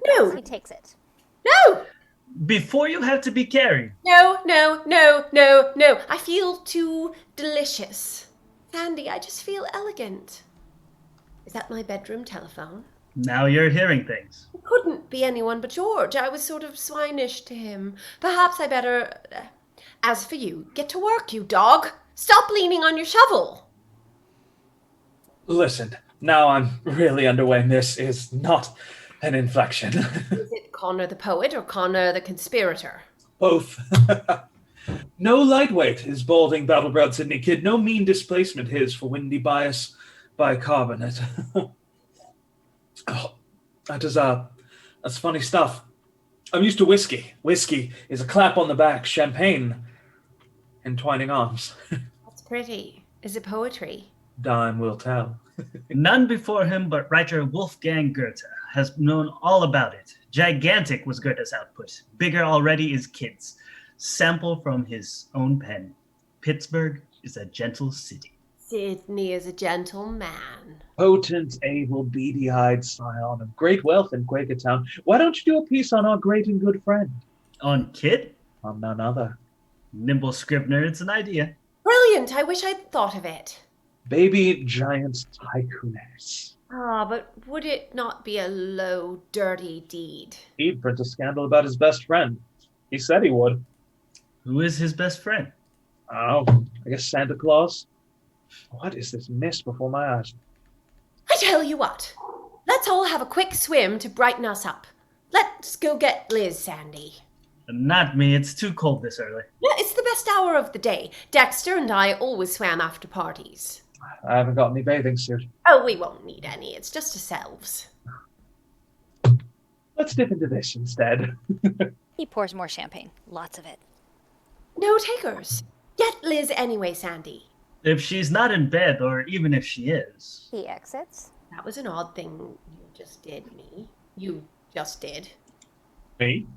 No. He takes it. No! Before you have to be carried. No, no, no, no, no. I feel too delicious. Sandy, I just feel elegant. Is that my bedroom telephone? Now you're hearing things. It couldn't be anyone but George. I was sort of swinish to him. Perhaps I better... As for you, get to work, you dog. Stop leaning on your shovel. Listen, now I'm really underway. This is not an inflection. Is it Connor the poet or Connor the conspirator? Both. No lightweight is balding battleground Sydney kid. No mean displacement his for windy bias bicarbonate. Oh, that's funny stuff. I'm used to whiskey. Whiskey is a clap on the back, champagne, entwining arms. That's pretty. Is it poetry? Time will tell. None before him but writer Wolfgang Goethe has known all about it. Gigantic was Goethe's output. Bigger already is Kid's. Sample from his own pen. Pittsburgh is a gentle city. Sydney is a gentleman. Potent, able, beady-eyed scion of great wealth in Quakertown. Why don't you do a piece on our great and good friend? On Kid? On none other. Nimble Scribner, it's an idea. Brilliant! I wish I'd thought of it. Baby giant tycooness. Ah, but would it not be a low, dirty deed? He'd print a scandal about his best friend. He said he would. Who is his best friend? Oh, I guess Santa Claus. What is this mist before my eyes? I tell you what. Let's all have a quick swim to brighten us up. Let's go get Liz, Sandy. Not me, it's too cold this early. Yeah, it's the best hour of the day. Dexter and I always swam after parties. I haven't got any bathing suit. Oh, we won't need any. It's just ourselves. Let's dip into this instead. He pours more champagne. Lots of it. No takers. Get Liz anyway, Sandy. If she's not in bed, or even if she is. He exits. That was an odd thing you just did, me. You just did. Me?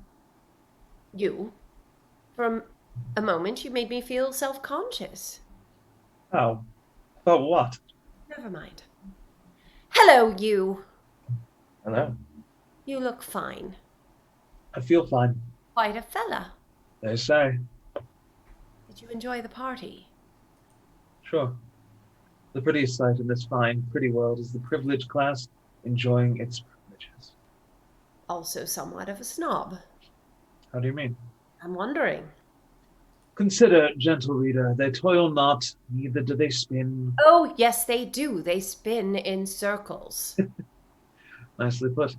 You. For a moment, you made me feel self-conscious. Oh. About what? Never mind. Hello, you. Hello. You look fine. I feel fine. Quite a fella. They say. Did you enjoy the party? Sure. The prettiest sight in this fine, pretty world is the privileged class enjoying its privileges. Also somewhat of a snob. How do you mean? I'm wondering. Consider, gentle reader, they toil not, neither do they spin. Oh, yes, they do. They spin in circles. Nicely put.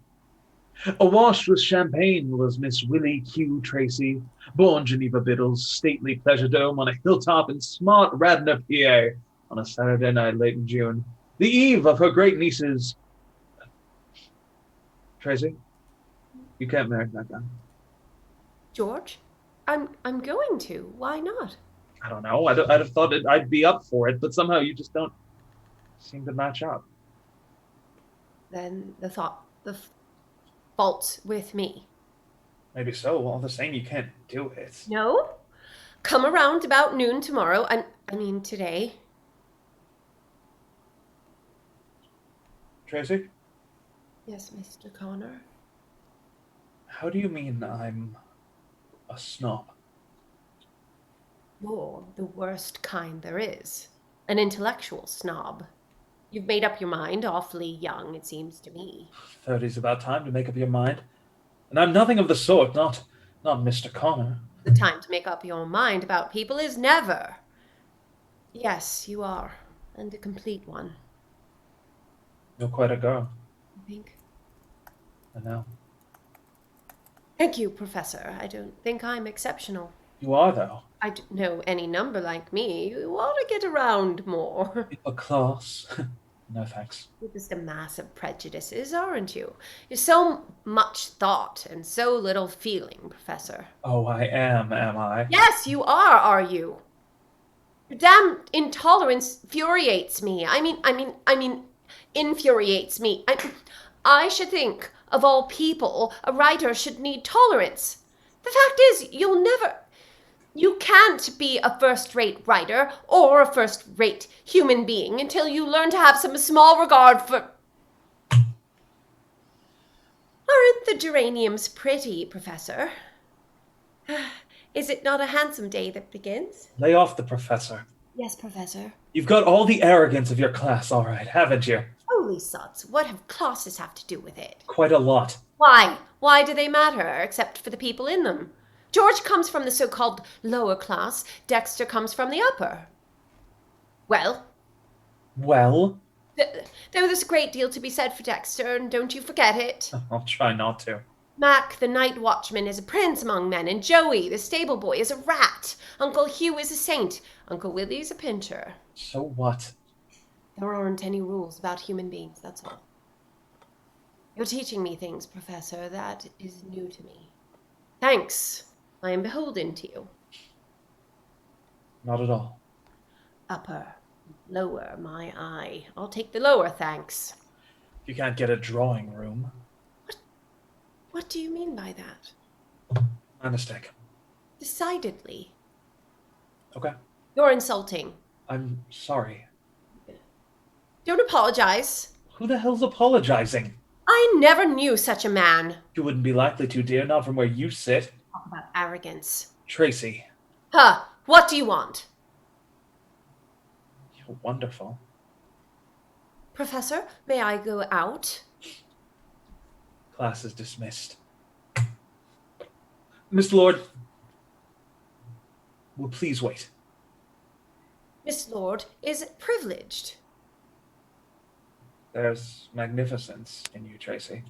Awash with champagne was Miss Willie Q. Tracey, born Geneva Biddle's stately pleasure dome on a hilltop in smart Radnor, PA, on a Saturday night late in June, the eve of her great niece's... Tracy, you can't marry that guy. George? I'm going to. Why not? I don't know. I'd have thought I'd be up for it, but somehow you just don't seem to match up. Then the fault's with me. Maybe so. All the same, you can't do it. No? Come around about noon tomorrow, and I mean today. Tracy? Yes, Mr. Connor? How do you mean I'm a snob? You're the worst kind there is. An intellectual snob. You've made up your mind awfully young, it seems to me. 30's about time to make up your mind. And I'm nothing of the sort, not Mr. Connor. The time to make up your mind about people is never. Yes, you are. And a complete one. You're quite a girl. I think. I know. Thank you, Professor. I don't think I'm exceptional. You are, though. I don't know any number like me. You ought to get around more. A class. No thanks. You're just a mass of prejudices, aren't you? You're so much thought and so little feeling, Professor. Oh, I am I? Yes, you are you? Your damn intolerance infuriates me. I mean, infuriates me. I should think, of all people, a writer should need tolerance. The fact is, you can't be a first-rate writer or a first-rate human being until you learn to have some small regard for... Aren't the geraniums pretty, Professor? Is it not a handsome day that begins? Lay off the professor. Yes, Professor. You've got all the arrogance of your class, all right, haven't you? Holy sods, what have classes have to do with it? Quite a lot. Why? Why do they matter, except for the people in them? George comes from the so-called lower class. Dexter comes from the upper. Well? Well? There's a great deal to be said for Dexter, and don't you forget it. I'll try not to. Mac, the night watchman, is a prince among men, and Joey, the stable boy, is a rat. Uncle Hugh is a saint. Uncle Willie's a pincher. So what? There aren't any rules about human beings, that's all. You're teaching me things, Professor, that is new to me. Thanks. I am beholden to you. Not at all. Upper, lower, my eye. I'll take the lower, thanks. You can't get a drawing room. What do you mean by that? My mistake. Decidedly. Okay. You're insulting. I'm sorry. Don't apologize. Who the hell's apologizing? I never knew such a man. You wouldn't be likely to, dear, not from where you sit. Talk about arrogance. Tracey. Huh, what do you want? You're wonderful. Professor, may I go out? Class is dismissed. Miss Lord, will please wait. Miss Lord is privileged. There's magnificence in you, Tracey.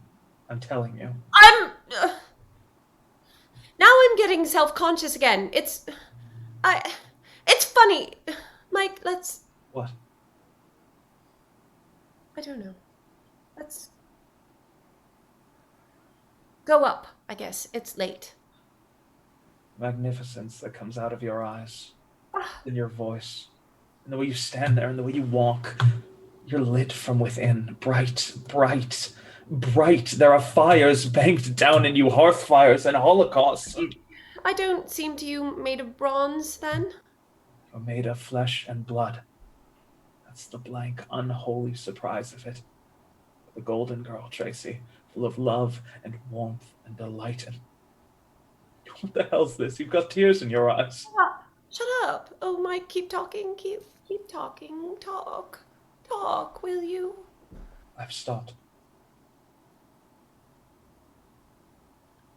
I'm telling you. Now I'm getting self-conscious again. It's funny. Mike, let's... What? I don't know. Let's... go up, I guess. It's late. Magnificence that comes out of your eyes, in your voice, in the way you stand there, in the way you walk. You're lit from within, bright, bright, bright. There are fires banked down in you, hearth fires and holocausts. I don't seem to you made of bronze, then? You're made of flesh and blood. That's the blank, unholy surprise of it. The golden girl, Tracey, full of love and warmth and delight and... What the hell's this? You've got tears in your eyes. Shut up. Oh, Mike, keep talking. Keep talking. Talk, will you? I've stopped.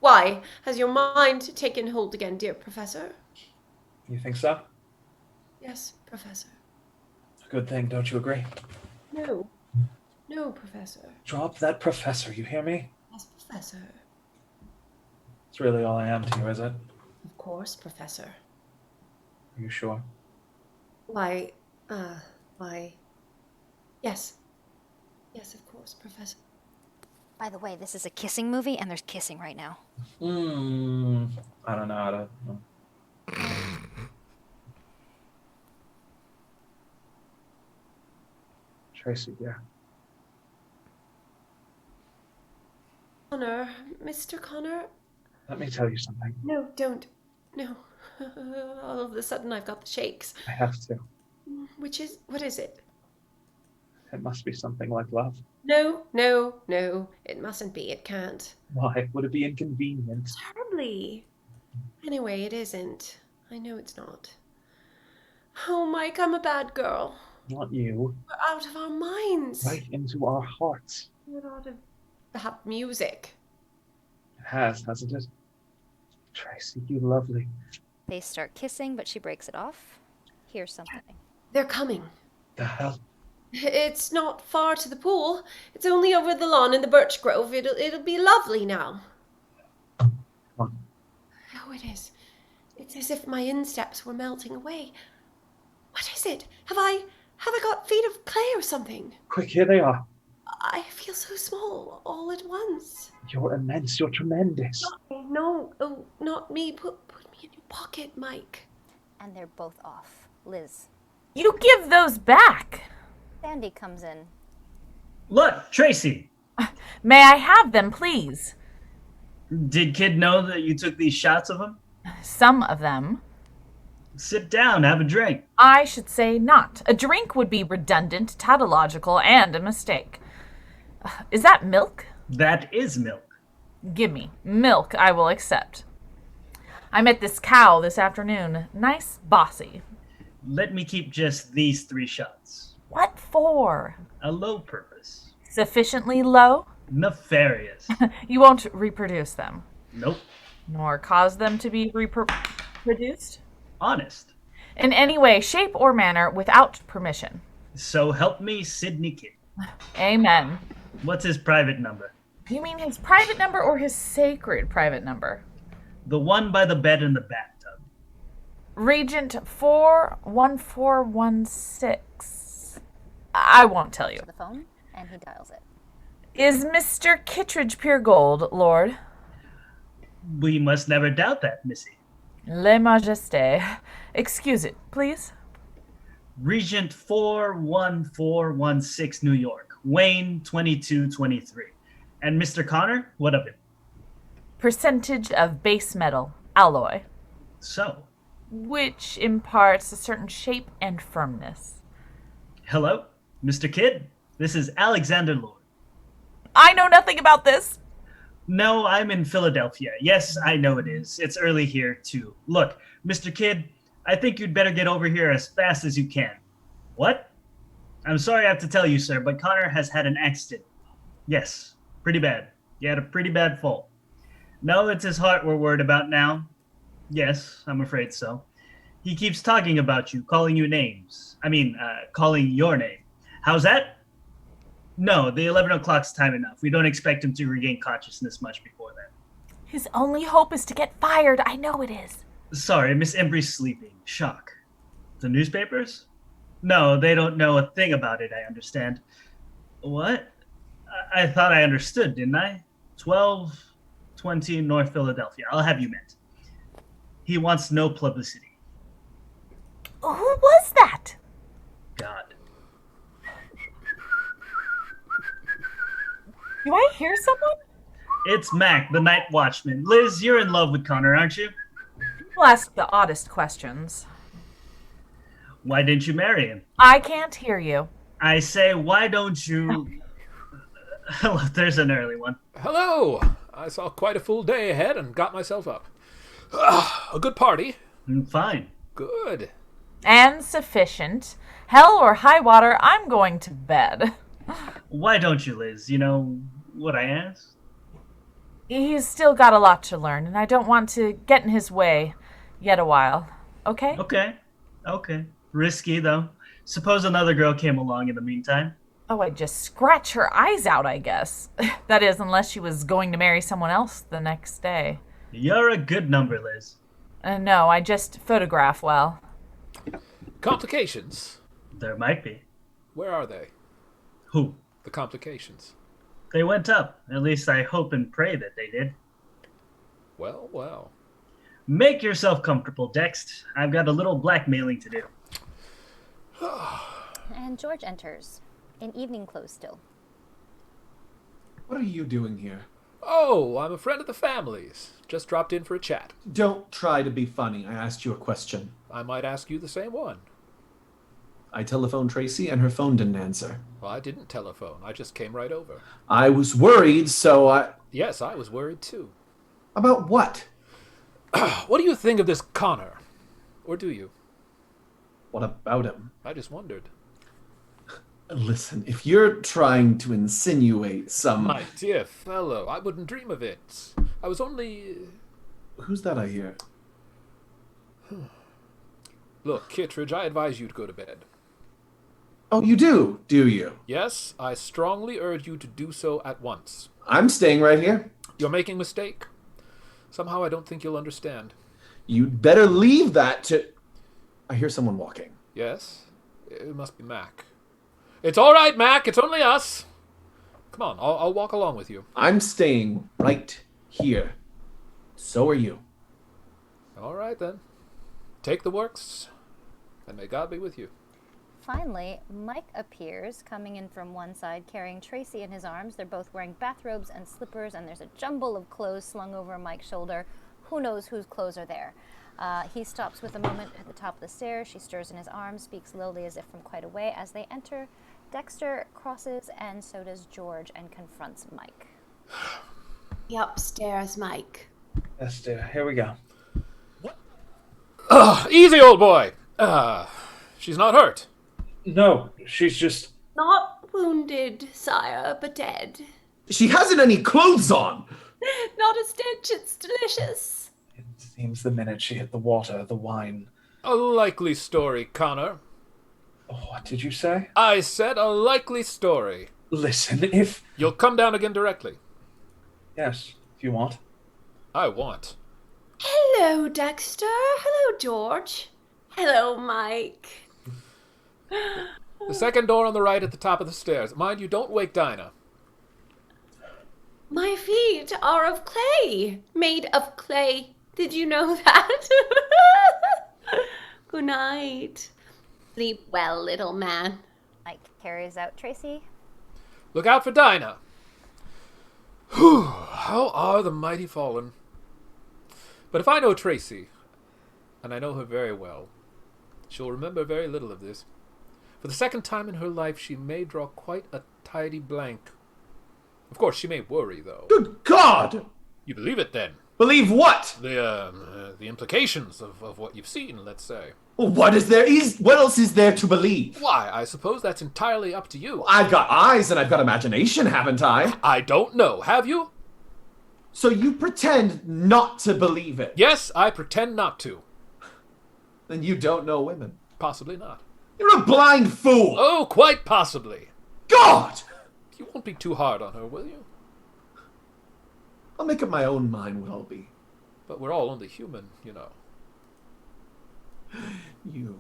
Why? Has your mind taken hold again, dear Professor? You think so? Yes, Professor. A good thing, don't you agree? No. No, Professor. Drop that professor, you hear me? Yes, Professor. It's really all I am to you, is it? Of course, Professor. Are you sure? Why... Yes. Yes, of course, Professor. By the way, this is a kissing movie, and there's kissing right now. I don't know how to... Tracey, dear. Connor, Mr. Connor? Let me tell you something. No, don't. No. All of a sudden I've got the shakes. I have to. What is it? It must be something like love. No. It mustn't be. It can't. Why? Would it be inconvenient? Terribly. Anyway, it isn't. I know it's not. Oh, Mike, I'm a bad girl. Not you. We're out of our minds. Right into our hearts. We're out of that music. It has, hasn't it? Tracey, you lovely. They start kissing, but she breaks it off. Here's something. They're coming. The hell? It's not far to the pool. It's only over the lawn in the birch grove. It'll be lovely now. Come on. Oh, it is. It's as if my insteps were melting away. What is it? Have I Have I got feet of clay or something? Quick, here they are. I feel so small all at once. You're immense. You're tremendous. No, oh, not me. Put me in your pocket, Mike. And they're both off. Liz. You give those back. Sandy comes in. Look, Tracey. May I have them, please? Did Kid know that you took these shots of him? Some of them. Sit down, have a drink. I should say not. A drink would be redundant, tautological, and a mistake. Is that milk? That is milk. Gimme. Milk I will accept. I met this cow this afternoon. Nice bossy. Let me keep just these 3 shots. What for? A low purpose. Sufficiently low? Nefarious. You won't reproduce them. Nope. Nor cause them to be reproduced? Honest. In any way, shape, or manner without permission. So help me, Sidney Kid. Amen. What's his private number? You mean his private number or his sacred private number? The one by the bed in the bathtub. Regent 41416. I won't tell you. To the phone, and he dials it. Is Mr. Kittredge pure gold, Lord? We must never doubt that, Missy. Le Majesté. Excuse it, please. Regent 41416, New York. Wayne 2223. And Mr. Connor, what of it? Percentage of base metal, alloy, So, which imparts a certain shape and firmness. hello, Mr. Kidd. This is Alexander Lord. I know nothing about this. No, I'm in Philadelphia. Yes, I know it is. It's early here, too. Look, Mr. Kidd, I think you'd better get over here as fast as you can. What? I'm sorry I have to tell you, sir, but Connor has had an accident. Yes, pretty bad. He had a pretty bad fall. No, it's his heart we're worried about now. Yes, I'm afraid so. He keeps talking about you, calling you names. Calling your name. How's that? No, the 11 o'clock's time enough. We don't expect him to regain consciousness much before then. His only hope is to get fired. I know it is. Sorry, Miss Embry's sleeping. Shock. The newspapers? No, they don't know a thing about it, I understand. What? I thought I understood, didn't I? 1220 North Philadelphia. I'll have you met. He wants no publicity. Who was that? God. Do I hear someone? It's Mac, the night watchman. Liz, you're in love with Connor, aren't you? People ask the oddest questions. Why didn't you marry him? I can't hear you. I say, why don't you... Hello, there's an early one. Hello! I saw quite a full day ahead and got myself up. A good party. Fine. Good. And sufficient. Hell or high water, I'm going to bed. Why don't you, Liz? You know what I asked? He's still got a lot to learn, and I don't want to get in his way yet a while. Okay? Okay. Risky, though. Suppose another girl came along in the meantime. Oh, I'd just scratch her eyes out, I guess. That is, unless she was going to marry someone else the next day. You're a good number, Liz. No, I just photograph well. Complications? There might be. Where are they? Who? The complications. They went up. At least I hope and pray that they did. Well. Make yourself comfortable, Dext. I've got a little blackmailing to do. And George enters, in evening clothes still. What are you doing here? Oh, I'm a friend of the family's. Just dropped in for a chat. Don't try to be funny. I asked you a question. I might ask you the same one. I telephoned Tracey and her phone didn't answer. Well, I didn't telephone. I just came right over. I was worried, so I... Yes, I was worried too. About what? What do you think of this Connor? Or do you? What about him? I just wondered. Listen, if you're trying to insinuate some... My dear fellow, I wouldn't dream of it. I was only... Who's that I hear? Look, Kittredge, I advise you to go to bed. Oh, you do you? Yes, I strongly urge you to do so at once. I'm staying right here. You're making a mistake. Somehow I don't think you'll understand. You'd better leave that to... I hear someone walking. Yes? It must be Mac. It's all right, Mac. It's only us. Come on, I'll walk along with you. I'm staying right here. So are you. All right, then. Take the works, and may God be with you. Finally, Mike appears, coming in from one side, carrying Tracey in his arms. They're both wearing bathrobes and slippers, and there's a jumble of clothes slung over Mike's shoulder. Who knows whose clothes are there? He stops with a moment at the top of the stairs. She stirs in his arms, speaks lowly as if from quite a way. As they enter, Dexter crosses, and so does George, and confronts Mike. The upstairs, Mike. Yes, dear. Here we go. Easy, old boy. She's not hurt. No, she's just... Not wounded, sire, but dead. She hasn't any clothes on. Not a stitch, it's delicious. It seems the minute she hit the water, the wine... A likely story, Connor. What did you say? I said a likely story. Listen, if... You'll come down again directly. Yes, if you want. I want. Hello, Dexter. Hello, George. Hello, Mike. The second door on the right at the top of the stairs. Mind you, don't wake Dinah. My feet are of clay. Made of clay. Did you know that? Good night. Sleep well, little man. Mike carries out Tracey. Look out for Dinah. Whew, how are the mighty fallen? But if I know Tracey, and I know her very well, she'll remember very little of this. For the second time in her life, she may draw quite a tidy blank. Of course, she may worry, though. Good God! You believe it, then? Believe what? The implications of what you've seen, let's say. What else is there to believe? Why, I suppose that's entirely up to you. I've got eyes and I've got imagination, haven't I? I don't know. Have you? So you pretend not to believe it? Yes, I pretend not to. Then you don't know women. Possibly not. You're a blind fool! Oh, quite possibly. God! You won't be too hard on her, will you? I'll make up my own mind what I'll be. But we're all only human, you know. You.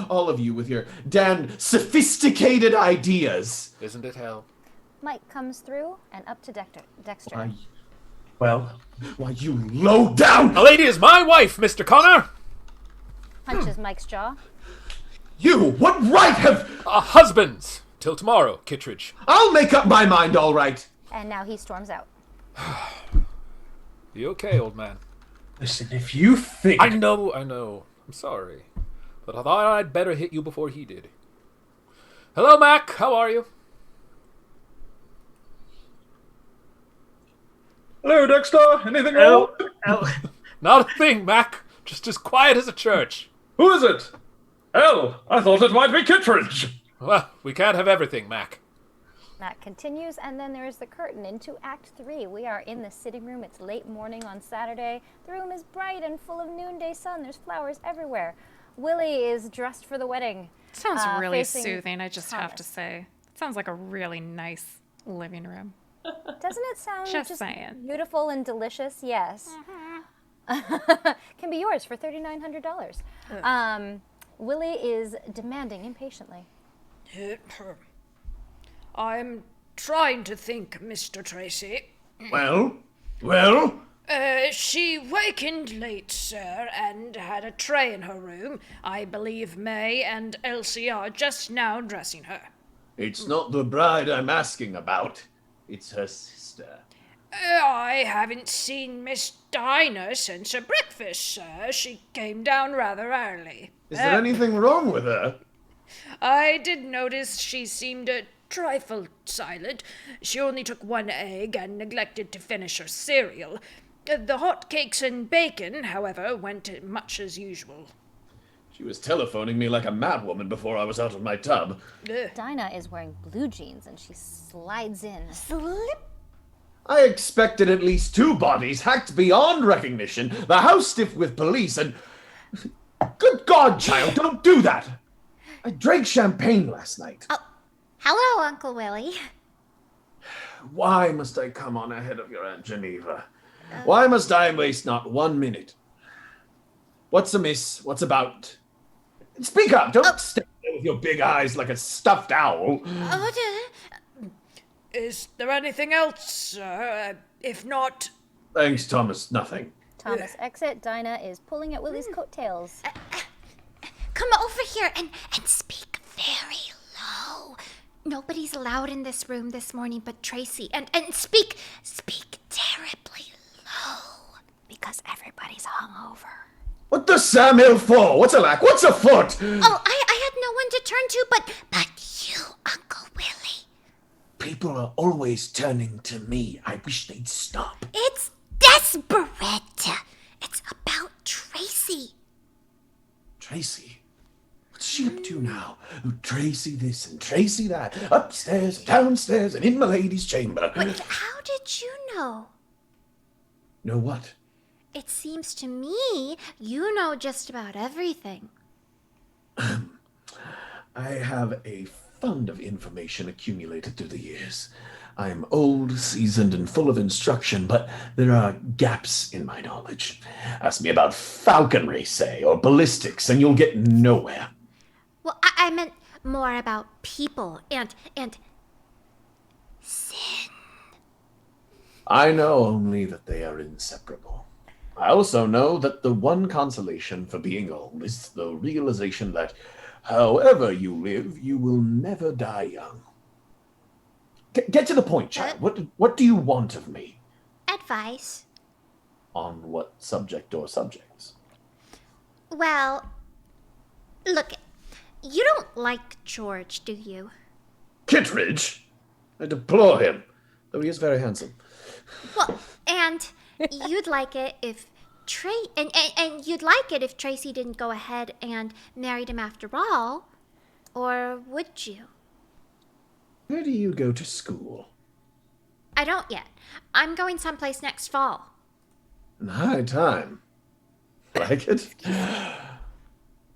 All of you with your damn sophisticated ideas. Isn't it hell? Mike comes through and up to Dexter. Well, Why, you low down! The lady is my wife, Mr. Connor! Punches Mike's jaw. You! What right have... Husbands! Till tomorrow, Kittredge. I'll make up my mind, all right. And now he storms out. You okay, old man? listen, if you think... I know. I'm sorry. But I thought I'd better hit you before he did. Hello, Mac. How are you? Hello, Dexter. Anything wrong? Not a thing, Mac. Just as quiet as a church. Who is it? Hell, I thought it might be Kittredge. Well, we can't have everything, Mac. That continues, and then there is the curtain into Act 3. We are in the sitting room. It's late morning on Saturday. The room is bright and full of noonday sun. There's flowers everywhere. Willie is dressed for the wedding. Sounds really facing soothing, I just have to Thomas. say. It sounds like a really nice living room. Doesn't it sound Just saying. beautiful and delicious? Yes. Can be yours for $3,900. Willie is demanding impatiently. I'm trying to think, Mr. Tracey. Well? She wakened late, sir, and had a tray in her room. I believe May and Elsie are just now dressing her. It's not the bride I'm asking about. It's her sister. I haven't seen Miss Dinah since her breakfast, sir. She came down rather early. Is there anything wrong with her? I did notice she seemed a trifle silent. She only took one egg and neglected to finish her cereal. The hot cakes and bacon, however, went much as usual. She was telephoning me like a madwoman before I was out of my tub. Dinah is wearing blue jeans, and she slides in. I expected at least 2 bodies hacked beyond recognition, the house stiff with police, and... Good God, child, don't do that! I drank champagne last night. Oh, hello, Uncle Willie. Why must I come on ahead of your Aunt Geneva? Why must I waste not 1 minute? What's amiss? What's about? Speak up, don't stay With your big eyes like a stuffed owl. Is there anything else, sir? If not, Thanks, Thomas. Nothing. Thomas exit. Dinah is pulling at Willie's coattails. Come over here and speak very low. Nobody's allowed in this room this morning but Tracey. And speak terribly low. Because everybody's hungover. What the Sam Hill for? What's a lack? What's a foot? Oh, I had no one to turn to but you, Uncle Willie. People are always turning to me. I wish they'd stop. It's desperate. It's about Tracey. Tracey? What's she up to now? Tracey this and Tracey that. Upstairs, downstairs, and in my lady's chamber. But how did you know? Know what? It seems to me you know just about everything. I have a fund of information accumulated through the years. I am old, seasoned, and full of instruction, but there are gaps in my knowledge. Ask me about falconry, say, or ballistics, and you'll get nowhere. Well, I meant more about people and sin. I know only that they are inseparable. I also know that the one consolation for being old is the realization that however you live, you will never die young. Get to the point, child. What do you want of me? Advice. On what subject or subjects? Well, look, you don't like George, do you? Kittredge? I deplore him, though he is very handsome. Well, and you'd like it if and you'd like it if Tracey didn't go ahead and married him after all, or would you? Where do you go to school? I don't yet. I'm going someplace next fall. High time. Like it?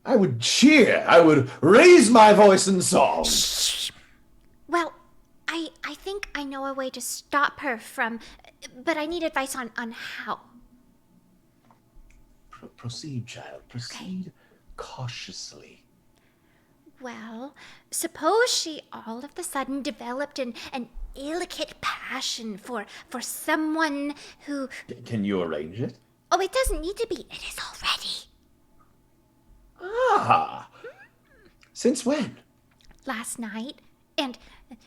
I would cheer. I would raise my voice in song. Shh. Well, I think I know a way to stop her from, but I need advice on how. Proceed, child. Proceed cautiously. Well, suppose she all of a sudden developed an illicit passion for someone who... Can you arrange it? Oh, it doesn't need to be. It is already. Ah! Since when? Last night, and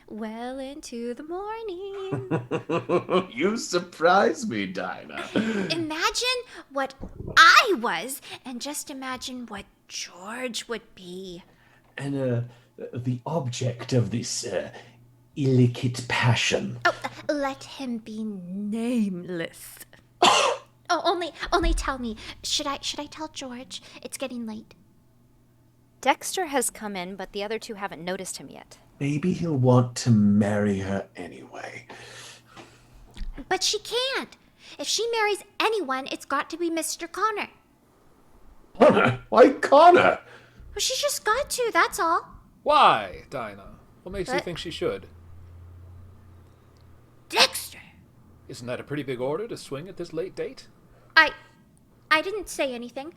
well into the morning. You surprise me, Dinah. Imagine what I was, and just imagine what George would be. And the object of this illicit passion. Oh, let him be nameless. Oh, only tell me. Should I tell George? It's getting late. Dexter has come in, but the other two haven't noticed him yet. Maybe he'll want to marry her anyway. But she can't. If she marries anyone, it's got to be Mr. Connor. Connor? Why Connor? Well, she's just got to, that's all. Why, Dinah? What makes you What? think she should? Dexter! Isn't that a pretty big order to swing at this late date? I didn't say anything.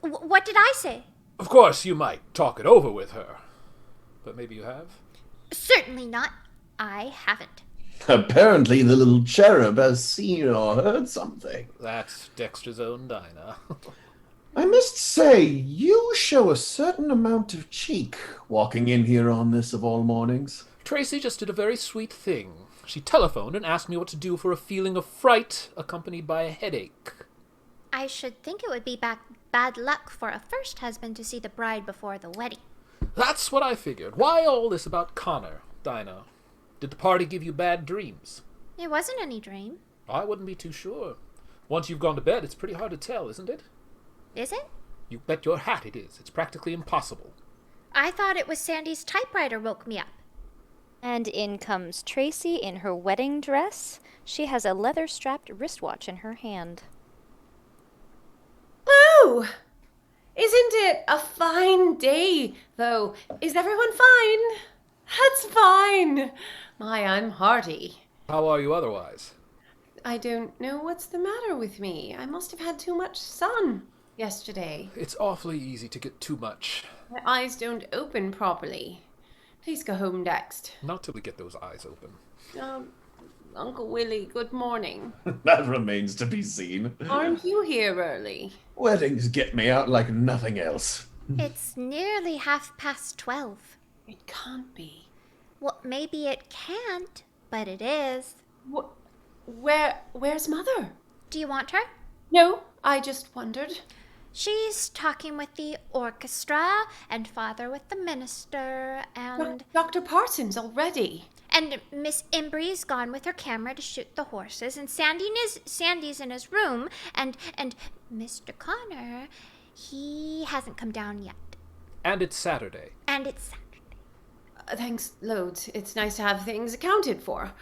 What did I say? Of course, you might talk it over with her. But maybe you have? Certainly not. I haven't. Apparently the little cherub has seen or heard something. That's Dexter's own Dinah. I must say, you show a certain amount of cheek walking in here on this of all mornings. Tracey just did a very sweet thing. She telephoned and asked me what to do for a feeling of fright accompanied by a headache. I should think it would be bad luck for a first husband to see the bride before the wedding. That's what I figured. Why all this about Connor, Dinah? Did the party give you bad dreams? It wasn't any dream. I wouldn't be too sure. Once you've gone to bed, it's pretty hard to tell, isn't it? Is it? You bet your hat it is. It's practically impossible. I thought it was Sandy's typewriter woke me up. And in comes Tracey in her wedding dress. She has a leather-strapped wristwatch in her hand. Hello! Isn't it a fine day, though? Is everyone fine? That's fine. My, I'm hearty. How are you otherwise? I don't know what's the matter with me. I must have had too much sun. yesterday. It's awfully easy to get too much. My eyes don't open properly. Please go home next. Not till we get those eyes open. Uncle Willie, good morning. That remains to be seen. Aren't you here early? Weddings get me out like nothing else. It's nearly 12:30. It can't be. Well, maybe it can't, but it is. Where's Mother? Do you want her? No, I just wondered. She's talking with the orchestra, and Father with the minister, and... Dr. Parsons already. And Miss Embry's gone with her camera to shoot the horses, and Sandy's in his room, and Mr. Connor, he hasn't come down yet. And it's Saturday. And it's Saturday. Thanks loads. It's nice to have things accounted for.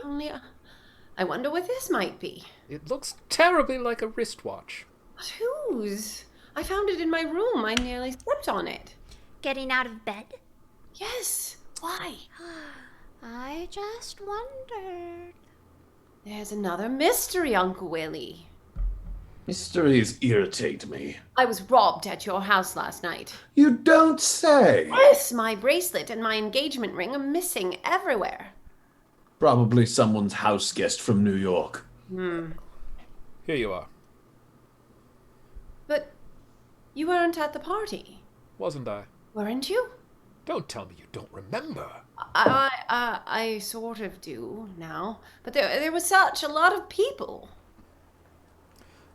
Only, I wonder what this might be. It looks terribly like a wristwatch. But whose? I found it in my room. I nearly slept on it. Getting out of bed? Yes. Why? I just wondered. There's another mystery, Uncle Willie. Mysteries irritate me. I was robbed at your house last night. You don't say. Yes, my bracelet and my engagement ring are missing everywhere. Probably someone's house guest from New York. Here you are. But you weren't at the party. Wasn't I? Weren't you? Don't tell me you don't remember. I sort of do now. But there was such a lot of people.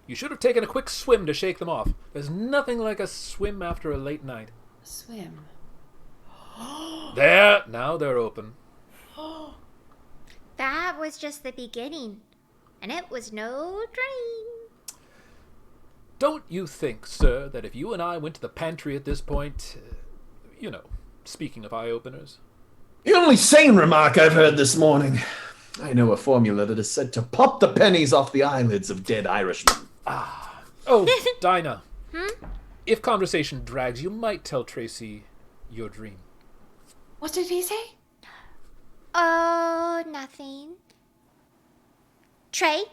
You should have taken a quick swim to shake them off. There's nothing like a swim after a late night. Swim. There, now they're open. That was just the beginning. And it was no dream. Don't you think, sir, that if you and I went to the pantry at this point, speaking of eye-openers? The only sane remark I've heard this morning. I know a formula that is said to pop the pennies off the eyelids of dead Irishmen. Oh, Dinah. If conversation drags, you might tell Tracey your dream. What did he say? Oh, nothing. Trey,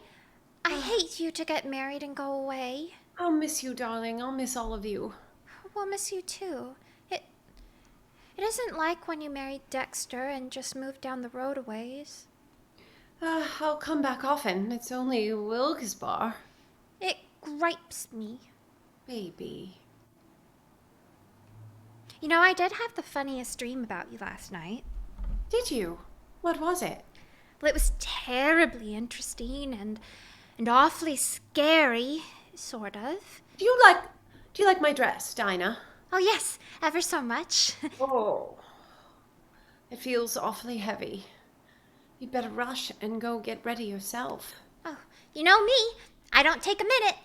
I hate you to get married and go away. I'll miss you, darling. I'll miss all of you. We'll miss you too. It isn't like when you married Dexter and just moved down the road a ways. I'll come back often. It's only Wilkes-Barre. It gripes me. Baby. You know, I did have the funniest dream about you last night. Did you? What was it? Well, it was terribly interesting and awfully scary, sort of. Do you like my dress, Dinah? Oh, yes, ever so much. Oh. It feels awfully heavy. You'd better rush and go get ready yourself. Oh, you know me. I don't take a minute.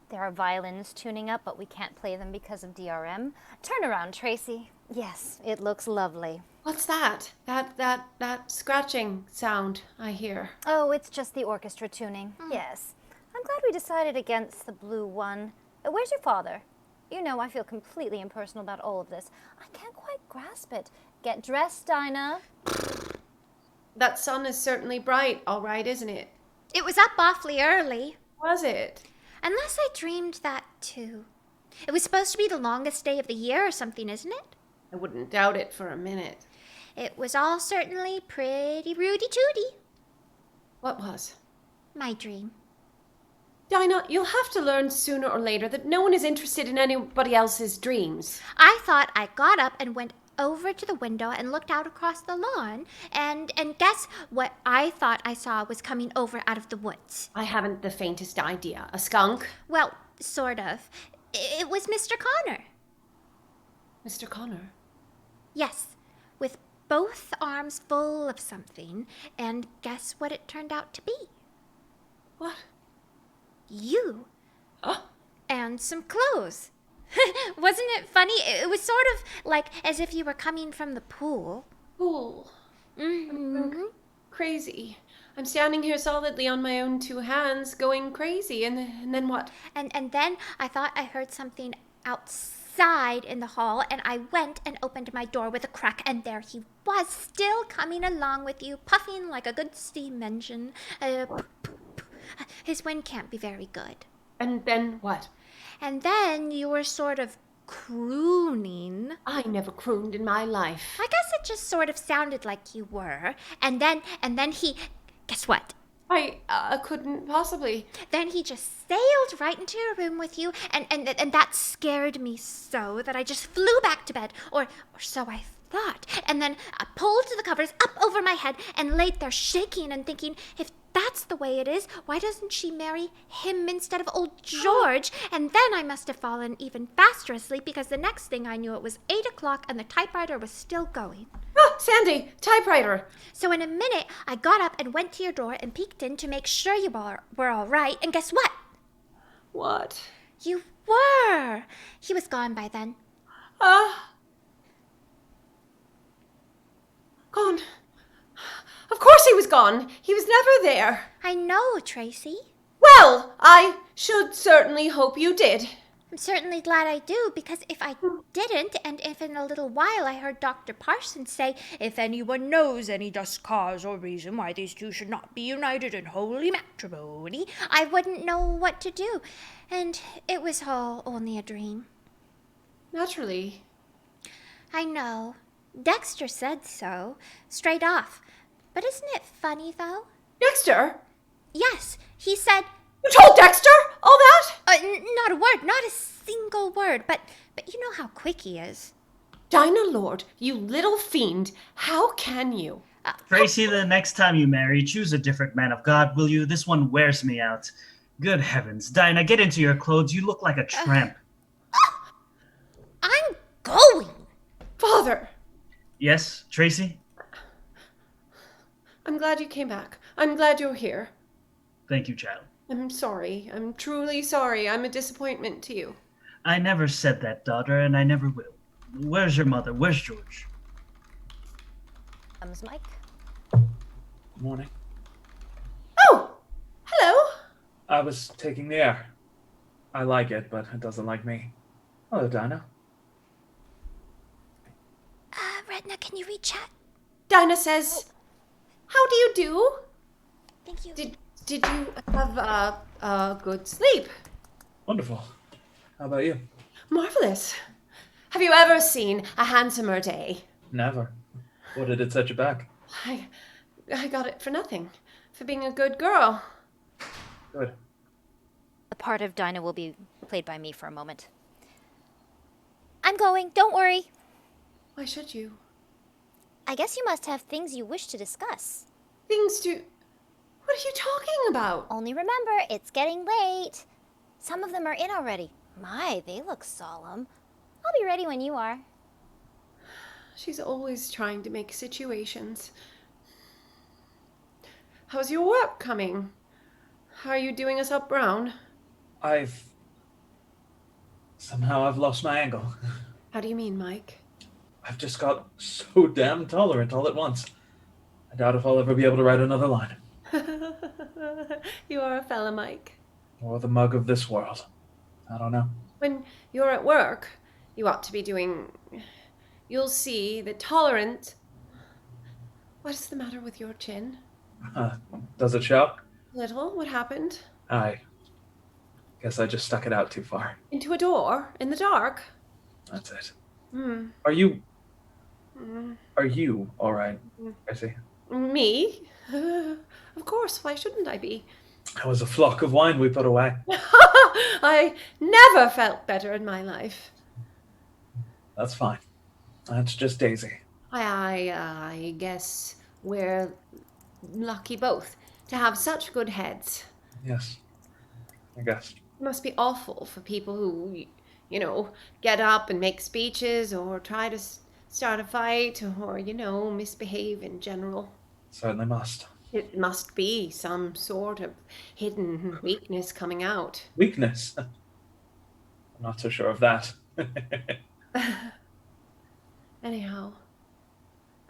There are violins tuning up, but we can't play them because of DRM. Turn around, Tracey. Yes, it looks lovely. What's that? That scratching sound I hear. Oh, it's just the orchestra tuning. Yes. I'm glad we decided against the blue one. Where's your father? You know, I feel completely impersonal about all of this. I can't quite grasp it. Get dressed, Dinah. That sun is certainly bright, all right, isn't it? It was up awfully early. Was it? Unless I dreamed that too. It was supposed to be the longest day of the year or something, isn't it? I wouldn't doubt it for a minute. It was all certainly pretty rooty-tooty. What was? My dream. Dinah, you'll have to learn sooner or later that no one is interested in anybody else's dreams. I thought I got up and went over to the window and looked out across the lawn, and guess what I thought I saw was coming over out of the woods. I haven't the faintest idea. A skunk? Well, sort of. It was Mr. Connor. Mr. Connor? Yes, with both arms full of something, and guess what it turned out to be? What? You. Oh. And some clothes. Wasn't it funny? It was sort of like as if you were coming from the pool. Pool? Mm-hmm. Crazy. I'm standing here solidly on my own two hands, going crazy, and then what? And then I thought I heard something outside in the hall, and I went and opened my door with a crack, and there he was, still coming along with you, puffing like a good steam engine. his wind can't be very good. And then what? And then you were sort of crooning. I never crooned in my life. I guess it just sort of sounded like you were. And then he, guess what? I couldn't possibly. Then he just sailed right into your room with you, and that scared me so that I just flew back to bed, or so I thought. And then I pulled the covers up over my head and laid there shaking and thinking, if that's the way it is, why doesn't she marry him instead of old George? And then I must have fallen even faster asleep, because the next thing I knew it was 8 o'clock and the typewriter was still going. Oh, Sandy, typewriter. So in a minute, I got up and went to your door and peeked in to make sure you were all right. And guess what? What? You were. He was gone by then. Gone. Of course he was gone. He was never there. I know, Tracey. Well, I should certainly hope you did. I'm certainly glad I do, because if I didn't, and if in a little while I heard Dr. Parsons say, if anyone knows any just cause or reason why these two should not be united in holy matrimony, I wouldn't know what to do. And it was all only a dream. Naturally. I know. Dexter said so, straight off. But isn't it funny, though? Dexter? Yes, he said... You told Dexter all that? Not a word, not a single word, but you know how quick he is. Dinah Lord, you little fiend, how can you? Tracey, the next time you marry, choose a different man of God, will you? This one wears me out. Good heavens. Dinah, get into your clothes. You look like a tramp. I'm going. Father! Yes, Tracey? I'm glad you came back. I'm glad you're here. Thank you, child. I'm sorry. I'm truly sorry. I'm a disappointment to you. I never said that, daughter, and I never will. Where's your mother? Where's George? Comes Mike. Good morning. Oh! Hello! I was taking the air. I like it, but it doesn't like me. Hello, Dinah. Retna, can you read chat? Dinah says, how do you do? Thank you. Did you have a good sleep? Wonderful. How about you? Marvelous. Have you ever seen a handsomer day? Never. What did it set you back? I got it for nothing. For being a good girl. Good. The part of Dinah will be played by me for a moment. I'm going, don't worry. Why should you? I guess you must have things you wish to discuss. Things to... What are you talking about? Only remember, it's getting late. Some of them are in already. My, they look solemn. I'll be ready when you are. She's always trying to make situations. How's your work coming? How are you doing us up brown? Somehow I've lost my angle. How do you mean, Mike? I've just got so damn tolerant all at once. I doubt if I'll ever be able to write another line. You are a fella, Mike. Or the mug of this world. I don't know. When you're at work, you ought to be doing... You'll see that tolerant... What's the matter with your chin? Does it show? Little? What happened? I guess I just stuck it out too far. Into a door? In the dark? That's it. Hmm. Are you all right, Tracey? Me? Of course, why shouldn't I be? That was a flock of wine we put away. I never felt better in my life. That's fine. That's just Daisy. I guess we're lucky both to have such good heads. Yes, I guess. It must be awful for people who, get up and make speeches or try to start a fight or, misbehave in general. Certainly must. It must be some sort of hidden weakness coming out. Weakness? I'm not so sure of that. Anyhow,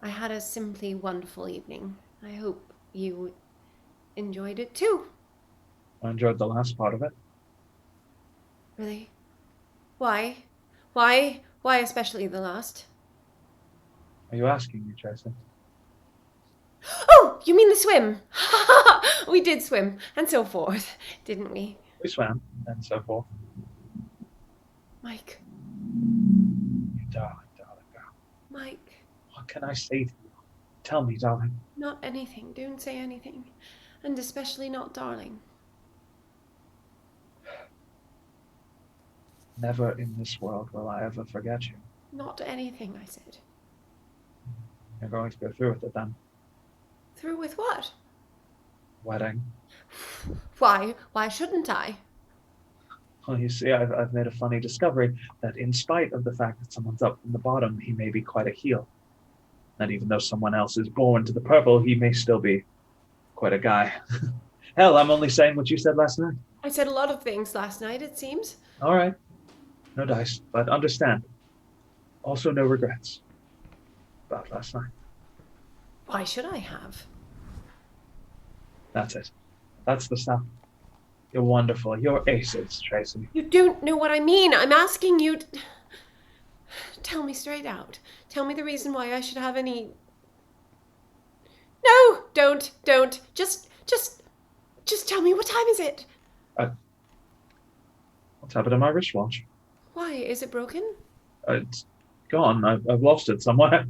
I had a simply wonderful evening. I hope you enjoyed it too. I enjoyed the last part of it. Really? Why? Why especially the last? Are you asking me, Tracey? Oh, you mean the swim? We did swim, and so forth, didn't we? We swam, and so forth. Mike. You darling girl. Mike. What can I say to you? Tell me, darling. Not anything. Don't say anything. And especially not darling. Never in this world will I ever forget you. Not anything, I said. You're going to go through with it then. Through with what? Wedding. Why? Why shouldn't I? Well, you see, I've made a funny discovery that in spite of the fact that someone's up from the bottom, he may be quite a heel. And even though someone else is born to the purple, he may still be quite a guy. Hell, I'm only saying what you said last night. I said a lot of things last night, it seems. All right. No dice, but understand. Also no regrets about last night. Why should I have? That's it. That's the stuff. You're wonderful. You're aces, Tracey. You don't know what I mean. I'm asking you to... Tell me straight out. Tell me the reason why I should have any... No, don't. Just tell me, what time is it? What's happened to my wristwatch? Why, is it broken? It's gone. I've lost it somewhere.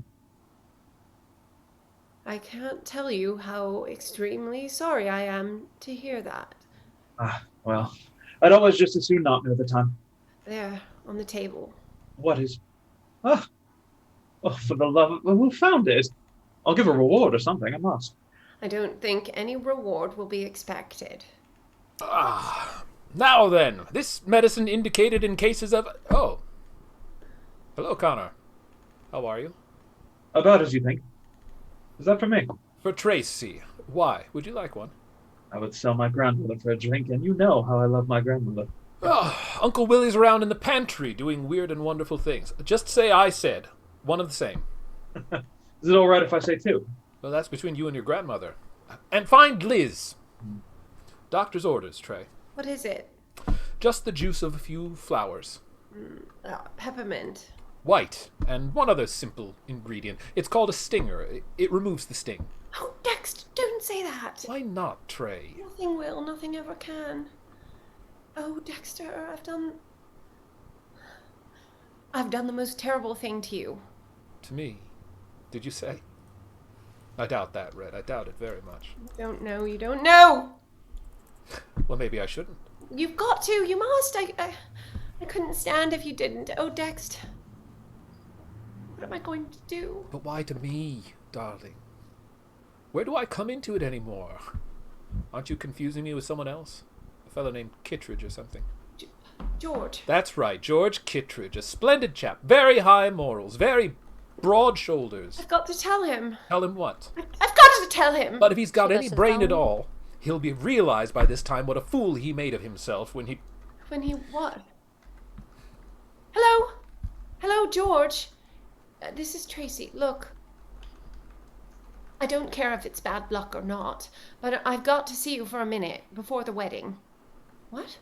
I can't tell you how extremely sorry I am to hear that. Well, I'd always just as soon not know the time. There, on the table. What is... Oh, for the love of... Who found it? I'll give a reward or something, I must. I don't think any reward will be expected. Now then, this medicine indicated in cases of... Oh. Hello, Connor. How are you? About as you think. Is that for me? For Tracey. Why? Would you like one? I would sell my grandmother for a drink, and you know how I love my grandmother. Oh, Uncle Willie's around in the pantry doing weird and wonderful things. Just say I said. One of the same. Is it all right if I say two? Well, that's between you and your grandmother. And find Liz. Doctor's orders, Trey. What is it? Just the juice of a few flowers. Peppermint. White, and one other simple ingredient. It's called a stinger. It removes the sting. Oh, Dexter, don't say that. Why not, Trey? Nothing will, nothing ever can. Oh, Dexter, I've done the most terrible thing to you. To me? Did you say? I doubt that, Red. I doubt it very much. You don't know! Well, maybe I shouldn't. You've got to, you must. I couldn't stand if you didn't. Oh, Dexter. What am I going to do? But why to me, darling? Where do I come into it anymore? Aren't you confusing me with someone else? A fellow named Kittredge or something. George. That's right, George Kittredge. A splendid chap. Very high morals. Very broad shoulders. I've got to tell him. Tell him what? I've got to tell him. But if he's got any brain at all, he'll be realized by this time what a fool he made of himself when he... When he what? Hello? Hello, George. This is Tracey. Look. I don't care if it's bad luck or not, but I've got to see you for a minute before the wedding. What?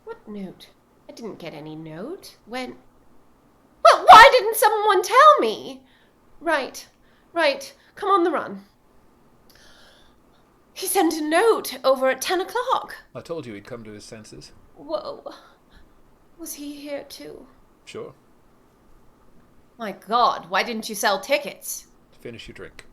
What note? I didn't get any note. When? Well, why didn't someone tell me? Right. Come on the run. He sent a note over at 10 o'clock. I told you he'd come to his senses. Whoa. Was he here too? Sure. My God, why didn't you sell tickets? Finish your drink.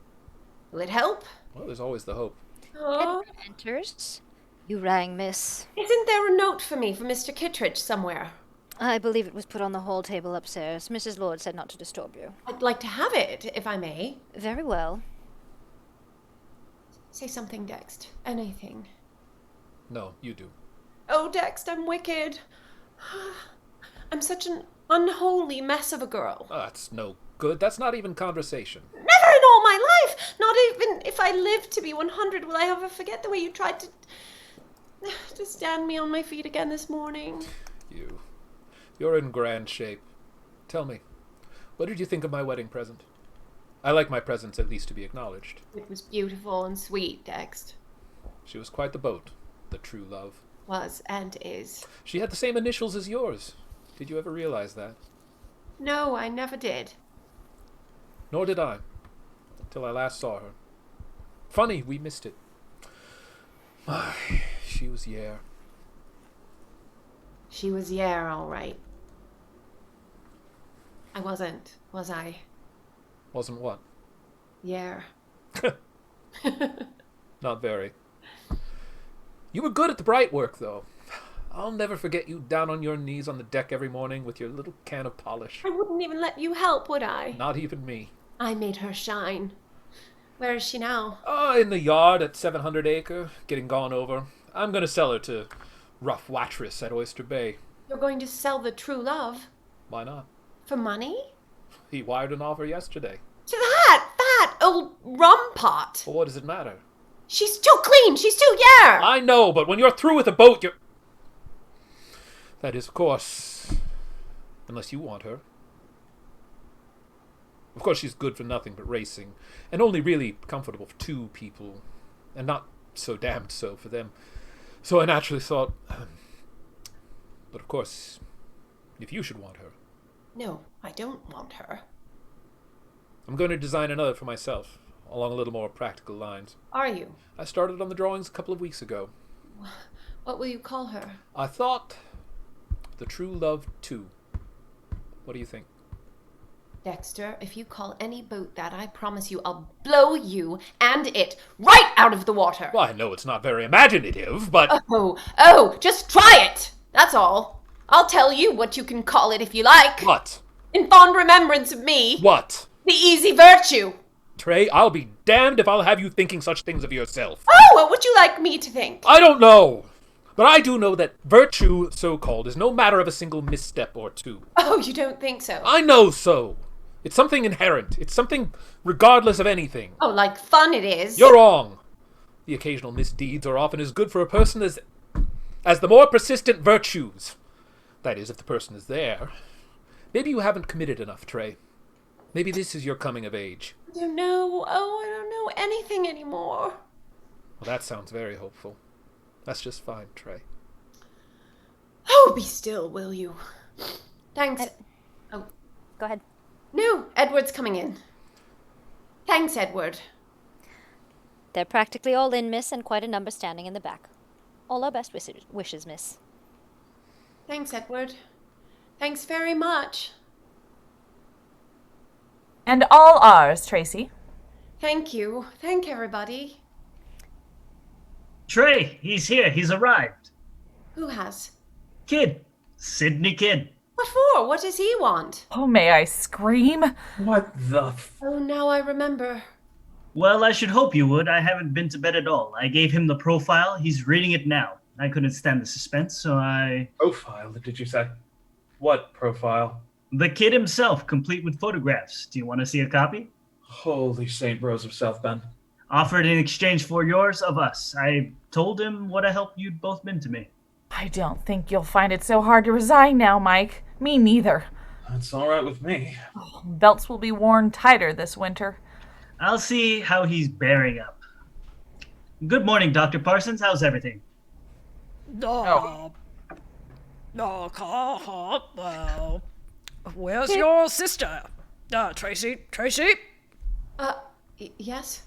Will it help? Well, there's always the hope. Oh. Enters. You rang, miss. Isn't there a note for me from Mr. Kittredge somewhere? I believe it was put on the hall table upstairs. Mrs. Lord said not to disturb you. I'd like to have it, if I may. Very well. Say something, Dext. Anything. No, you do. Oh, Dext, I'm wicked. I'm such an unholy mess of a girl. Oh, that's no good. That's not even conversation. Never in all my life! Not even if I live to be 100 will I ever forget the way you tried to stand me on my feet again this morning. You're in grand shape. Tell me, what did you think of my wedding present? I like my presents at least to be acknowledged. It was beautiful and sweet, Dext. She was quite the boat, the true love. Was and is. She had the same initials as yours. Did you ever realize that? No, I never did. Nor did I, till I last saw her. Funny, we missed it. She was yeah. She was yeah, all right. I wasn't, was I? Wasn't what? Yeah. Not very. You were good at the bright work, though. I'll never forget you down on your knees on the deck every morning with your little can of polish. I wouldn't even let you help, would I? Not even me. I made her shine. Where is she now? Oh, in the yard at 700 Acre, getting gone over. I'm going to sell her to Rough Watrous at Oyster Bay. You're going to sell the true love? Why not? For money? He wired an offer yesterday. To that old rum pot. Well, what does it matter? She's too clean. She's too yeah. I know, but when you're through with the boat, you're... That is, of course, unless you want her. Of course, she's good for nothing but racing, and only really comfortable for 2 people, and not so damned so for them. So I naturally thought, but of course, if you should want her. No, I don't want her. I'm going to design another for myself, along a little more practical lines. Are you? I started on the drawings a couple of weeks ago. What will you call her? I thought The True Love 2. What do you think? Dexter, if you call any boat that, I promise you I'll blow you and it right out of the water. Well, I know it's not very imaginative, but... Oh, just try it. That's all. I'll tell you what you can call it if you like. What? In fond remembrance of me. What? The easy virtue. Trey, I'll be damned if I'll have you thinking such things of yourself. Oh, what would you like me to think? I don't know. But I do know that virtue, so-called, is no matter of a single misstep or 2. Oh, you don't think so? I know so. It's something inherent. It's something regardless of anything. Oh, like fun it is. You're wrong. The occasional misdeeds are often as good for a person as the more persistent virtues. That is, if the person is there. Maybe you haven't committed enough, Trey. Maybe this is your coming of age. I don't know. Oh, I don't know anything anymore. Well, that sounds very hopeful. That's just fine, Trey. Oh, be still, will you? Thanks. Oh. Go ahead. No, Edward's coming in. Thanks, Edward. They're practically all in, miss, and quite a number standing in the back. All our best wishes, miss. Thanks, Edward. Thanks very much. And all ours, Tracey. Thank you. Thank everybody. Trey, he's here. He's arrived. Who has? Kid. Sydney Kid. What for? What does he want? Oh, may I scream? What the Oh, now I remember. Well, I should hope you would. I haven't been to bed at all. I gave him the profile. He's reading it now. I couldn't stand the suspense, so I... Profile, did you say? What profile? The kid himself, complete with photographs. Do you want to see a copy? Holy St. Rose of South Bend. Offered in exchange for yours of us. I told him what a help you'd both been to me. I don't think you'll find it so hard to resign now, Mike. Me neither. That's all right with me. Belts will be worn tighter this winter. I'll see how he's bearing up. Good morning, Dr. Parsons. How's everything? Where's your sister? Tracy? Yes?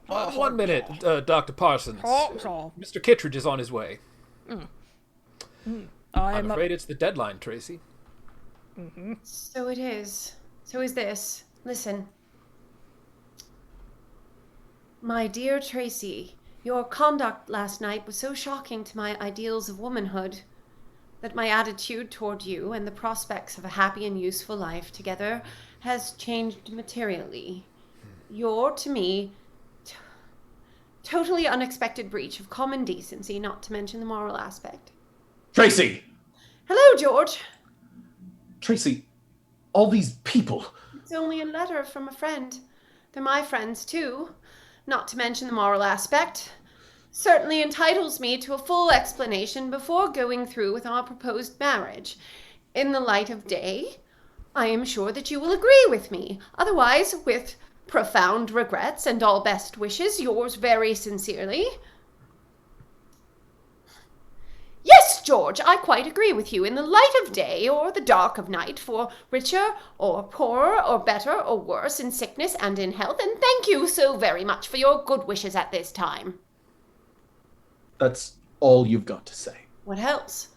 1 minute, Dr. Parsons. Mr. Kittredge is on his way. I'm afraid it's the deadline, Tracy. So it is. So is this. Listen. My dear Tracy, your conduct last night was so shocking to my ideals of womanhood that my attitude toward you and the prospects of a happy and useful life together has changed materially. Your, to me, totally unexpected breach of common decency, not to mention the moral aspect. Tracy! Hello, George. Tracy, all these people. It's only a letter from a friend. They're my friends, too. Not to mention the moral aspect. Certainly entitles me to a full explanation before going through with our proposed marriage. In the light of day, I am sure that you will agree with me. Otherwise, with profound regrets and all best wishes, yours very sincerely. Yes, George, I quite agree with you. In the light of day or the dark of night, for richer or poorer or better or worse, in sickness and in health, and thank you so very much for your good wishes at this time. That's all you've got to say. What else?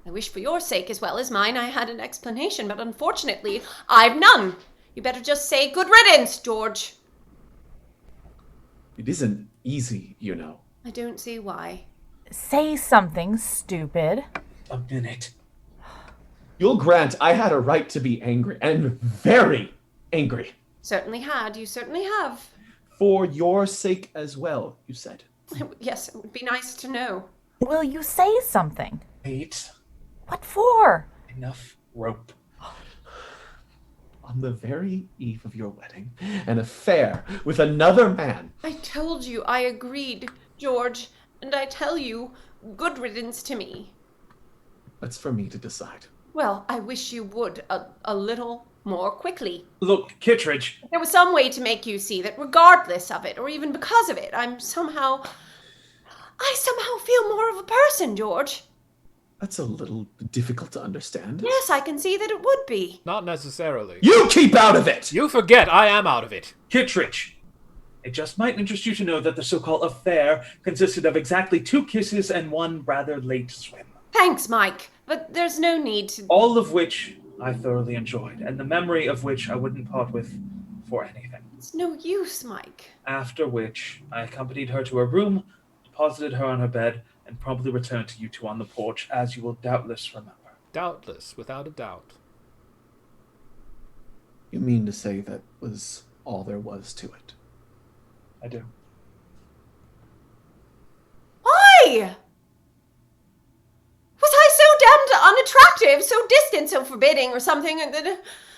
I wish for your sake as well as mine I had an explanation, but unfortunately, I've none. You better just say good riddance, George. It isn't easy, you know. I don't see why. Say something, stupid. A minute. You'll grant I had a right to be angry, and very angry. Certainly had. You certainly have. For your sake as well, you said. Yes, it would be nice to know. Will you say something? Wait. What for? Enough rope. On the very eve of your wedding, an affair with another man. I told you I agreed, George, and I tell you, good riddance to me. That's for me to decide. Well, I wish you would a little more quickly. Look, Kittredge. If there was some way to make you see that regardless of it, or even because of it, I somehow feel more of a person, George. That's a little difficult to understand. Yes, I can see that it would be. Not necessarily. You keep out of it! You forget I am out of it. Kittredge. It just might interest you to know that the so-called affair consisted of exactly 2 kisses and 1 rather late swim. Thanks, Mike, but there's no need to... All of which I thoroughly enjoyed, and the memory of which I wouldn't part with for anything. It's no use, Mike. After which, I accompanied her to her room, deposited her on her bed, and promptly returned to you two on the porch, as you will doubtless remember. Doubtless, without a doubt. You mean to say that was all there was to it? I do. Why? Was I so damned unattractive, so distant, so forbidding, or something?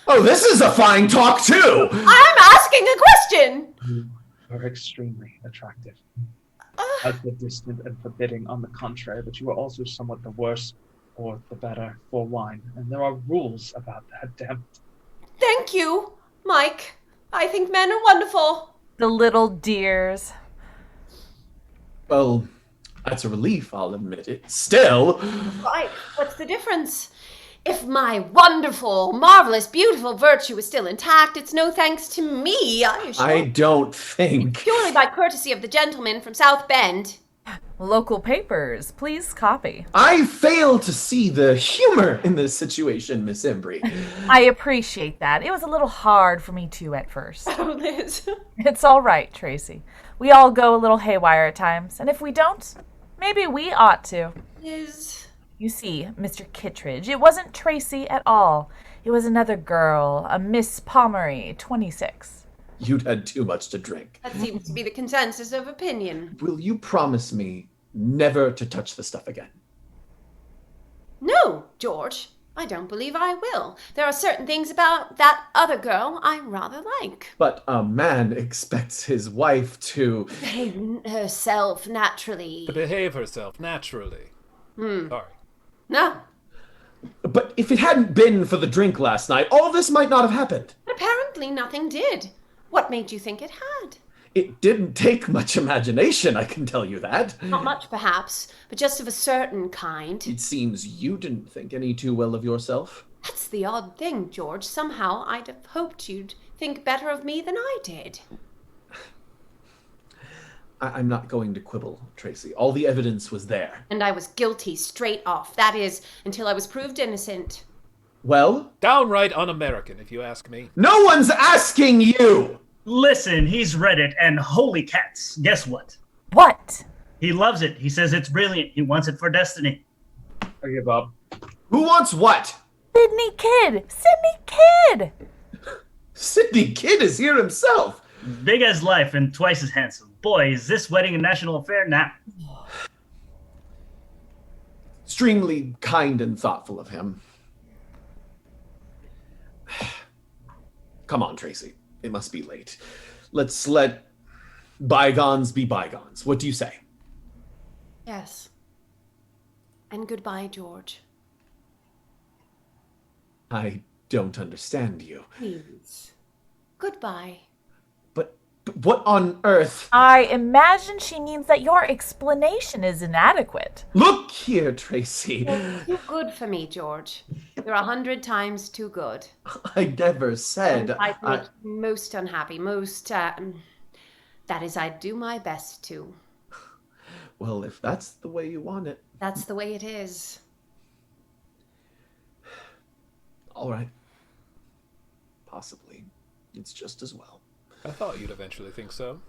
Oh, this is a fine talk, too! I'm asking a question! You are extremely attractive. As the distant and forbidding on the contrary, but you are also somewhat the worse or the better for wine, and there are rules about that, damn it. Thank you, Mike. I think men are wonderful. The little dears. Well, that's a relief, I'll admit it. Still... Right, what's the difference? If my wonderful, marvelous, beautiful virtue is still intact, it's no thanks to me, I assure you. I don't think... Purely by courtesy of the gentleman from South Bend. Local papers, please copy. I fail to see the humor in this situation, Miss Embry. I appreciate that. It was a little hard for me too at first. Oh, Liz. It's all right, Tracy. We all go a little haywire at times, and if we don't, maybe we ought to. Liz... You see, Mr. Kittredge, it wasn't Tracy at all. It was another girl, a Miss Pomeroy, 26. You'd had too much to drink. That seems to be the consensus of opinion. Will you promise me never to touch the stuff again? No, George. I don't believe I will. There are certain things about that other girl I rather like. But a man expects his wife to... Behave herself naturally. To behave herself naturally. Sorry. No. But if it hadn't been for the drink last night, all this might not have happened. Apparently nothing did. What made you think it had? It didn't take much imagination, I can tell you that. Not much, perhaps, but just of a certain kind. It seems you didn't think any too well of yourself. That's the odd thing, George. Somehow I'd have hoped you'd think better of me than I did. I'm not going to quibble, Tracy. All the evidence was there. And I was guilty straight off. That is, until I was proved innocent. Well? Downright un-American, if you ask me. No one's asking you! Listen, he's read it, and holy cats, guess what? What? He loves it. He says it's brilliant. He wants it for Destiny. I give up. Who wants what? Sydney Kidd! Sydney Kidd! Sydney Kidd is here himself. Big as life and twice as handsome. Boy, is this wedding a national affair now. Extremely kind and thoughtful of him. Come on, Tracy. It must be late. Let's let bygones be bygones. What do you say? Yes. And goodbye, George. I don't understand you. Please. Goodbye. But What on earth? I imagine she means that your explanation is inadequate. Look here, Tracey. You're too good for me, George. You're 100 times too good. I never said. And I'd make you most unhappy, most, that is, I'd do my best to. Well, if that's the way you want it. That's the way it is. All right. Possibly. It's just as well. I thought you'd eventually think so.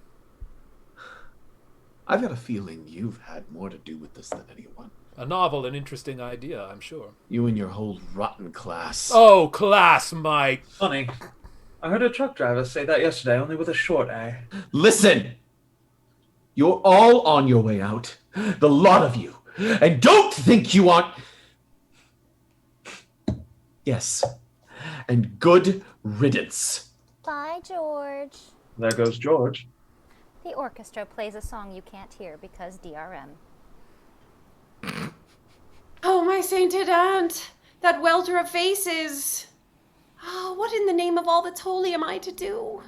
I've got a feeling you've had more to do with this than anyone. A novel and interesting idea, I'm sure. You and your whole rotten class. Oh, class, Mike! Funny. I heard a truck driver say that yesterday, only with a short A. Listen! You're all on your way out. The lot of you. And don't think you want... Yes. And good riddance. Bye, George. There goes George. The orchestra plays a song you can't hear because DRM. Oh, my sainted aunt! That welter of faces! Oh, what in the name of all that's holy am I to do?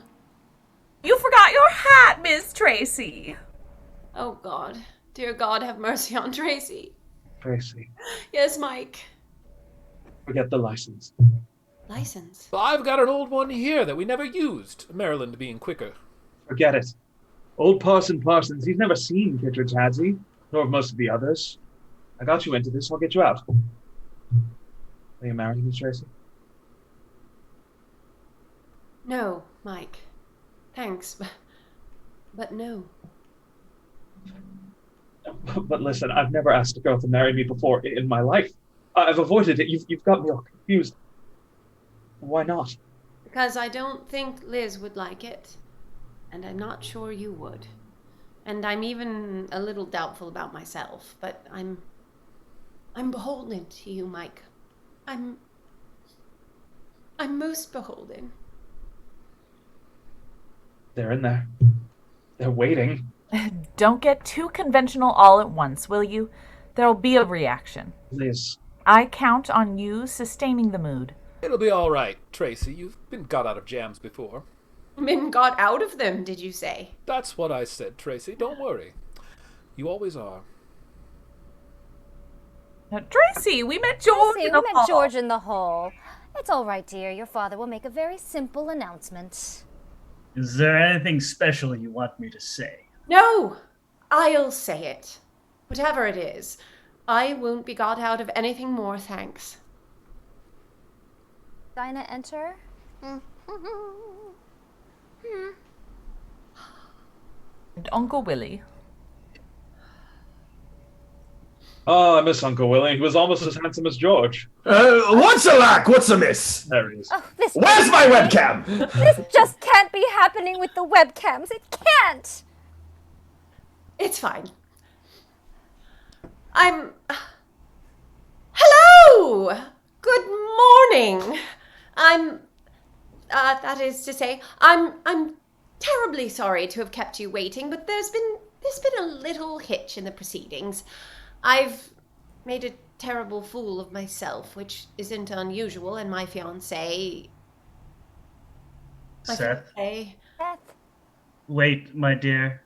You forgot your hat, Miss Tracey. Oh, God. Dear God, have mercy on Tracey. Tracey, Yes, Mike. forget the license. License? I've got an old one here that we never used, Maryland being quicker. Forget it. Old Parson Parsons, he's never seen Kittredge, has he? Nor have most of the others. I got you into this, I'll get you out. Will you marry me, Tracey? No, Mike. Thanks, but no. But listen, I've never asked a girl to marry me before in my life. I've avoided it. You've got me all confused. Why not? Because I don't think Liz would like it. And I'm not sure you would. And I'm even a little doubtful about myself, but I'm beholden to you, Mike. I'm most beholden. They're in there. They're waiting. Don't get too conventional all at once, will you? There'll be a reaction. Liz. I count on you sustaining the mood. It'll be all right, Tracey. You've been got out of jams before. Min got out of them, did you say? That's what I said, Tracey. Don't worry. You always are. Now, Tracey, we met George Tracy, in the we hall. met George in the hall. It's all right, dear. Your father will make a very simple announcement. Is there anything special you want me to say? No! I'll say it. Whatever it is. I won't be got out of anything more, thanks. Dinah, enter. And Uncle Willie. Oh, I miss Uncle Willie. He was almost as handsome as George. What's a lack? What's amiss? There he is. Oh, this Where's my webcam? This just can't be happening with the webcams. It can't. It's fine. Hello! Good morning. That is to say, I'm terribly sorry to have kept you waiting, but there's been a little hitch in the proceedings. I've made a terrible fool of myself, which isn't unusual, and my fiancé... Seth? Beth. Wait, my dear.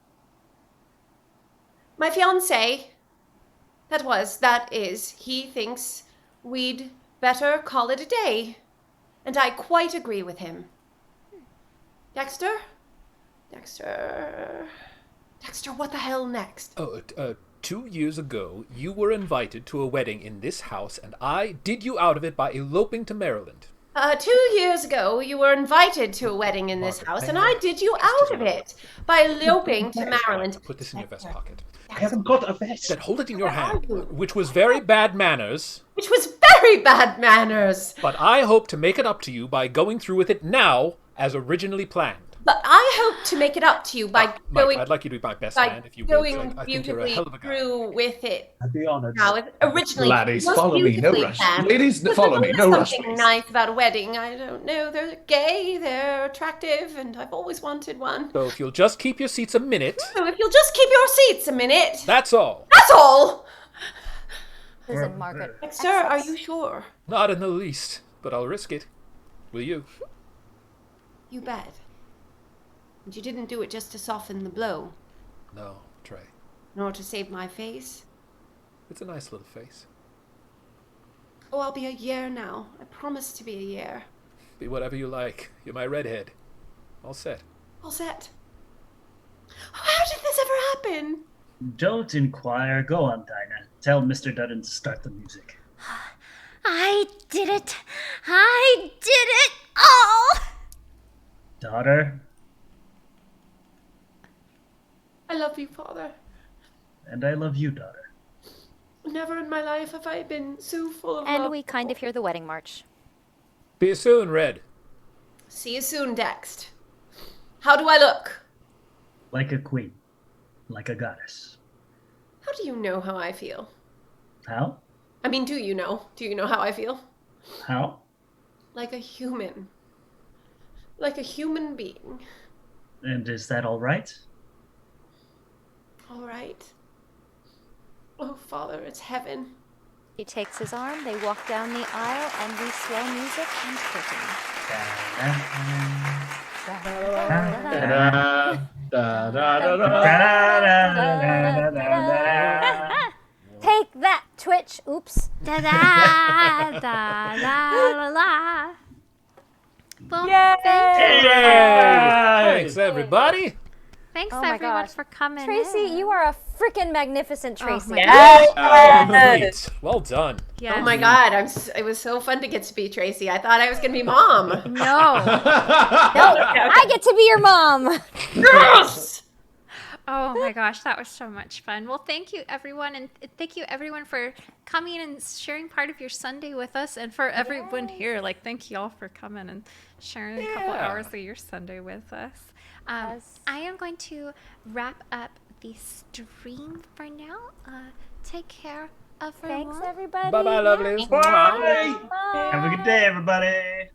My fiancé, that is, he thinks we'd better call it a day. And I quite agree with him. Dexter, what the hell next? Oh, 2 years ago, you were invited to a wedding in this house, and I did you out of it by eloping to Maryland. 2 years ago, you were invited to a wedding in this house, and I did you out of it by eloping to Maryland. Put this in your vest pocket. I haven't got a vest. Then hold it in your hand, which was very bad manners. Which was very bad manners. But I hope to make it up to you by going through with it now, as originally planned. But I hope to make it up to you by Mike, going... I'd like you to be my best by man, if you would. going I think you're a beautifully hell of a guy. through with it. I'd be honored. Now, originally, Laddies, most follow me, no beautifully rush. planned. Ladies, But follow me, there's no rush, something please. nice about a wedding. I don't know. They're gay, they're attractive, and I've always wanted one. So if you'll just keep your seats a minute, So if you'll just keep your seats a minute. that's all. That's all. Susan, Margaret. Sir, are you sure? Not in the least, but I'll risk it. Will you? You bet. And you didn't do it just to soften the blow, No, Trey. nor to save my face. It's a nice little face. Oh, I'll be a year now. I promise to be a year. Be whatever you like. You're my redhead. All set. All set. Oh, how did this ever happen? Don't inquire. Go on, Dinah. Tell Mr. Dutton to start the music. I did it! I did it all! Daughter, I love you, Father. and I love you, daughter. Never in my life have I been so full of love. And we kind of hear the wedding march. See you soon, Red. See you soon, Dext. How do I look? Like a queen. Like a goddess. How do you know how I feel? How? I mean, do you know? Do you know how I feel? How? Like a human. Like a human being. And is that all right? All right. Oh, Father, it's heaven. He takes his arm, they walk down the aisle, and we swell music and curtain. Take that, Twitch. Oops. Da da da la la la. Well, Thanks, everybody. Thanks Oh my everyone gosh. for coming. Tracy, in. you are a freaking magnificent Tracy. my Great. Well done. Yes. Oh my God, it was so fun to get to be Tracy. I thought I was going to be Mom. No. I get to be your mom. Yes! Oh my gosh, that was so much fun. Well, thank you everyone, and thank you everyone for coming and sharing part of your Sunday with us, and for everyone here. Like, thank you all for coming and sharing a couple hours of your Sunday with us. I am going to wrap up the stream for now. Take care, everyone. Thanks, everybody. Bye-bye, lovelies. Bye. Have a good day, everybody.